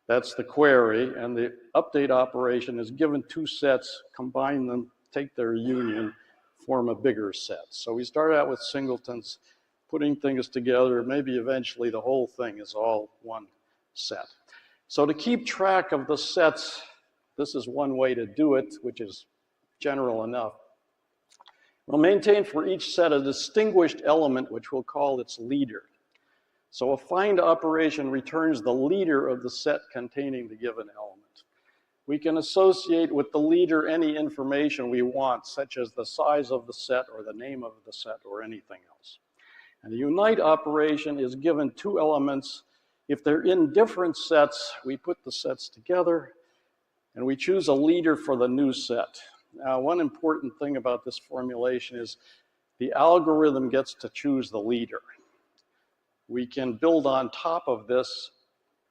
That's the query. And the update operation is, given 2 sets, combine them, take their union, form a bigger set. So we start out with singletons, putting things together, maybe eventually the whole thing is all one set. So to keep track of the sets, this is one way to do it, which is general enough. We'll maintain for each set a distinguished element, which we'll call its leader. So a find operation returns the leader of the set containing the given element. We can associate with the leader any information we want, such as the size of the set or the name of the set or anything else. And the unite operation is given two elements. If they're in different sets, we put the sets together and we choose a leader for the new set. Now, one important thing about this formulation is the algorithm gets to choose the leader. We can build on top of this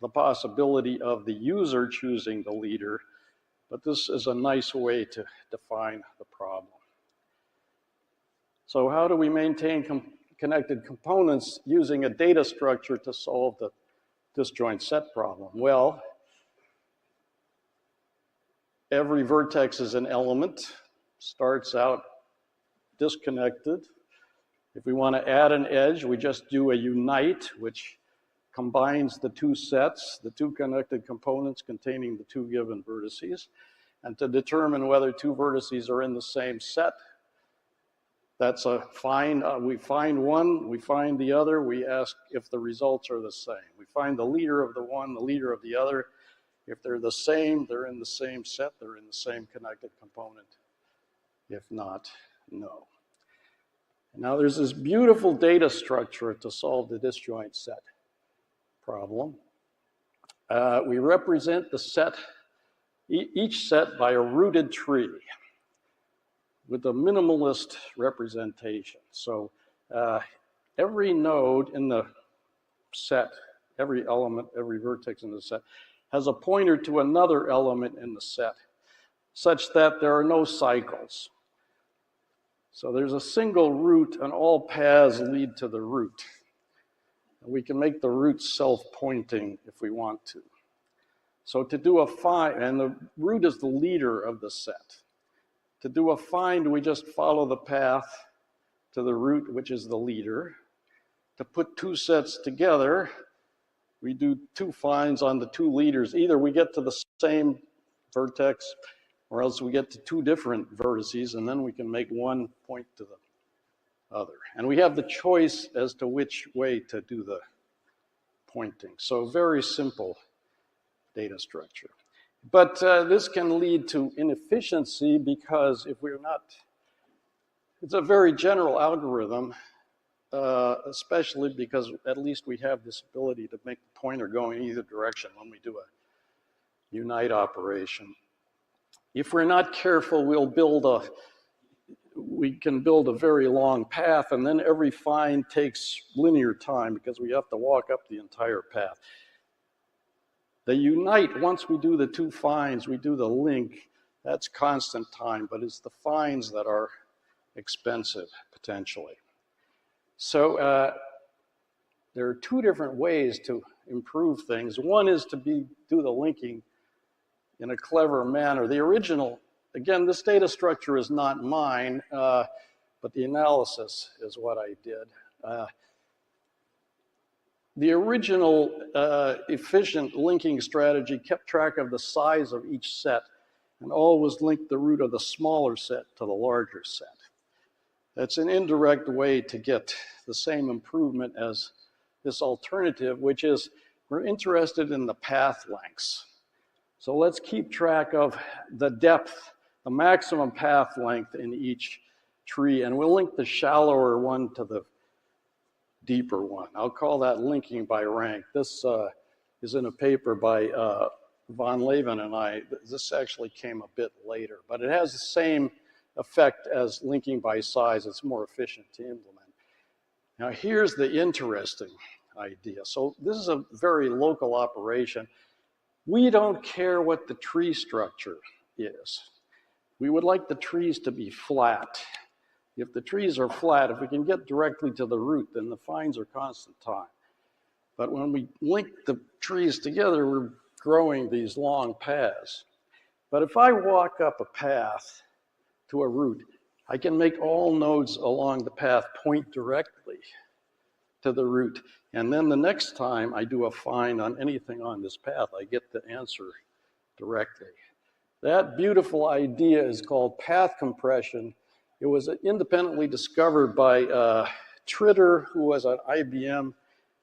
the possibility of the user choosing the leader, but this is a nice way to define the problem. So how do we maintain connected components using a data structure to solve the disjoint set problem? Well, every vertex is an element, starts out disconnected. If we want to add an edge, we just do a unite, which combines the two sets, the two connected components containing the two given vertices. And to determine whether two vertices are in the same set, that's a find. We find one, we find the other, we ask if the results are the same. We find the leader of the one, the leader of the other. If they're the same, they're in the same set, they're in the same connected component. If not, no. Now there's this beautiful data structure to solve the disjoint set problem. We represent the set, each set by a rooted tree with a minimalist representation. So every node in the set, every element, every vertex in the set has a pointer to another element in the set, such that there are no cycles. So there's a single root and all paths lead to the root. And we can make the root self-pointing if we want to. So to do a find, and the root is the leader of the set. To do a find, we just follow the path to the root, which is the leader. To put two sets together, we do two finds on the two leaders. Either we get to the same vertex, or else we get to two different vertices, and then we can make one point to the other. And we have the choice as to which way to do the pointing. So very simple data structure. But this can lead to inefficiency because if we're not, it's a very general algorithm, especially because at least we have this ability to make the pointer go in either direction when we do a unite operation. If we're not careful, we can build a very long path, and then every find takes linear time because we have to walk up the entire path. The unite, once we do the two finds, we do the link, that's constant time, but it's the finds that are expensive, potentially. So there are two different ways to improve things. One is to do the linking in a clever manner. The original, again, this data structure is not mine, but the analysis is what I did. The original efficient linking strategy kept track of the size of each set and always linked the root of the smaller set to the larger set. That's an indirect way to get the same improvement as this alternative, which is we're interested in the path lengths. So let's keep track of the depth, the maximum path length in each tree, and we'll link the shallower one to the deeper one. I'll call that linking by rank. This is in a paper by Von Leven and I. This actually came a bit later, but it has the same effect as linking by size. It's more efficient to implement. Now here's the interesting idea. So this is a very local operation. We don't care what the tree structure is. We would like the trees to be flat. If the trees are flat, if we can get directly to the root, then the finds are constant time. But when we link the trees together, we're growing these long paths. But if I walk up a path to a root, I can make all nodes along the path point directly to the root. And then the next time I do a find on anything on this path, I get the answer directly. That beautiful idea is called path compression. It was independently discovered by Tritter, who was an IBM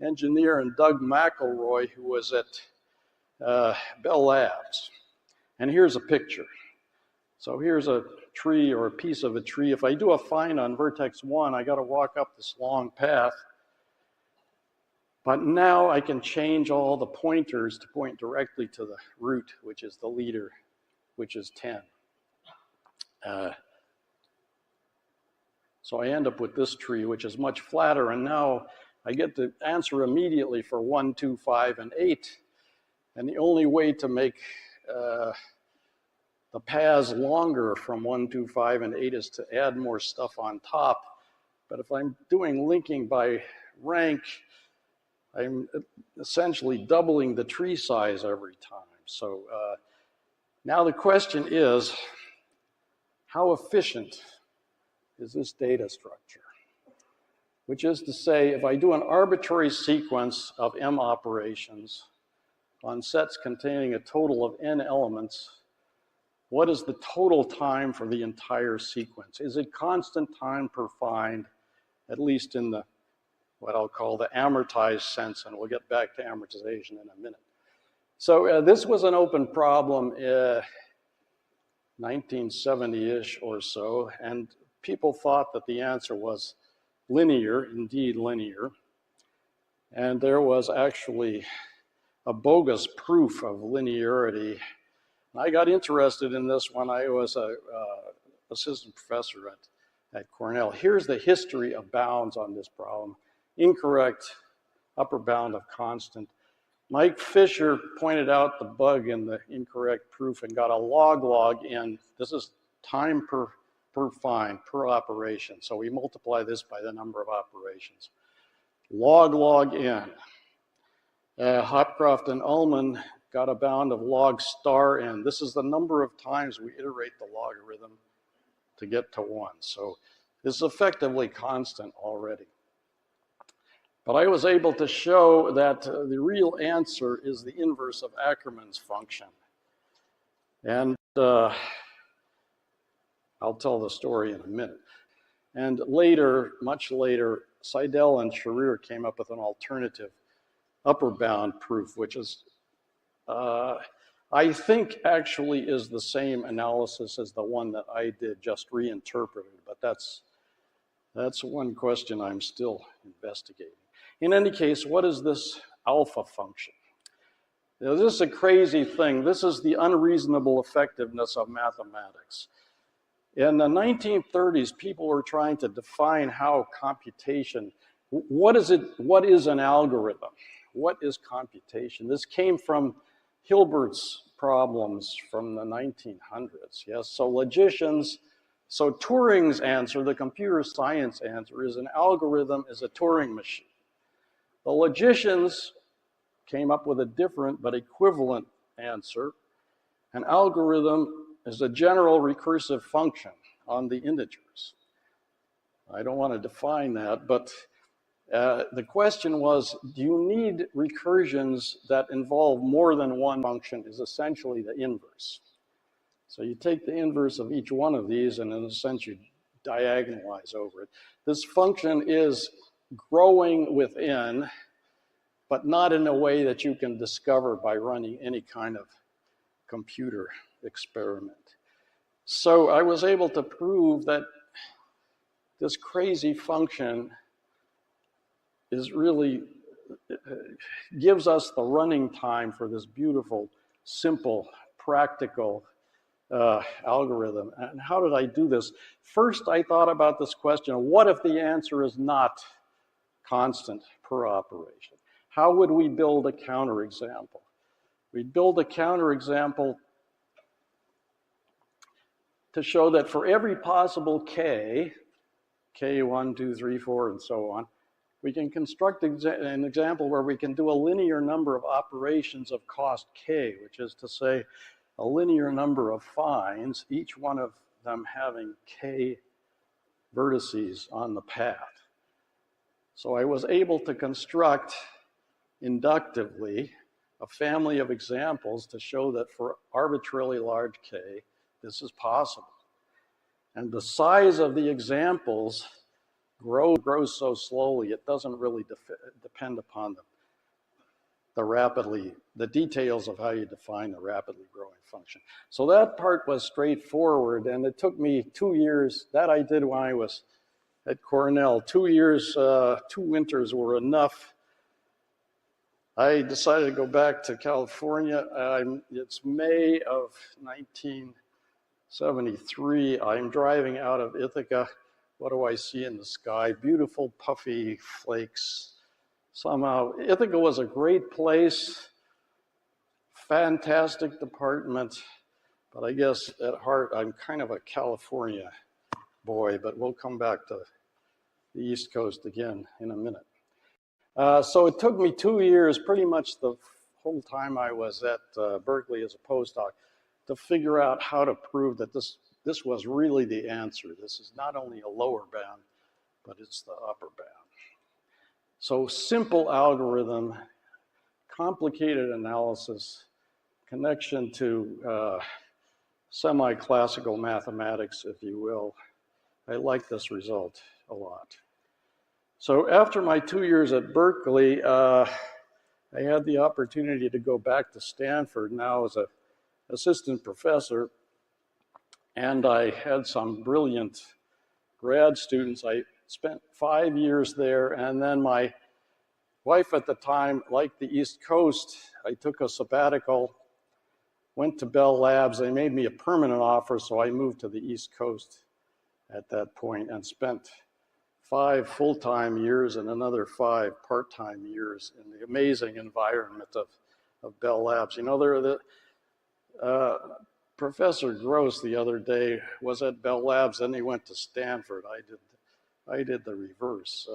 engineer, and Doug McElroy, who was at Bell Labs. And here's a picture. So here's a tree or a piece of a tree. If I do a find on vertex 1, I got to walk up this long path. But now I can change all the pointers to point directly to the root, which is the leader, which is 10. So I end up with this tree, which is much flatter, and now I get the answer immediately for 1, 2, 5, and 8. And the only way to make the paths longer from 1, 2, 5, and 8 is to add more stuff on top. But if I'm doing linking by rank, I'm essentially doubling the tree size every time. So now the question is, how efficient is this data structure? Which is to say, if I do an arbitrary sequence of M operations on sets containing a total of n elements, what is the total time for the entire sequence? Is it constant time per find, at least in the what I'll call the amortized sense, and we'll get back to amortization in a minute. So this was an open problem 1970-ish or so, and people thought that the answer was linear, indeed linear, and there was actually a bogus proof of linearity. And I got interested in this when I was an assistant professor at Cornell. Here's the history of bounds on this problem. Incorrect upper bound of constant. Mike Fisher pointed out the bug in the incorrect proof and got a log n. This is time per find, per operation. So we multiply this by the number of operations. Log n. Hopcroft and Ullman got a bound of log star n. This is the number of times we iterate the logarithm to get to 1. So this is effectively constant already. But I was able to show that the real answer is the inverse of Ackermann's function. And I'll tell the story in a minute. And later, much later, Seidel and Schrödinger came up with an alternative upper bound proof, which is, I think actually is the same analysis as the one that I did, just reinterpreted. But that's one question I'm still investigating. In any case, what is this alpha function? Now, this is a crazy thing. This is the unreasonable effectiveness of mathematics. In the 1930s, people were trying to define how computation, what is an algorithm? What is computation? This came from Hilbert's problems from the 1900s, yes? So logicians, so Turing's answer, the computer science answer, is an algorithm is a Turing machine. The logicians came up with a different but equivalent answer. An algorithm is a general recursive function on the integers. I don't want to define that, but the question was, do you need recursions that involve more than one function is essentially the inverse. So you take the inverse of each one of these and in a sense you diagonalize over it. This function is growing within, but not in a way that you can discover by running any kind of computer experiment. So I was able to prove that this crazy function is really, gives us the running time for this beautiful, simple, practical algorithm. And how did I do this? First, I thought about this question, what if the answer is not constant per operation? How would we build a counterexample? We'd build a counterexample to show that for every possible k, k1, 2, 3, 4, and so on, we can construct an example where we can do a linear number of operations of cost k, which is to say a linear number of finds, each one of them having k vertices on the path. So I was able to construct inductively a family of examples to show that for arbitrarily large k, this is possible. And the size of the examples grows so slowly, it doesn't really depend upon the details of how you define the rapidly growing function. So that part was straightforward, and it took me 2 years. That I did when I was at Cornell. 2 years, 2 winters were enough. I decided to go back to California. It's May of 1973. I'm driving out of Ithaca. What do I see in the sky? Beautiful puffy flakes. Somehow, Ithaca was a great place, fantastic department, but I guess at heart I'm kind of a California boy, but we'll come back to the East Coast again in a minute. So it took me 2 years, pretty much the whole time I was at Berkeley as a postdoc, to figure out how to prove that this was really the answer. This is not only a lower bound, but it's the upper bound. So simple algorithm, complicated analysis, connection to semi-classical mathematics, if you will. I like this result a lot. So after my 2 years at Berkeley, I had the opportunity to go back to Stanford now as an assistant professor, and I had some brilliant grad students. I spent 5 years there, and then my wife at the time liked the East Coast. I took a sabbatical, went to Bell Labs. They made me a permanent offer, so I moved to the East Coast at that point and spent 5 full-time years and another 5 part-time years in the amazing environment of Bell Labs. You know, Professor Gross the other day was at Bell Labs, and he went to Stanford. I did the reverse.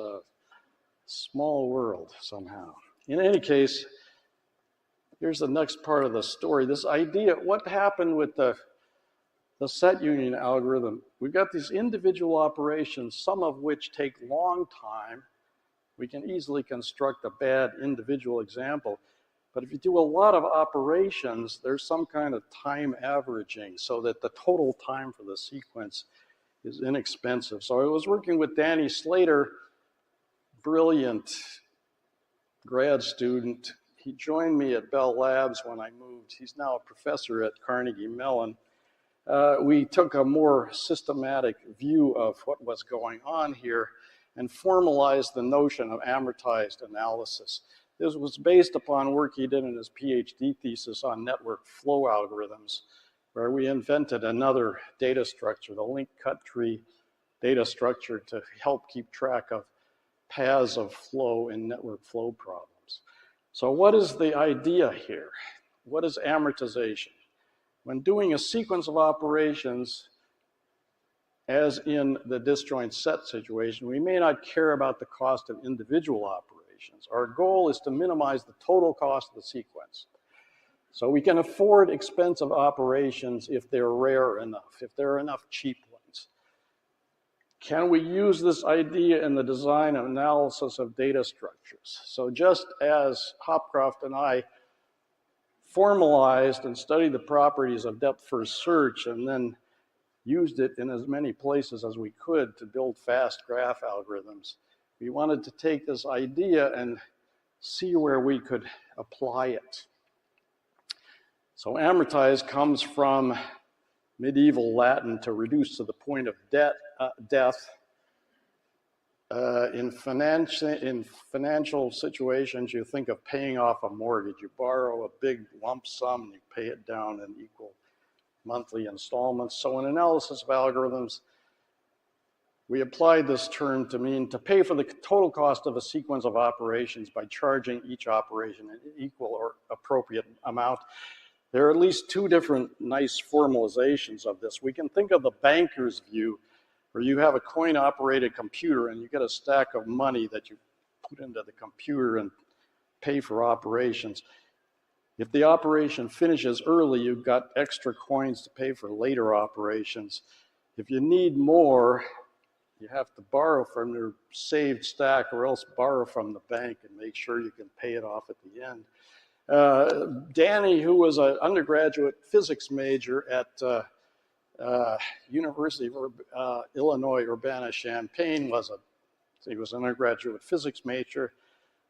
Small world somehow. In any case, here's the next part of the story. This idea, what happened with the set union algorithm? We've got these individual operations, some of which take long time. We can easily construct a bad individual example. But if you do a lot of operations, there's some kind of time averaging so that the total time for the sequence is inexpensive. So I was working with Danny Slater, brilliant grad student. He joined me at Bell Labs when I moved. He's now a professor at Carnegie Mellon. We took a more systematic view of what was going on here and formalized the notion of amortized analysis. This was based upon work he did in his PhD thesis on network flow algorithms, where we invented another data structure, the linked cut tree data structure, to help keep track of paths of flow in network flow problems. So what is the idea here? What is amortization? When doing a sequence of operations, as in the disjoint set situation, we may not care about the cost of individual operations. Our goal is to minimize the total cost of the sequence. So we can afford expensive operations if they're rare enough, if there are enough cheap ones. Can we use this idea in the design and analysis of data structures? So just as Hopcroft and I formalized and studied the properties of depth-first search and then used it in as many places as we could to build fast graph algorithms, we wanted to take this idea and see where we could apply it. So amortize comes from medieval Latin, to reduce to the point of death. In financial situations, you think of paying off a mortgage. You borrow a big lump sum and you pay it down in equal monthly installments. So in analysis of algorithms, we applied this term to mean to pay for the total cost of a sequence of operations by charging each operation an equal or appropriate amount. There are at least 2 different nice formalizations of this. We can think of the banker's view, where you have a coin-operated computer and you get a stack of money that you put into the computer and pay for operations. If the operation finishes early, you've got extra coins to pay for later operations. If you need more, You have to borrow from your saved stack or else borrow from the bank and make sure you can pay it off at the end. Danny, who was an undergraduate physics major at University of Illinois Urbana-Champaign, he was an undergraduate physics major.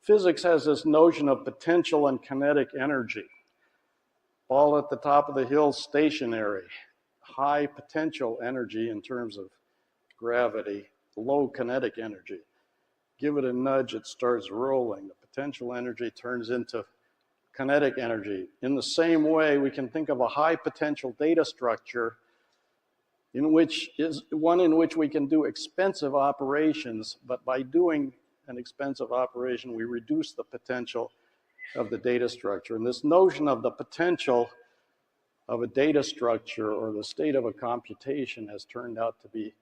Physics has this notion of potential and kinetic energy. Ball at the top of the hill, stationary, high potential energy in terms of gravity, low kinetic energy. Give it a nudge, it starts rolling. The potential energy turns into kinetic energy. In the same way, we can think of a high potential data structure in which we can do expensive operations, but by doing an expensive operation, we reduce the potential of the data structure. And this notion of the potential of a data structure or the state of a computation has turned out to be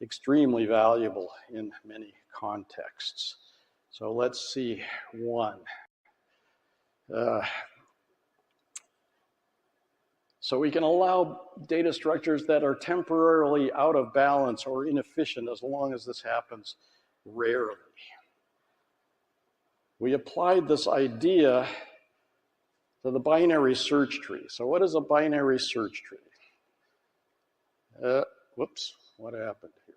extremely valuable in many contexts. So let's see one. So we can allow data structures that are temporarily out of balance or inefficient as long as this happens rarely. We applied this idea to the binary search tree. So what is a binary search tree? Whoops, what happened here?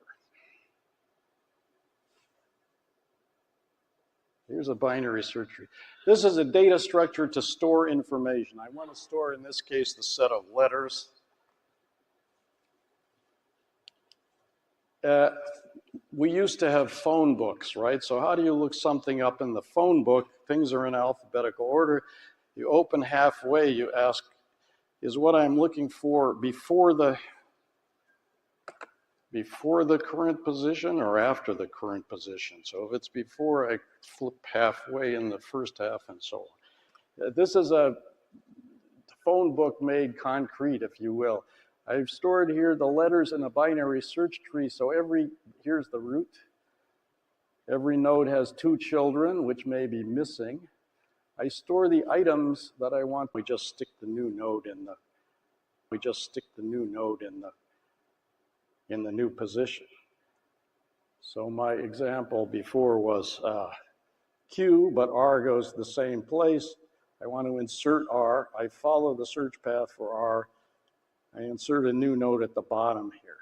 Here's a binary search tree. This is a data structure to store information. I want to store, in this case, the set of letters. We used to have phone books, right? So how do you look something up in the phone book? Things are in alphabetical order. You open halfway, you ask, is what I'm looking for before the current position or after the current position? So if it's before, I flip halfway in the first half and so on. This is a phone book made concrete, if you will. I've stored here the letters in a binary search tree. So here's the root. Every node has 2 children, which may be missing. I store the items that I want. We just stick the new node in the new position. So my example before was Q, but R goes the same place. I want to insert R. I follow the search path for R. I insert a new node at the bottom here.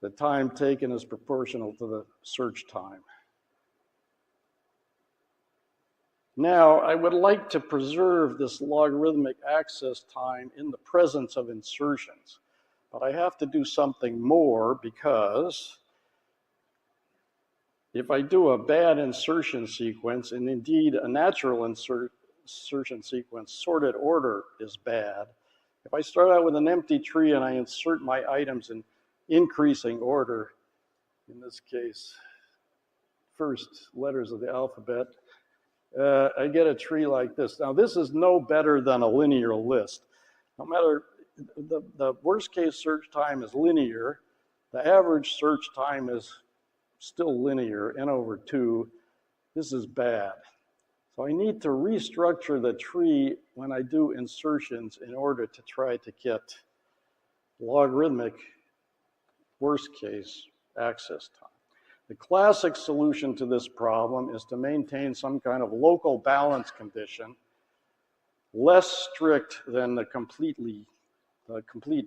The time taken is proportional to the search time. Now, I would like to preserve this logarithmic access time in the presence of insertions. But I have to do something more, because if I do a bad insertion sequence, and indeed a natural insertion sequence, sorted order is bad. If I start out with an empty tree and I insert my items in increasing order, in this case, first letters of the alphabet, I get a tree like this. Now, this is no better than a linear list. No matter, the worst case search time is linear. The average search time is still linear, n over 2. This is bad. So I need to restructure the tree when I do insertions in order to try to get logarithmic worst case access time. The classic solution to this problem is to maintain some kind of local balance condition, less strict than the complete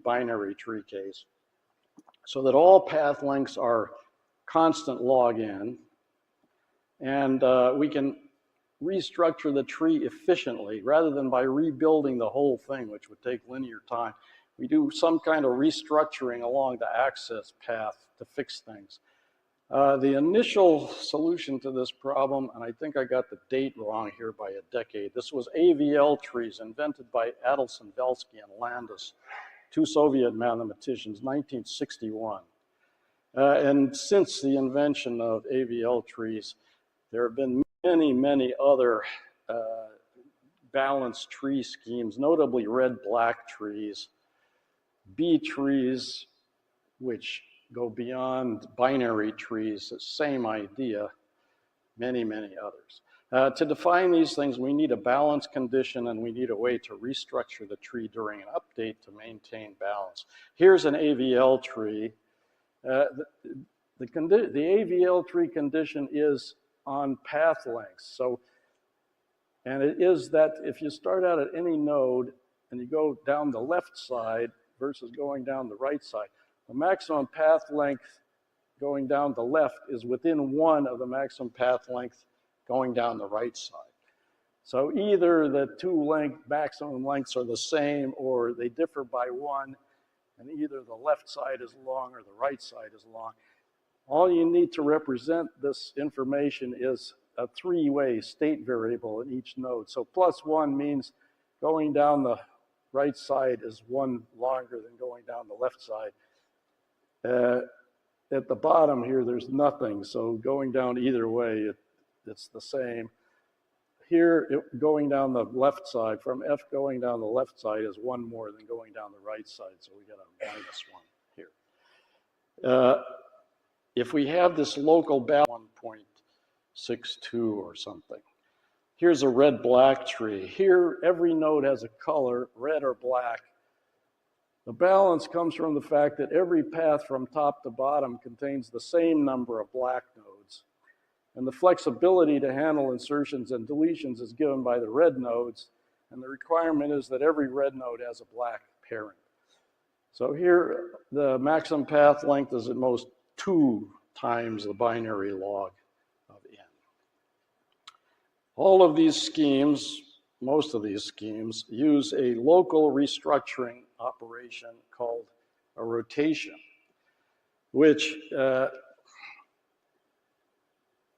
binary tree case, so that all path lengths are constant log n, and we can restructure the tree efficiently rather than by rebuilding the whole thing, which would take linear time. We do some kind of restructuring along the access path to fix things. The initial solution to this problem, and I think I got the date wrong here by a decade, this was AVL trees invented by Adelson, Velsky, and Landis, 2 Soviet mathematicians, 1961. And since the invention of AVL trees, there have been many other balanced tree schemes, notably red-black trees, B trees, which go beyond binary trees, the same idea, many others. To define these things, we need a balance condition, and we need a way to restructure the tree during an update to maintain balance. Here's an AVL tree. The AVL tree condition is on path length. So, and it is that if you start out at any node and you go down the left side versus going down the right side, the maximum path length going down the left is within 1 of the maximum path length going down the right side. So either the two maximum lengths are the same or they differ by 1, and either the left side is long or the right side is long. All you need to represent this information is a 3-way state variable in each node. So +1 means going down the right side is 1 longer than going down the left side. At the bottom here, there's nothing. So going down either way, it's the same. Here, going down the left side, from F going down the left side is 1 more than going down the right side. So we get a -1 here. If we have this local balance, 1.62 or something. Here's a red-black tree. Here, every node has a color, red or black. The balance comes from the fact that every path from top to bottom contains the same number of black nodes. And the flexibility to handle insertions and deletions is given by the red nodes. And the requirement is that every red node has a black parent. So here, the maximum path length is at most 2 times the binary log of n. All of these schemes, most of these schemes, use a local restructuring operation called a rotation, which,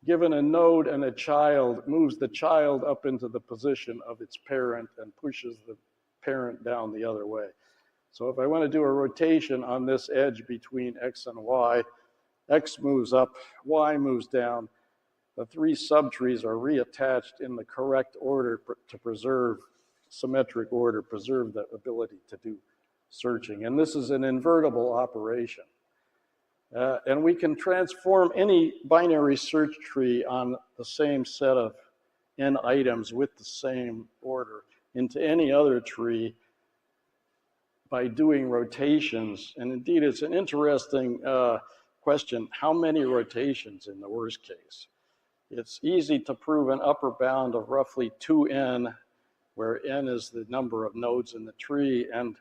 given a node and a child, moves the child up into the position of its parent and pushes the parent down the other way. So if I want to do a rotation on this edge between x and y, x moves up, y moves down. The 3 subtrees are reattached in the correct order to preserve symmetric order, preserve the ability to do searching. And this is an invertible operation. And we can transform any binary search tree on the same set of n items with the same order into any other tree by doing rotations. And indeed, it's an interesting question, how many rotations in the worst case? It's easy to prove an upper bound of roughly 2n, where n is the number of nodes in the tree, and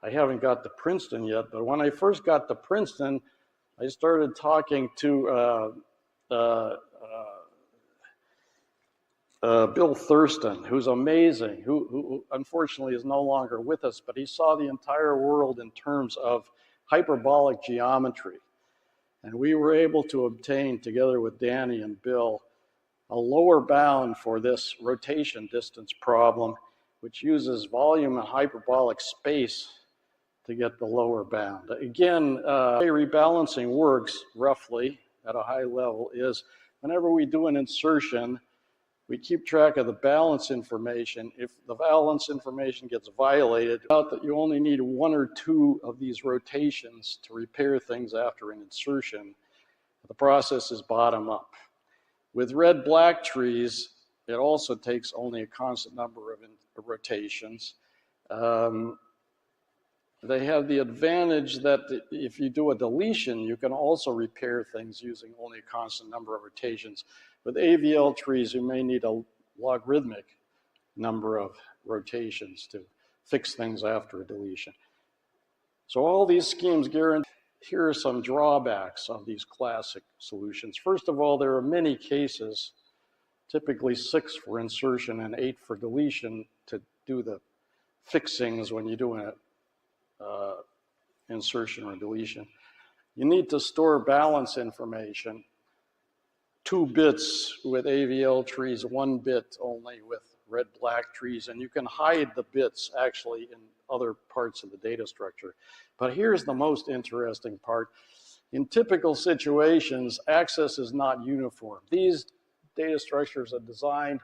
I haven't got to Princeton yet, but when I first got to Princeton, I started talking to Bill Thurston, who's amazing, who unfortunately is no longer with us, but he saw the entire world in terms of hyperbolic geometry. And we were able to obtain, together with Danny and Bill, a lower bound for this rotation distance problem, which uses volume and hyperbolic space to get the lower bound. Again, the way rebalancing works, roughly, at a high level, is whenever we do an insertion, we keep track of the balance information. If the balance information gets violated, out that you only need 1 or 2 of these rotations to repair things after an insertion. The process is bottom up. With red-black trees, it also takes only a constant number of rotations. They have the advantage that if you do a deletion, you can also repair things using only a constant number of rotations. With AVL trees, you may need a logarithmic number of rotations to fix things after a deletion. So all these schemes guarantee. Here are some drawbacks of these classic solutions. First of all, there are many cases, typically 6 for insertion and 8 for deletion, to do the fixings when you're doing an insertion or deletion. You need to store balance information, 2 bits with AVL trees, 1 bit only with red-black trees, and you can hide the bits actually in other parts of the data structure. But here's the most interesting part. In typical situations, access is not uniform. These data structures are designed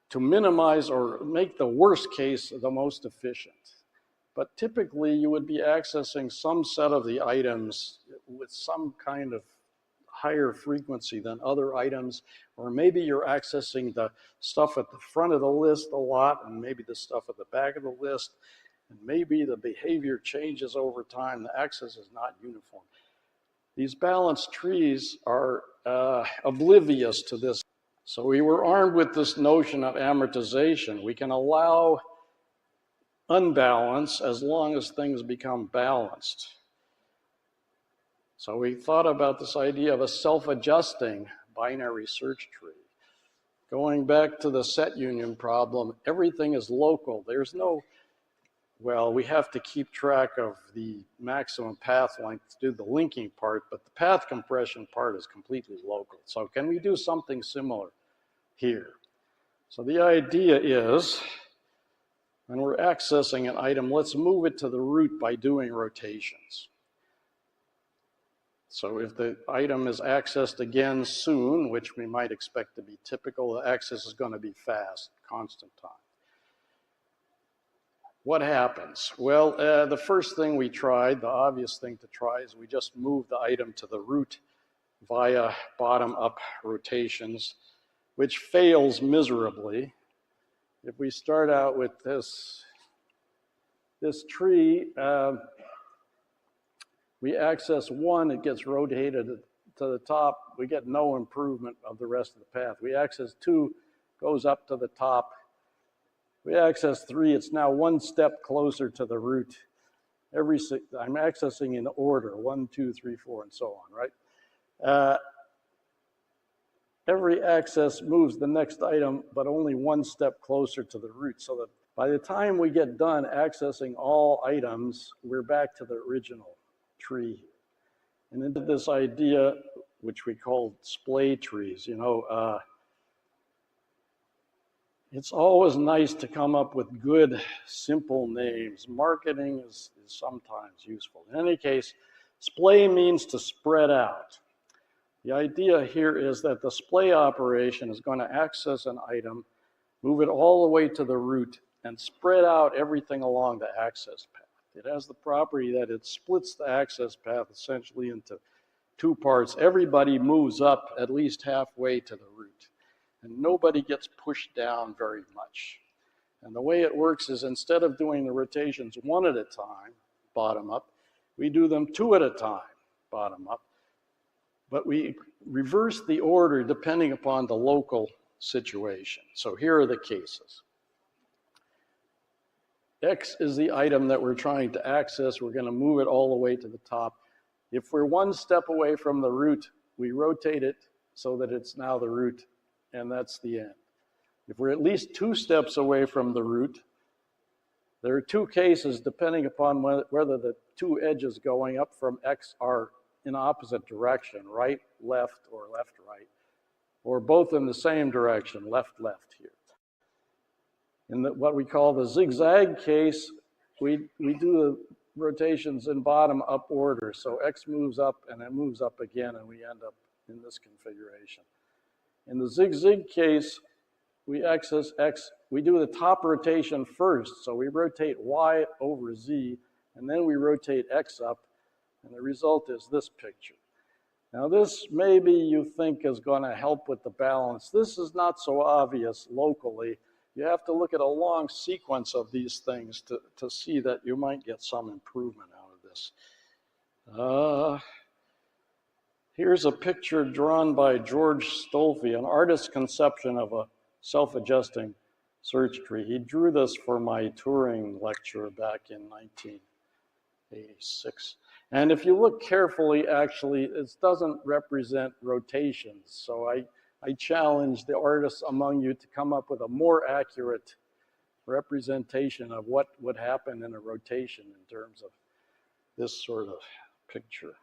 to minimize or make the worst case the most efficient. But typically, you would be accessing some set of the items with some kind of higher frequency than other items, or maybe you're accessing the stuff at the front of the list a lot, and maybe the stuff at the back of the list, and maybe the behavior changes over time. The access is not uniform. These balanced trees are oblivious to this. So we were armed with this notion of amortization. We can allow unbalance as long as things become balanced. So we thought about this idea of a self-adjusting binary search tree. Going back to the set union problem, everything is local. There's no, well, we have to keep track of the maximum path length to do the linking part, but the path compression part is completely local. So can we do something similar here? So the idea is, when we're accessing an item, let's move it to the root by doing rotations. So if the item is accessed again soon, which we might expect to be typical, the access is going to be fast, constant time. What happens? Well, the first thing we tried, the obvious thing to try, is we just move the item to the root via bottom-up rotations, which fails miserably. If we start out with this tree, we access one, it gets rotated to the top. We get no improvement of the rest of the path. We access two, goes up to the top. We access three, it's now one step closer to the root. I'm accessing in order, 1, 2, 3, 4, and so on, right? Every access moves the next item, but only one step closer to the root, so that by the time we get done accessing all items, we're back to the original tree. And into this idea, which we call splay trees, it's always nice to come up with good, simple names. Marketing is sometimes useful. In any case, splay means to spread out. The idea here is that the splay operation is going to access an item, move it all the way to the root, and spread out everything along the access path. It has the property that it splits the access path essentially into two parts. Everybody moves up at least halfway to the root, and nobody gets pushed down very much. And the way it works is, instead of doing the rotations one at a time, bottom up, we do them two at a time, bottom up. But we reverse the order depending upon the local situation. So here are the cases. X is the item that we're trying to access. We're going to move it all the way to the top. If we're one step away from the root, we rotate it so that it's now the root, and that's the end. If we're at least 2 steps away from the root, there are 2 cases depending upon whether the 2 edges going up from X are in opposite direction, right, left, or left, right, or both in the same direction, left, left here. In what we call the zigzag case, we do the rotations in bottom-up order. So X moves up and it moves up again, and we end up in this configuration. In the zigzag case, we access X, we do the top rotation first. So we rotate Y over Z, and then we rotate X up, and the result is this picture. Now this maybe you think is going to help with the balance. This is not so obvious locally. You have to look at a long sequence of these things to see that you might get some improvement out of this. Here's a picture drawn by George Stolfi, an artist's conception of a self-adjusting search tree. He drew this for my Turing lecture back in 1986. And if you look carefully, actually, it doesn't represent rotations. So I challenge the artists among you to come up with a more accurate representation of what would happen in a rotation in terms of this sort of picture.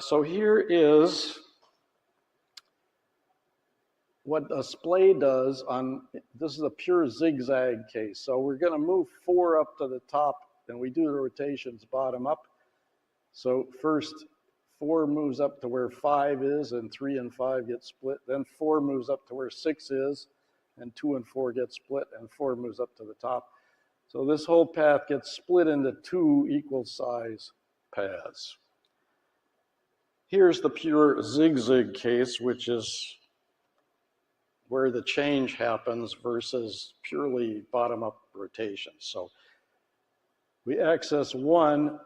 So here is what a splay does on, this is a pure zigzag case. So we're going to move 4 up to the top, and we do the rotations bottom up. So first, 4 moves up to where 5 is, and 3 and 5 get split. Then 4 moves up to where 6 is, and 2 and 4 get split, and 4 moves up to the top. So this whole path gets split into 2 equal size paths. Here's the pure zigzag case, which is where the change happens versus purely bottom-up rotation. So we access 1,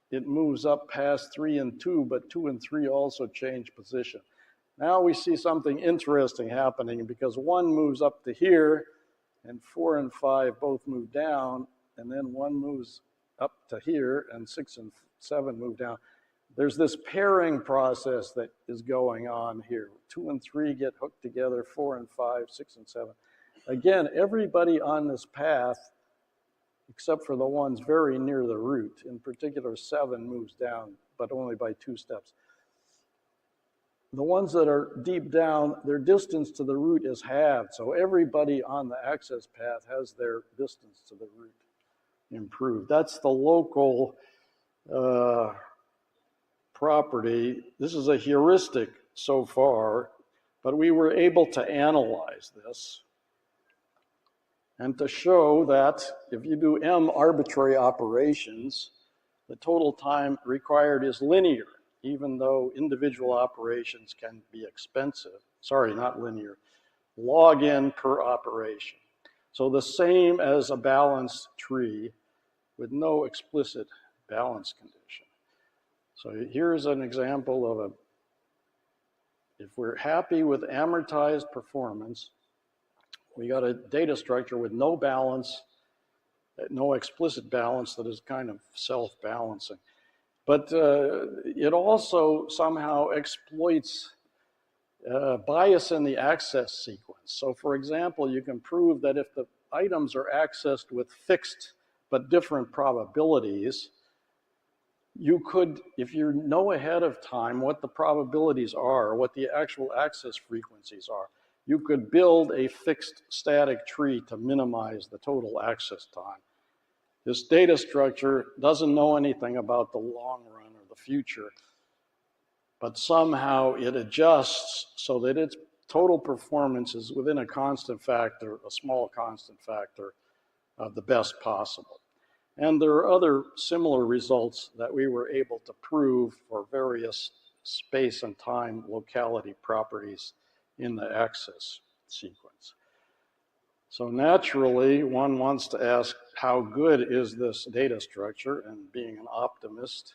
it moves up past 3 and 2, but 2 and 3 also change position. Now we see something interesting happening because 1 moves up to here, and 4 and 5 both move down, and then 1 moves up to here, and 6 and 7 move down. There's this pairing process that is going on here. 2 and 3 get hooked together, 4 and 5, 6 and 7. Again, everybody on this path, except for the ones very near the root, in particular 7 moves down, but only by 2 steps. The ones that are deep down, their distance to the root is halved. So everybody on the access path has their distance to the root improved. That's the local property. This is a heuristic so far, but we were able to analyze this and to show that if you do m arbitrary operations, the total time required is linear, even though individual operations can be expensive. Sorry, not linear. Log n per operation. So the same as a balanced tree with no explicit balance condition. So here's an example of if we're happy with amortized performance, we got a data structure with no balance, no explicit balance that is kind of self-balancing. But it also somehow exploits bias in the access sequence. So for example, you can prove that if the items are accessed with fixed but different probabilities, you could, if you know ahead of time what the probabilities are, what the actual access frequencies are, you could build a fixed static tree to minimize the total access time. This data structure doesn't know anything about the long run or the future, but somehow it adjusts so that its total performance is within a constant factor, a small constant factor of the best possible. And there are other similar results that we were able to prove for various space and time locality properties in the access sequence. So naturally, one wants to ask, how good is this data structure? And being an optimist,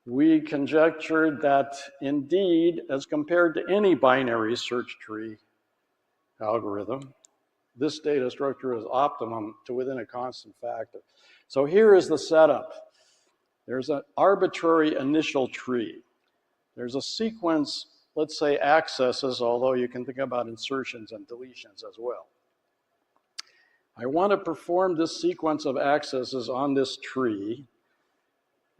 we conjectured that indeed, as compared to any binary search tree algorithm, this data structure is optimum to within a constant factor. So here is the setup. There's an arbitrary initial tree. There's a sequence, let's say accesses, although you can think about insertions and deletions as well. I want to perform this sequence of accesses on this tree.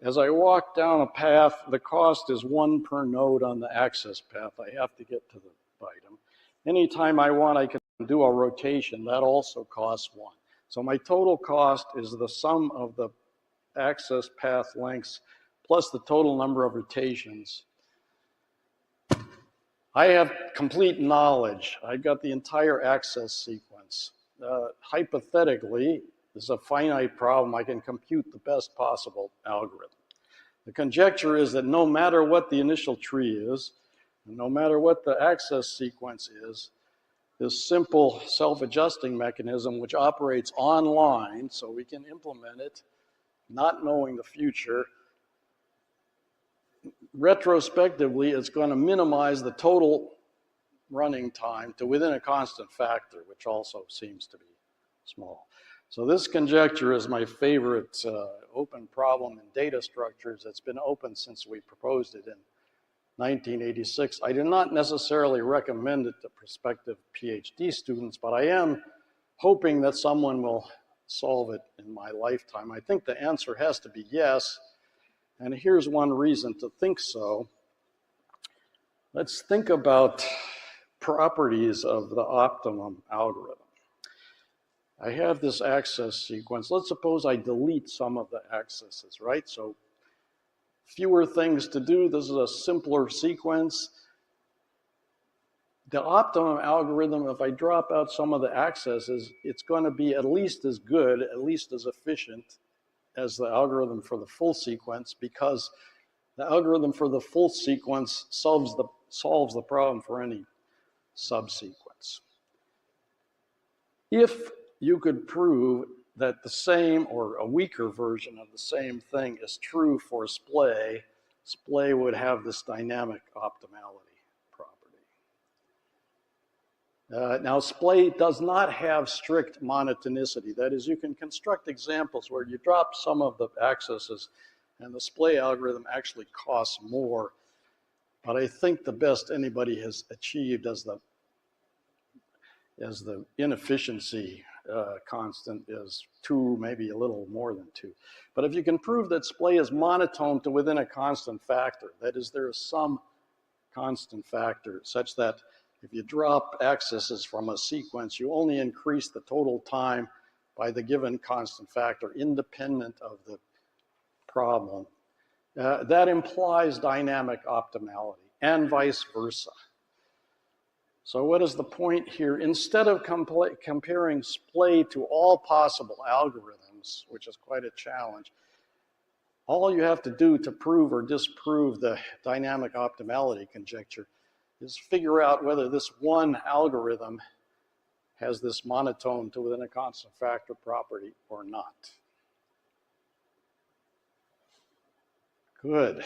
As I walk down a path, the cost is 1 per node on the access path. I have to get to the item. Anytime I want, I can do a rotation. That also costs 1. So my total cost is the sum of the access path lengths plus the total number of rotations. I have complete knowledge. I've got the entire access sequence. Hypothetically, this is a finite problem. I can compute the best possible algorithm. The conjecture is that no matter what the initial tree is, and no matter what the access sequence is, this simple self-adjusting mechanism, which operates online, so we can implement it, not knowing the future, retrospectively, it's going to minimize the total running time to within a constant factor, which also seems to be small. So this conjecture is my favorite open problem in data structures. It's been open since we proposed it in 1986. I do not necessarily recommend it to prospective PhD students, but I am hoping that someone will solve it in my lifetime. I think the answer has to be yes, and here's one reason to think so. Let's think about properties of the optimum algorithm. I have this access sequence. Let's suppose I delete some of the accesses, right? So fewer things to do. This is a simpler sequence. The optimum algorithm, if I drop out some of the accesses, it's going to be at least as good, at least as efficient as the algorithm for the full sequence, because The algorithm for the full sequence solves the problem for any subsequence. If you could prove that the same or a weaker version of the same thing is true for splay, splay would have this dynamic optimality property. Now, splay does not have strict monotonicity. That is, you can construct examples where you drop some of the accesses and the splay algorithm actually costs more. But I think the best anybody has achieved as the inefficiency constant is 2, maybe a little more than 2. But if you can prove that splay is monotone to within a constant factor, that is, there is some constant factor such that if you drop accesses from a sequence, you only increase the total time by the given constant factor independent of the problem. That implies dynamic optimality and vice versa. So what is the point here? Instead of comparing splay to all possible algorithms, which is quite a challenge, all you have to do to prove or disprove the dynamic optimality conjecture is figure out whether this one algorithm has this monotone to within a constant factor property or not. Good.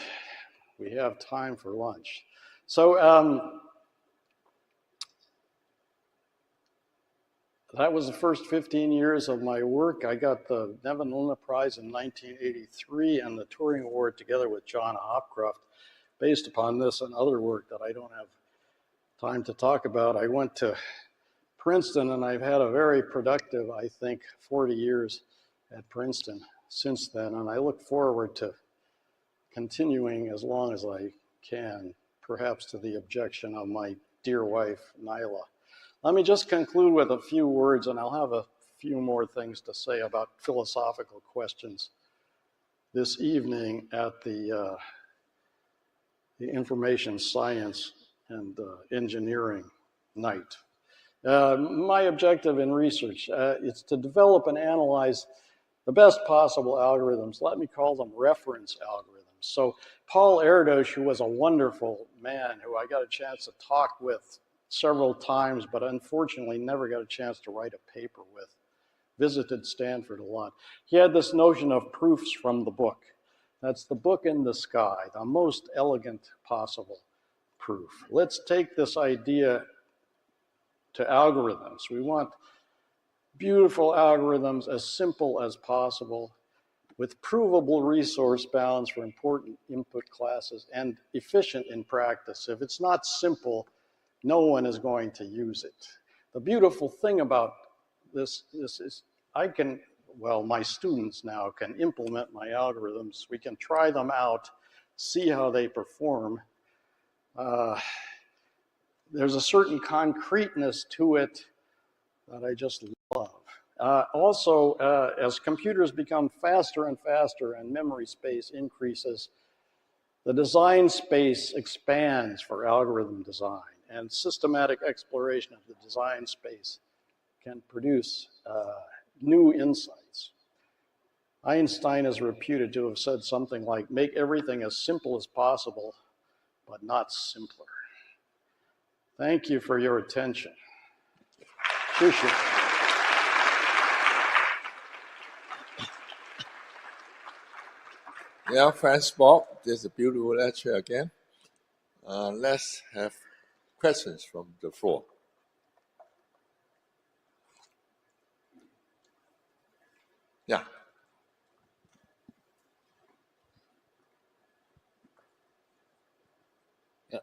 We have time for lunch. So that was the first 15 years of my work. I got the Nevin Luna Prize in 1983 and the Turing Award together with John Hopcroft based upon this and other work that I don't have time to talk about. I went to Princeton and I've had a very productive, I think, 40 years at Princeton since then. And I look forward to continuing as long as I can, perhaps to the objection of my dear wife, Nyla. Let me just conclude with a few words, and I'll have a few more things to say about philosophical questions this evening at the Information Science and Engineering night. My objective in research is to develop and analyze the best possible algorithms. Let me call them reference algorithms. So Paul Erdos, who was a wonderful man who I got a chance to talk with several times, but unfortunately never got a chance to write a paper with, visited Stanford a lot. He had this notion of proofs from the book. That's the book in the sky, the most elegant possible proof. Let's take this idea to algorithms. We want beautiful algorithms as simple as possible with provable resource bounds for important input classes and efficient in practice. If it's not simple, no one is going to use it. The beautiful thing about this is my students now can implement my algorithms. We can try them out, see how they perform. There's a certain concreteness to it that I just love. Also, as computers become faster and faster and memory space increases, the design space expands for algorithm design, and systematic exploration of the design space can produce new insights. Einstein is reputed to have said something like, make everything as simple as possible, but not simpler. Thank you for your attention. Yeah, thanks, Bob. This is a beautiful lecture again. Let's have questions from the floor. Yeah.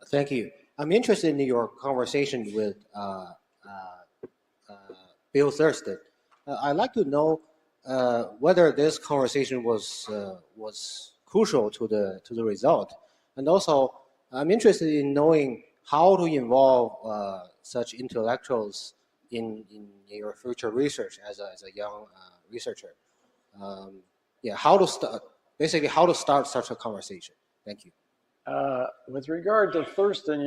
Thank you. I'm interested in your conversation with Bill Thurston. I'd like to know whether this conversation was crucial to the result, and also I'm interested in knowing how to involve such intellectuals in your future research as a young researcher. How to start such a conversation. Thank you. With regard to Thurston,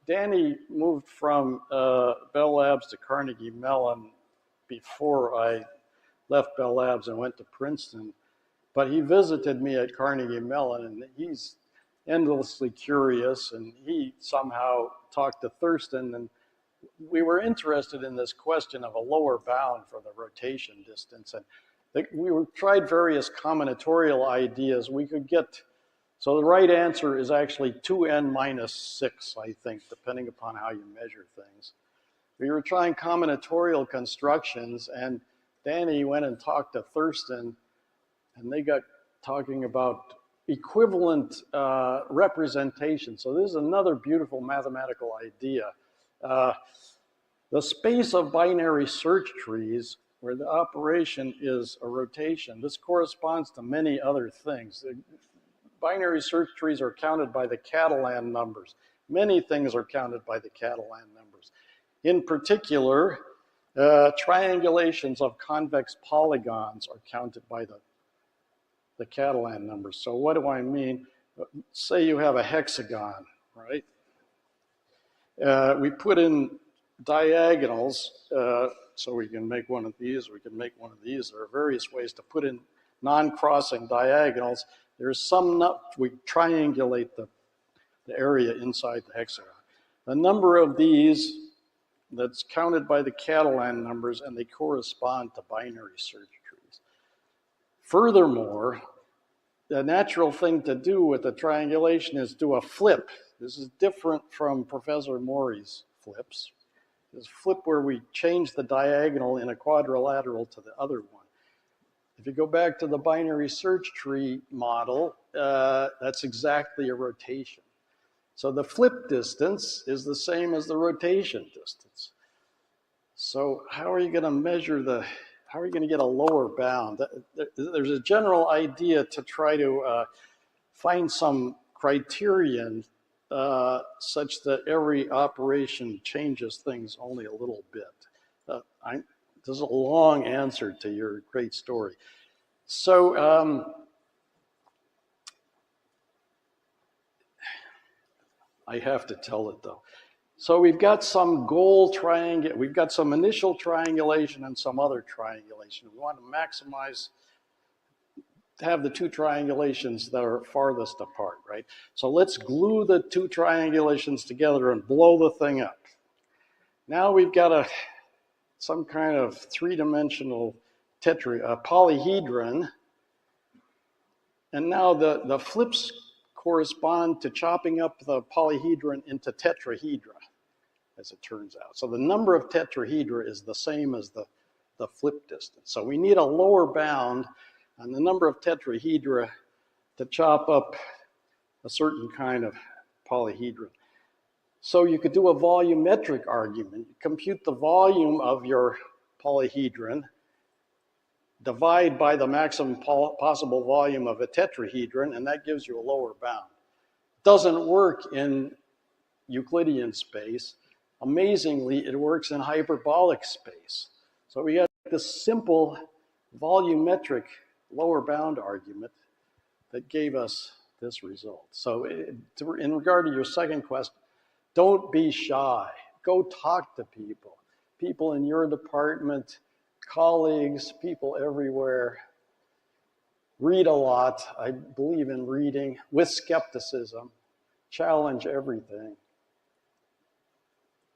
Danny moved from Bell Labs to Carnegie Mellon before I left Bell Labs and went to Princeton. but he visited me at Carnegie Mellon, and he's endlessly curious, and he somehow talked to Thurston, and we were interested in this question of a lower bound for the rotation distance, and we tried various combinatorial ideas. We could get, so the right answer is actually 2n minus 6, I think, depending upon how you measure things. We were trying combinatorial constructions, and Danny went and talked to Thurston, and they got talking about equivalent representation. So this is another beautiful mathematical idea. The space of binary search trees, where the operation is a rotation, this corresponds to many other things. The binary search trees are counted by the Catalan numbers. Many things are counted by the Catalan numbers. In particular, triangulations of convex polygons are counted by the Catalan numbers. So what do I mean? Say you have a hexagon, right? We put in diagonals, so we can make one of these, we can make one of these. There are various ways to put in non-crossing diagonals. There's some, we triangulate the area inside the hexagon. The number of these that's counted by the Catalan numbers, and they correspond to binary search trees. Furthermore, the natural thing to do with the triangulation is do a flip. This is different from Professor Mori's flips. This flip where we change the diagonal in a quadrilateral to the other one. If you go back to the binary search tree model, that's exactly a rotation. So the flip distance is the same as the rotation distance. So how are you going to measure how are you going to get a lower bound? There's a general idea to try to find some criterion such that every operation changes things only a little bit. This is a long answer to your great story. So I have to tell it though. So we've got some we've got some initial triangulation and some other triangulation. We want to maximize, have the two triangulations that are farthest apart, right? So let's glue the two triangulations together and blow the thing up. Now we've got some kind of three-dimensional polyhedron, and now the flips correspond to chopping up the polyhedron into tetrahedra, as it turns out. So the number of tetrahedra is the same as the flip distance. So we need a lower bound on the number of tetrahedra to chop up a certain kind of polyhedron. So you could do a volumetric argument. Compute the volume of your polyhedron, divide by the maximum possible volume of a tetrahedron, and that gives you a lower bound. Doesn't work in Euclidean space. Amazingly, it works in hyperbolic space. So we got this simple volumetric lower bound argument that gave us this result. So in regard to your second question, don't be shy. Go talk to people in your department, colleagues, people everywhere. Read a lot. I believe in reading with skepticism. Challenge everything.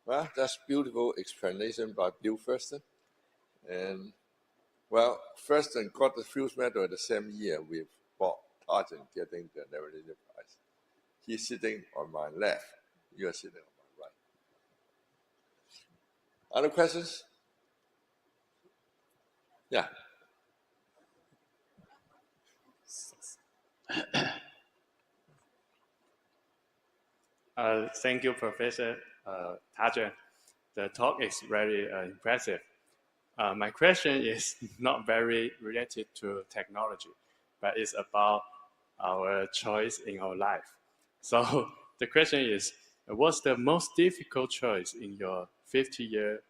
Well, that's beautiful explanation by Bill Thurston. And well, Thurston got the Fields Medal the same year with Bob Targent getting the Neverland Prize. He's sitting on my left. You're sitting on my right. Other questions? Yeah. Thank you, Professor Targent. The talk is very impressive. My question is not very related to technology, but it's about our choice in our life. So the question is, what's the most difficult choice in your 50-year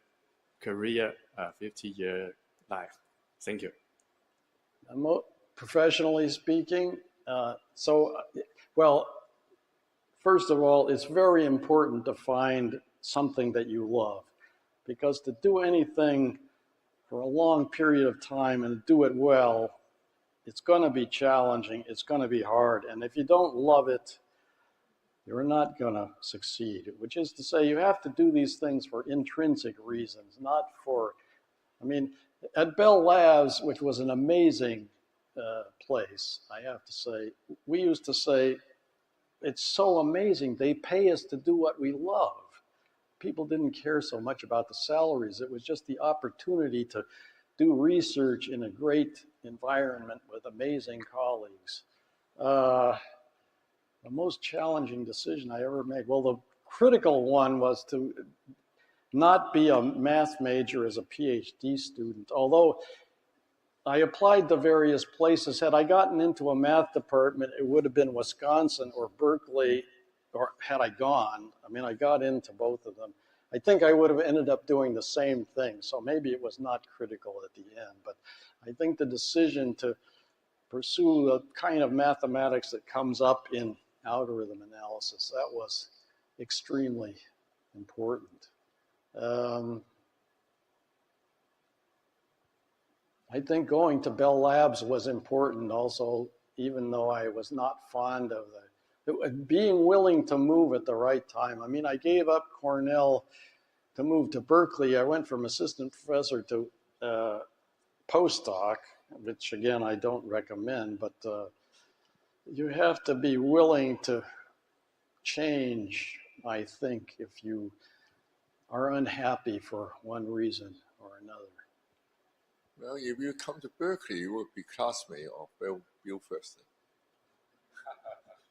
career, 50-year life? Thank you. Professionally speaking, well, first of all, it's very important to find something that you love, because to do anything for a long period of time and do it well It's going to be challenging. It's going to be hard. And if you don't love it, you're not going to succeed, which is to say you have to do these things for intrinsic reasons, not for, I mean, at Bell Labs, which was an amazing place, I have to say, we used to say, it's so amazing. They pay us to do what we love. People didn't care so much about the salaries. It was just the opportunity to do research in a great environment with amazing colleagues. The most challenging decision I ever made, well, the critical one was to not be a math major as a PhD student. Although I applied to various places, had I gotten into a math department, it would have been Wisconsin or Berkeley, or had I gone. I mean, I got into both of them. I think I would have ended up doing the same thing. So maybe it was not critical at the end, but I think the decision to pursue the kind of mathematics that comes up in algorithm analysis, that was extremely important. I think going to Bell Labs was important also, even though I was not fond of being willing to move at the right time. I mean, I gave up Cornell to move to Berkeley. I went from assistant professor to postdoc, which again, I don't recommend, but you have to be willing to change, I think, if you are unhappy for one reason or another. Well, if you come to Berkeley, you would be classmate of Bill Thurston.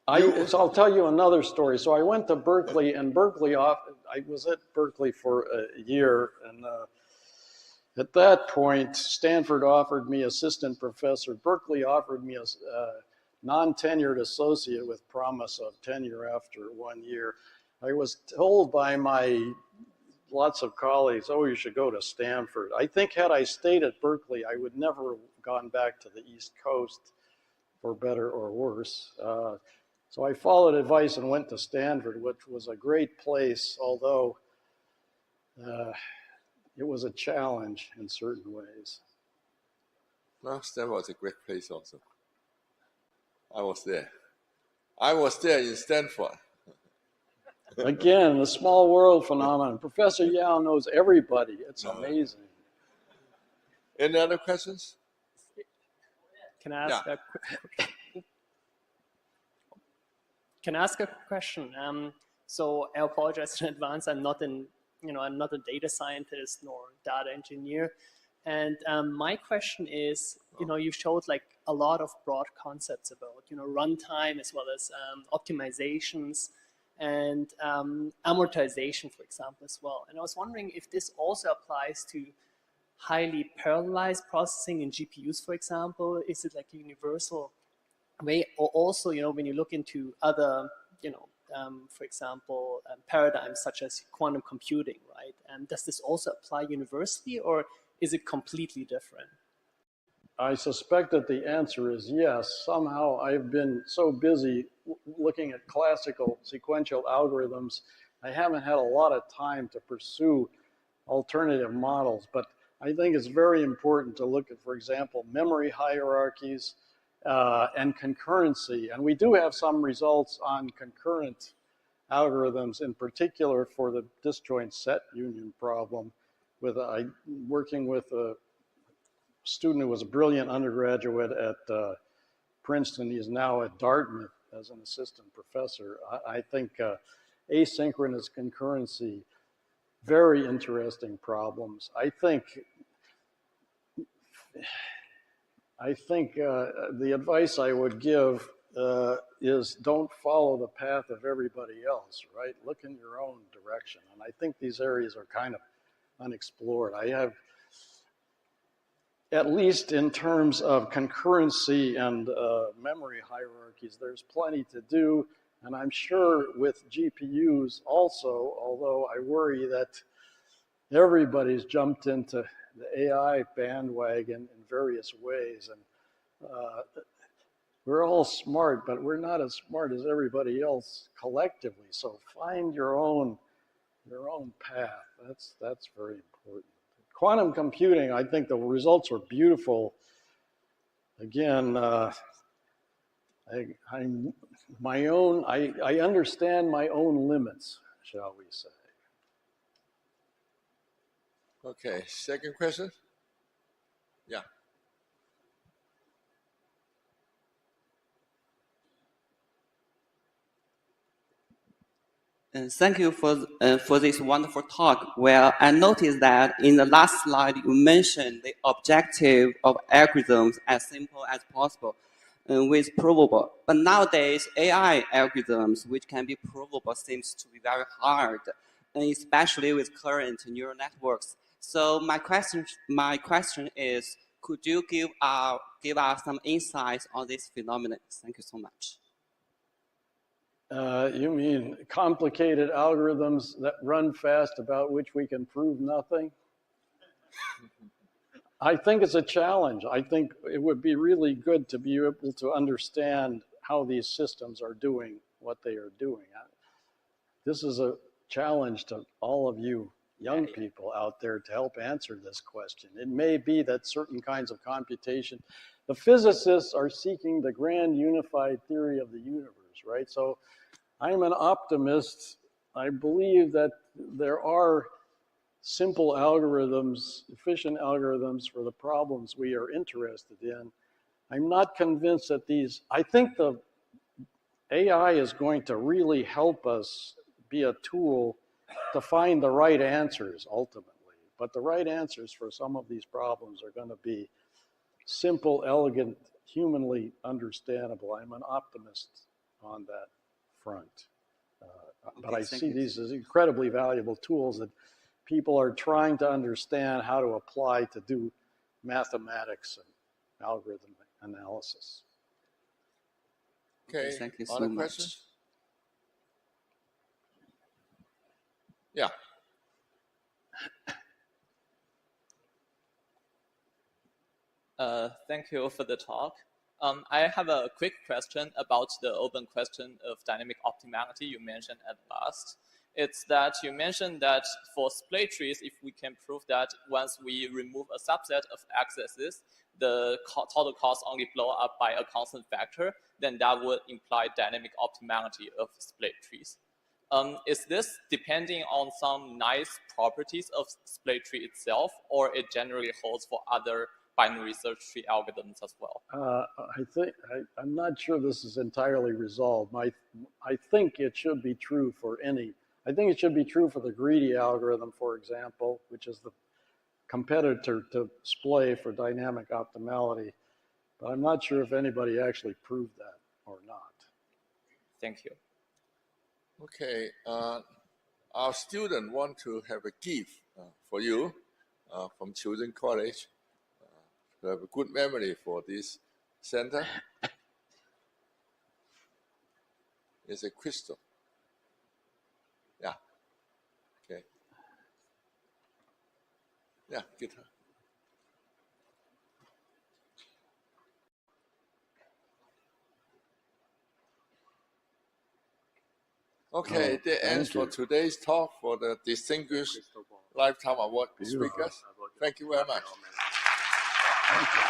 I'll tell you another story. So I went to Berkeley, and I was at Berkeley for a year, and at that point, Stanford offered me assistant professor. Berkeley offered me a non-tenured associate with promise of tenure after 1 year. I was told by my lots of colleagues, oh, you should go to Stanford. I think had I stayed at Berkeley, I would never have gone back to the East Coast, for better or worse. So I followed advice and went to Stanford, which was a great place, although it was a challenge in certain ways. Well, Stanford was a great place also. I was there. I was there in Stanford. Again, the small world phenomenon. Professor Yao knows everybody. It's amazing. Any other questions? Can I ask a quick? Can I ask a question? So I apologize in advance. I'm not a data scientist nor data engineer. And my question is, you showed like a lot of broad concepts about, runtime as well as optimizations and amortization, for example, as well. And I was wondering if this also applies to highly parallelized processing in GPUs, for example. Is it like a universal way? Or also, when you look into other, for example, paradigms such as quantum computing, right? Does this also apply universally, or is it completely different? I suspect that the answer is yes. Somehow I've been so busy looking at classical sequential algorithms, I haven't had a lot of time to pursue alternative models. But I think it's very important to look at, for example, memory hierarchies and concurrency. And we do have some results on concurrent algorithms, in particular for the disjoint set union problem, working with a student who was a brilliant undergraduate at Princeton. He's now at Dartmouth as an assistant professor. I think asynchronous concurrency, very interesting problems. I think the advice I would give is don't follow the path of everybody else, right? Look in your own direction. And I think these areas are kind of unexplored. I have, at least in terms of concurrency and memory hierarchies, there's plenty to do. And I'm sure with GPUs also, although I worry that everybody's jumped into the AI bandwagon in various ways. And we're all smart, but we're not as smart as everybody else collectively. So find your own path. That's very important. Quantum computing, I think the results were beautiful. again, I understand my own limits, shall we say. Okay, second question. Yeah. Thank you for this wonderful talk. Well, I noticed that in the last slide you mentioned the objective of algorithms as simple as possible with provable. But nowadays, AI algorithms which can be provable seems to be very hard, and especially with current neural networks. So my question is, could you give us some insights on this phenomenon? Thank you so much. You mean complicated algorithms that run fast about which we can prove nothing? I think it's a challenge. I think it would be really good to be able to understand how these systems are doing what they are doing. This is a challenge to all of you young people out there to help answer this question. It may be that certain kinds of computation, the physicists are seeking the grand unified theory of the universe, right? So I'm an optimist. I believe that there are simple algorithms, efficient algorithms for the problems we are interested in. I'm not convinced that I think the AI is going to really help us be a tool to find the right answers ultimately. But the right answers for some of these problems are going to be simple, elegant, humanly understandable. I'm an optimist on that front. But I see these as incredibly valuable tools that people are trying to understand how to apply to do mathematics and algorithm analysis. Okay, thank you so other much. questions? Yeah. Thank you for the talk. I have a quick question about the open question of dynamic optimality you mentioned at last. It's that you mentioned that for split trees, if we can prove that once we remove a subset of x-axis, the total cost only blow up by a constant factor, then that would imply dynamic optimality of split trees. Is this depending on some nice properties of split tree itself, or it generally holds for other binary search tree algorithms as well? I'm not sure this is entirely resolved. I think it should be true for I think it should be true for the greedy algorithm, for example, which is the competitor to splay for dynamic optimality. But I'm not sure if anybody actually proved that or not. Thank you. Okay, our student want to have a gift for you from Children's College to have a good memory for this center. It's a crystal. Yeah. Okay. Yeah, get her. Okay, the ends for today's talk for the distinguished Lifetime Award speakers. Thank you very much. Thank you.